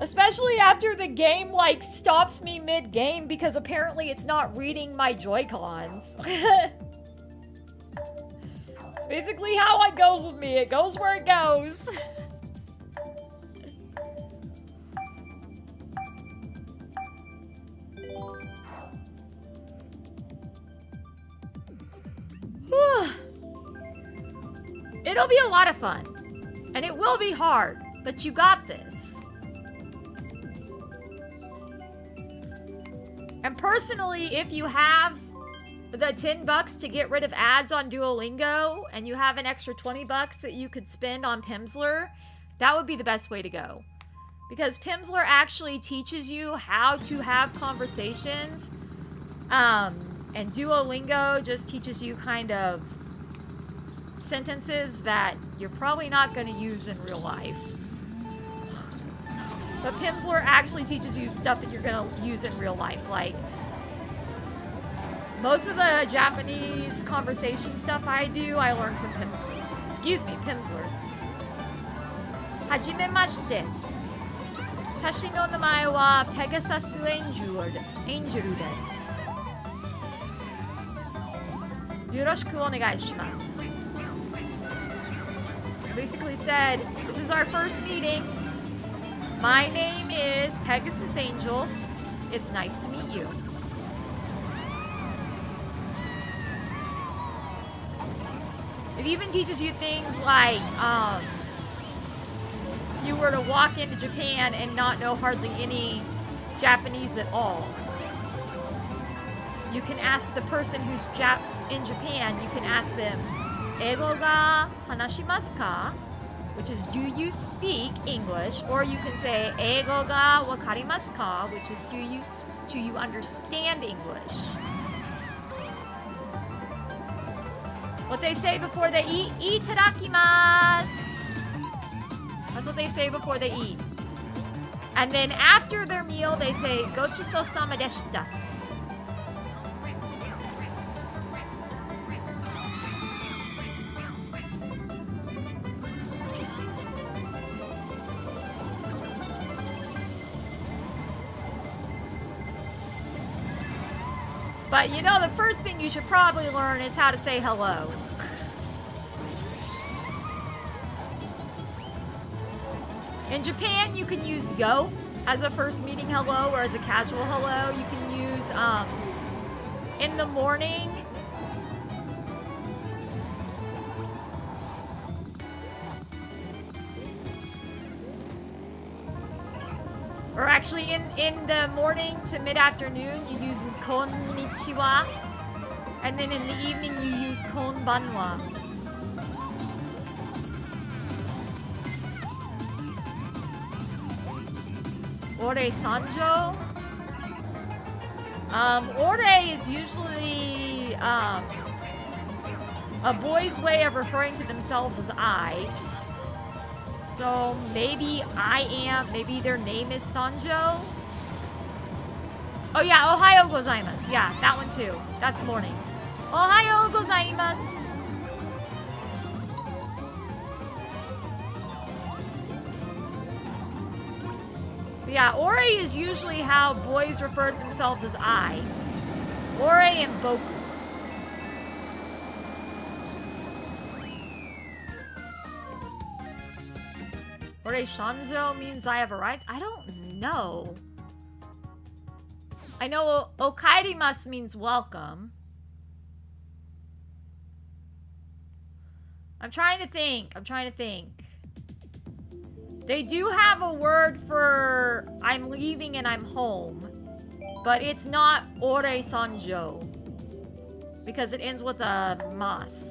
Especially after the game, like, stops me mid-game because apparently it's not reading my Joy-Cons. It's basically how it goes with me. It goes where it goes. It'll be a lot of fun. And it will be hard, but you got this. And personally, if you have the $10 to get rid of ads on Duolingo, and you have an extra $20 that you could spend on Pimsleur, that would be the best way to go. Because Pimsleur actually teaches you how to have conversations, and Duolingo just teaches you kind of sentences that you're probably not going to use in real life. But Pimsleur actually teaches you stuff that you're going to use in real life. Like, most of the Japanese conversation stuff I do, I learned from Pimsleur. Excuse me, Pimsleur. Hajimemashite. Tashi no namae wa Pegasusangel desu. Yoroshiku onegai shimasu. I basically said, this is our first meeting. My name is Pegasusangel. It's nice to meet you. It even teaches you things like, you were to walk into Japan and not know hardly any Japanese at all. You can ask the person who's in Japan, you can ask them, Eigo ga hanashimasu ka? Which is, do you speak English? Or you can say, Eigo ga wakarimasu ka? Which is, do you understand English? What they say before they eat, itadakimasu. That's what they say before they eat. And then after their meal, they say, Gochisousama deshita. But you know, the first thing you should probably learn is how to say hello. In Japan, you can use go as a first meeting hello or as a casual hello. You can use in the morning. Or actually in the morning to mid-afternoon, you use konnichiwa. And then in the evening, you use konbanwa. Ore sanjo. Ore is usually a boy's way of referring to themselves as I. So maybe I am, maybe their name is Sanjo. Oh yeah, Ohayo gozaimasu. Yeah, that one too. That's morning. Ohayo gozaimasu. Yeah, ore is usually how boys refer to themselves as I. Ore and boku. Ore shanjo means I have arrived? I don't know. I know okaerimasu means welcome. I'm trying to think. They do have a word for I'm leaving and I'm home, but it's not ore sanjo because it ends with a mas.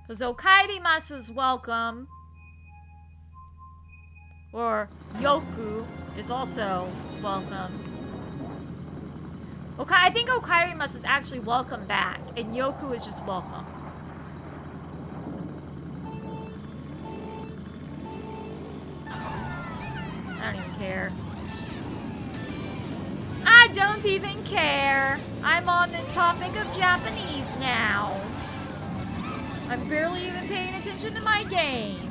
Because okaerimasu is welcome. Or yoku is also welcome. Okay, I think okaerimasu is actually welcome back, and yoku is just welcome. I don't even care. I don't even care. I'm on the topic of Japanese now. I'm barely even paying attention to my game.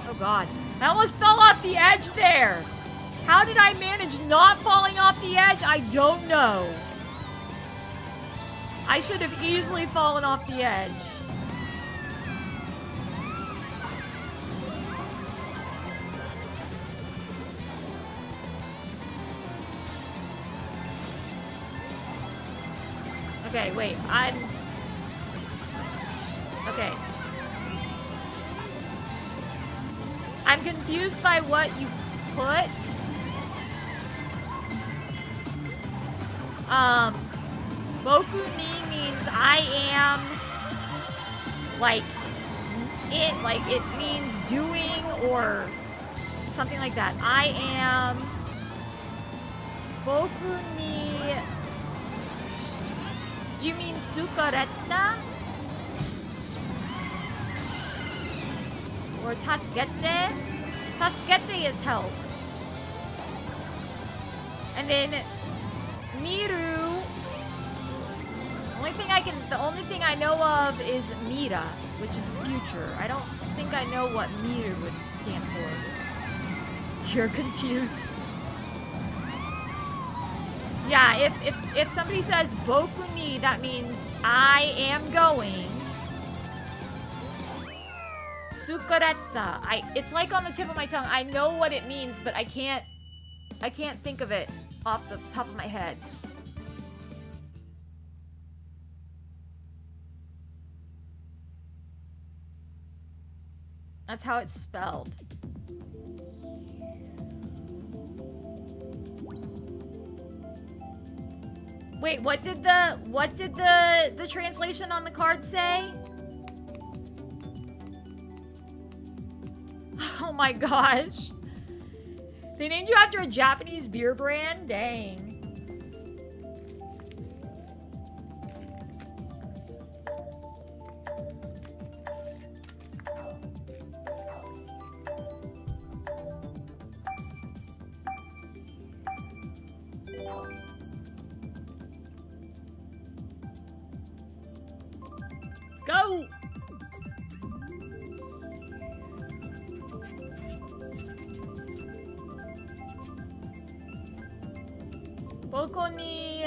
Oh god. I almost fell off the edge there. How did I manage not falling off the edge? I don't know. I should have easily fallen off the edge. Okay, wait. Okay. I'm confused by what you put. Boku ni means I am, it means doing or something like that. I am boku ni. Did you mean sukaretta? Or tasukete? Tasukete is help. And then miru. The only thing I know of is Mira, which is future. I don't think I know what Mira would stand for. You're confused. Yeah, if somebody says boku ni, that means I am going. Sukaretta. It's like on the tip of my tongue. I know what it means, but I can't think of it off the top of my head. That's how it's spelled. Wait, what did the translation on the card say? Oh my gosh. They named you after a Japanese beer brand? Dang. Go! Boko ni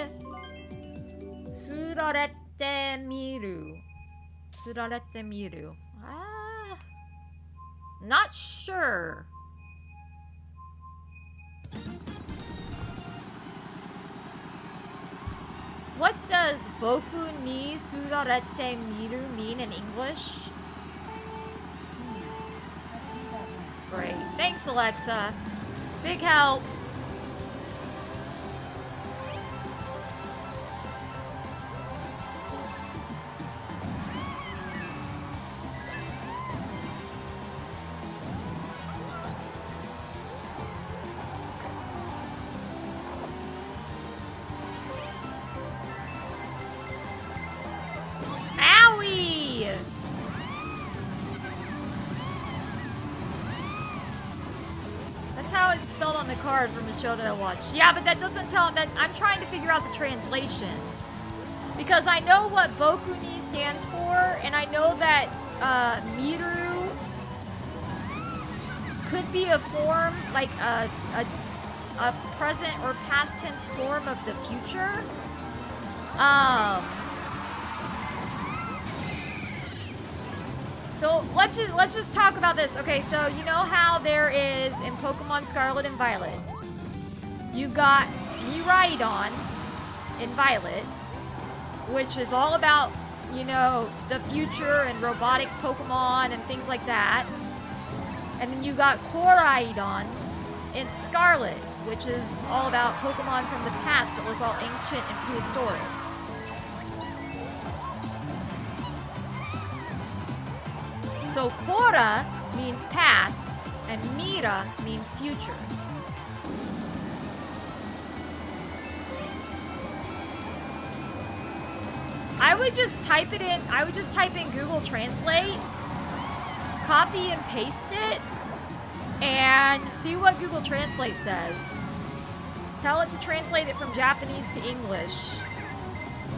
surarete miru. Surarete miru. Ah. Not sure. What does boku ni surarete miru mean in English? Great. Thanks, Alexa. Big help. Card from a show that I watched. Yeah, but that doesn't tell that. I'm trying to figure out the translation because I know what boku ni stands for, and I know that miru could be a form like a present or past tense form of the future. So let's just talk about this. Okay, so you know how there is in Pokemon Scarlet and Violet, you got Miraidon in Violet, which is all about, you know, the future and robotic Pokemon and things like that. And then you got Koraidon in Scarlet, which is all about Pokemon from the past that was all ancient and prehistoric. So Kora means past, and Mira means future. I would just type in Google Translate, copy and paste it, and see what Google Translate says. Tell it to translate it from Japanese to English.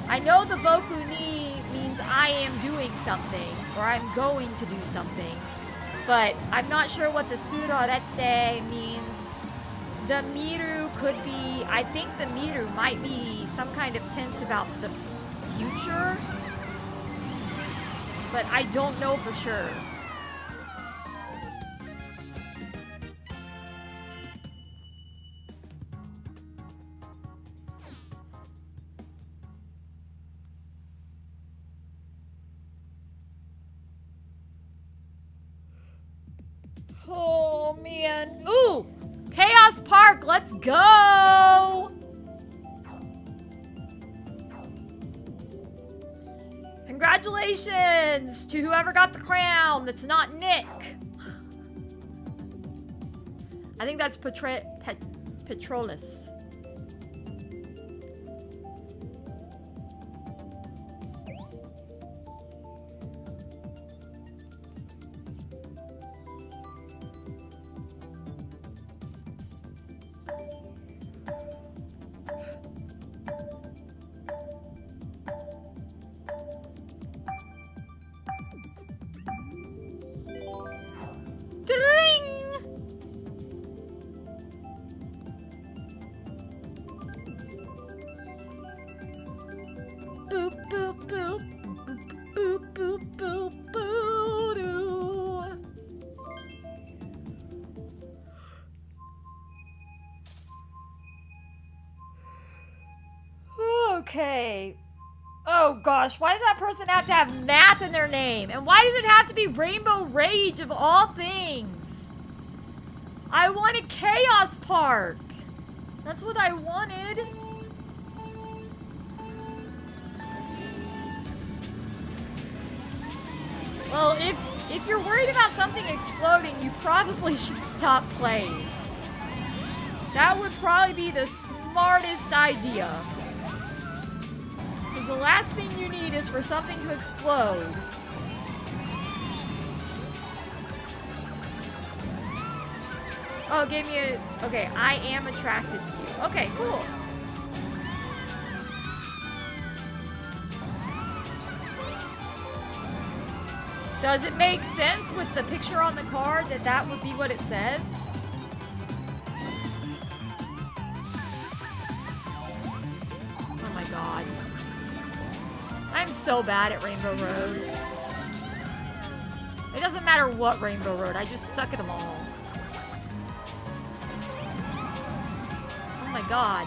I know the boku ni means I am doing something, or I'm going to do something, but I'm not sure what the surarete means. The miru could be, I think the miru might be some kind of tense about the future, but I don't know for sure. Oh, man. Ooh! Chaos Park, let's go! Congratulations to whoever got the crown that's not Nick. I think that's Petrolus. boop, boop, boop. Boop, boop, boop, boop, doo. Okay. Oh gosh, why does that person have to have math in their name? And why does it have to be Rainbow Rage of all things? I want a Chaos Park. That's what I wanted. Well, if you're worried about something exploding, you probably should stop playing. That would probably be the smartest idea. Because the last thing you need is for something to explode. Oh, it gave me a... Okay, I am attracted to you. Okay, cool. Does it make sense with the picture on the card that that would be what it says? Oh my god. I'm so bad at Rainbow Road. It doesn't matter what Rainbow Road, I just suck at them all. Oh my god.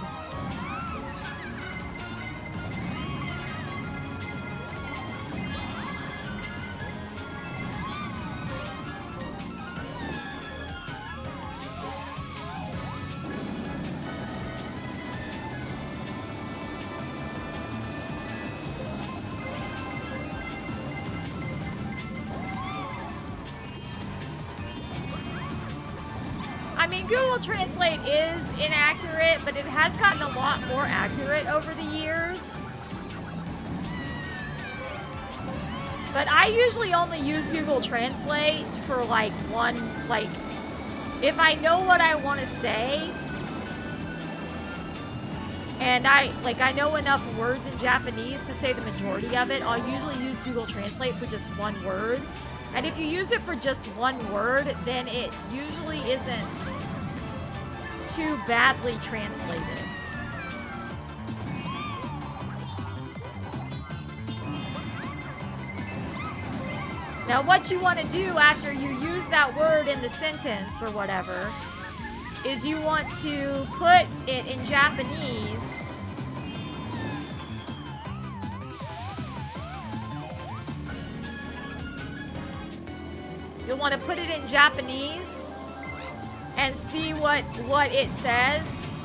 I mean, Google Translate is inaccurate, but it has gotten a lot more accurate over the years. But I usually only use Google Translate for like if I know what I want to say, and I know enough words in Japanese to say the majority of it, I'll usually use Google Translate for just one word. And if you use it for just one word, then it usually isn't too badly translated. Now, what you want to do after you use that word in the sentence or whatever is you want to put it in Japanese. You'll want to put it in Japanese and see what it says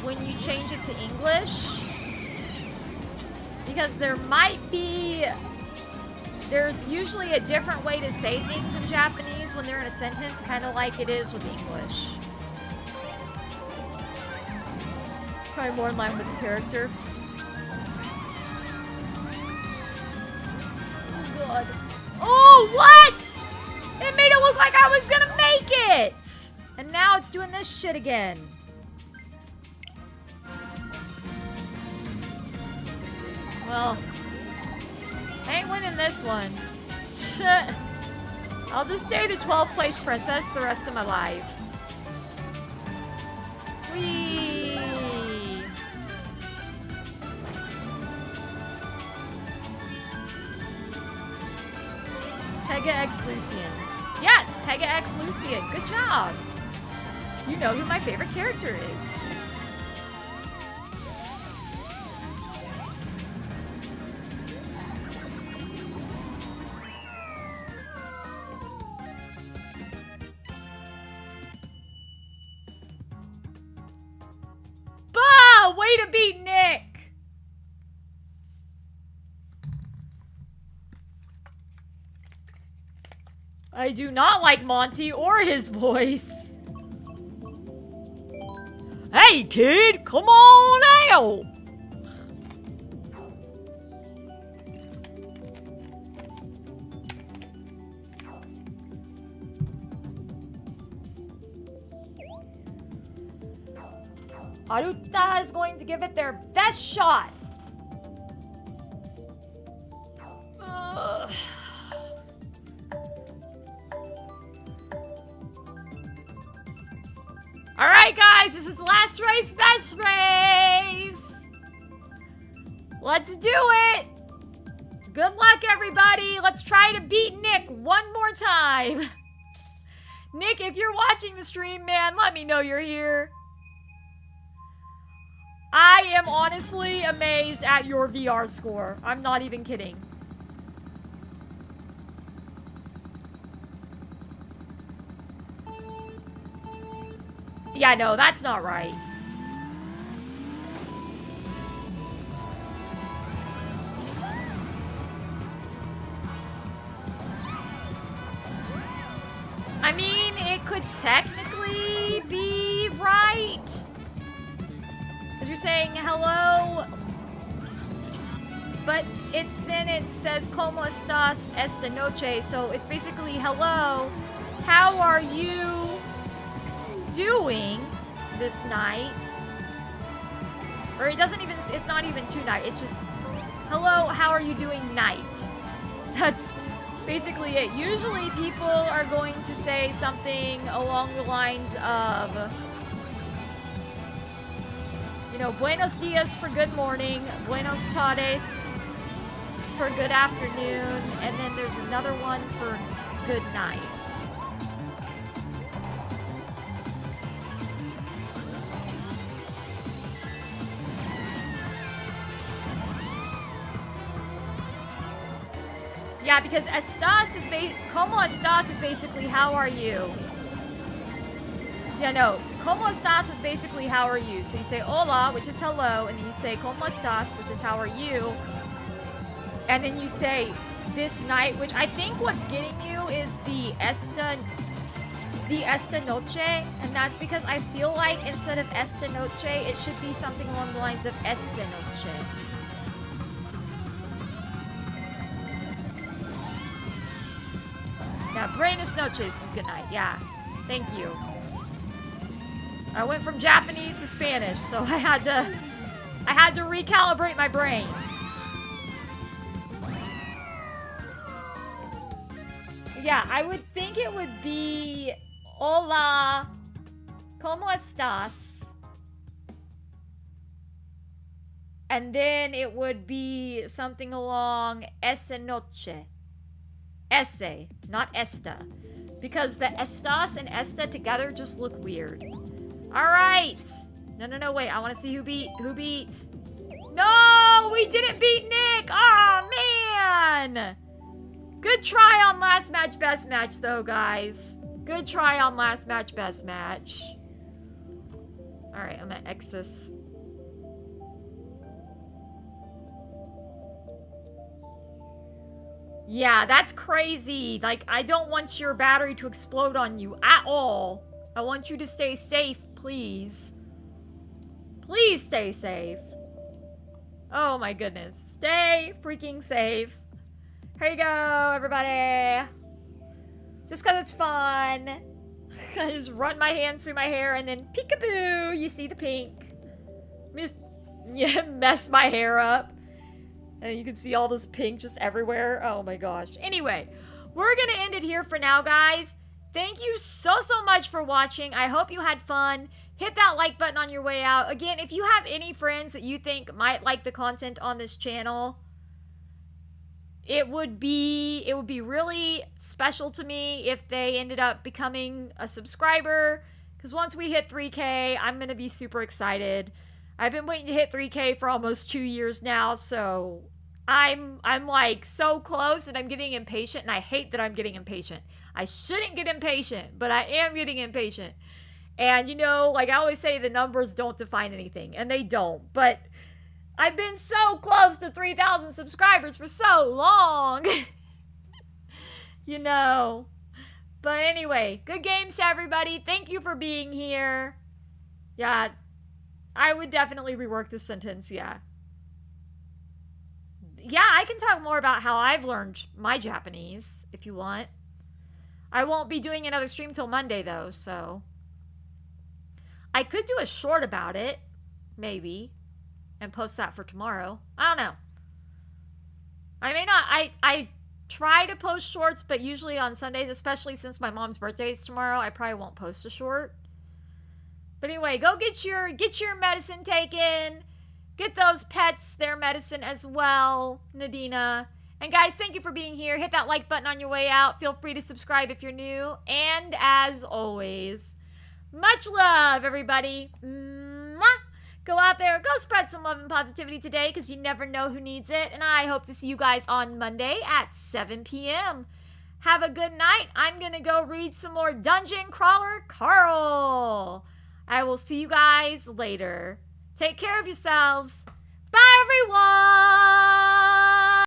when you change it to English. Because there's usually a different way to say things in Japanese when they're in a sentence, kind of like it is with English. Probably more in line with the character. Oh god. Oh, what? It made it look like I was gonna make it! And now it's doing this shit again. Well, I ain't winning this one. Shit. I'll just stay the 12th place princess the rest of my life. Whee! Pega X Lucian. Yes, Pega X Lucian. Good job. You know who my favorite character is. Bah! Way to beat Nick! I do not like Monty or his voice. Hey, kid, come on out! Aruta is going to give it their best shot. Ugh. Alright guys, this is the last race, best race! Let's do it! Good luck, everybody! Let's try to beat Nick one more time! Nick, if you're watching the stream, man, let me know you're here. I am honestly amazed at your VR score. I'm not even kidding. Yeah, no, that's not right. I mean, it could technically be right. Because you're saying hello, but then it says ¿Cómo estás esta noche? So it's basically hello, how are you doing this night? Or it's not even tonight, it's just hello, how are you doing night? That's basically it. Usually people are going to say something along the lines of, you know, buenos dias for good morning, buenos tardes for good afternoon, and then there's another one for good night. Yeah, because ¿Cómo estás is basically how are you? Yeah, no. ¿Cómo estás is basically how are you? So you say hola, which is hello, and then you say ¿Cómo estás, which is how are you? And then you say this night, which I think what's getting you is the esta noche, and that's because I feel like instead of esta noche, it should be something along the lines of esta noche. Yeah, buenas noches is good night. Yeah, thank you. I went from Japanese to Spanish, so I had to recalibrate my brain. Yeah, I would think it would be hola, ¿cómo estás? And then it would be something along esa noche. Ese, not esta. Because the estas and esta together just look weird. Alright! No, wait, I want to see who beat. No! We didn't beat Nick! Aw, man! Good try on last match, best match, though, guys. Good try on last match, best match. Alright, I'm gonna X this. Yeah, that's crazy. Like, I don't want your battery to explode on you at all. I want you to stay safe, please. Please stay safe. Oh my goodness. Stay freaking safe. Here you go, everybody. Just because it's fun. I just run my hands through my hair and then peekaboo, you see the pink. Let me just mess my hair up. And you can see all this pink just everywhere. Oh my gosh. Anyway, we're going to end it here for now, guys. Thank you so much for watching. I hope you had fun. Hit that like button on your way out. Again, if you have any friends that you think might like the content on this channel, it would be really special to me if they ended up becoming a subscriber. Because once we hit 3K, I'm going to be super excited. I've been waiting to hit 3K for almost 2 years now, so I'm like so close and I'm getting impatient, and I hate that I'm getting impatient. I shouldn't get impatient, but I am getting impatient. And you know, like I always say, the numbers don't define anything, and they don't, but I've been so close to 3,000 subscribers for so long. You know. But anyway, good games to everybody. Thank you for being here. Yeah. I would definitely rework this sentence, yeah. Yeah, I can talk more about how I've learned my Japanese, if you want. I won't be doing another stream till Monday, though, so. I could do a short about it, maybe, and post that for tomorrow. I don't know. I may not. I try to post shorts, but usually on Sundays, especially since my mom's birthday is tomorrow, I probably won't post a short. But anyway, go get your medicine taken. Get those pets their medicine as well, Nadina. And guys, thank you for being here. Hit that like button on your way out. Feel free to subscribe if you're new. And as always, much love, everybody. Mwah! Go out there, go spread some love and positivity today because you never know who needs it. And I hope to see you guys on Monday at 7 p.m. Have a good night. I'm going to go read some more Dungeon Crawler Carl. I will see you guys later. Take care of yourselves. Bye, everyone.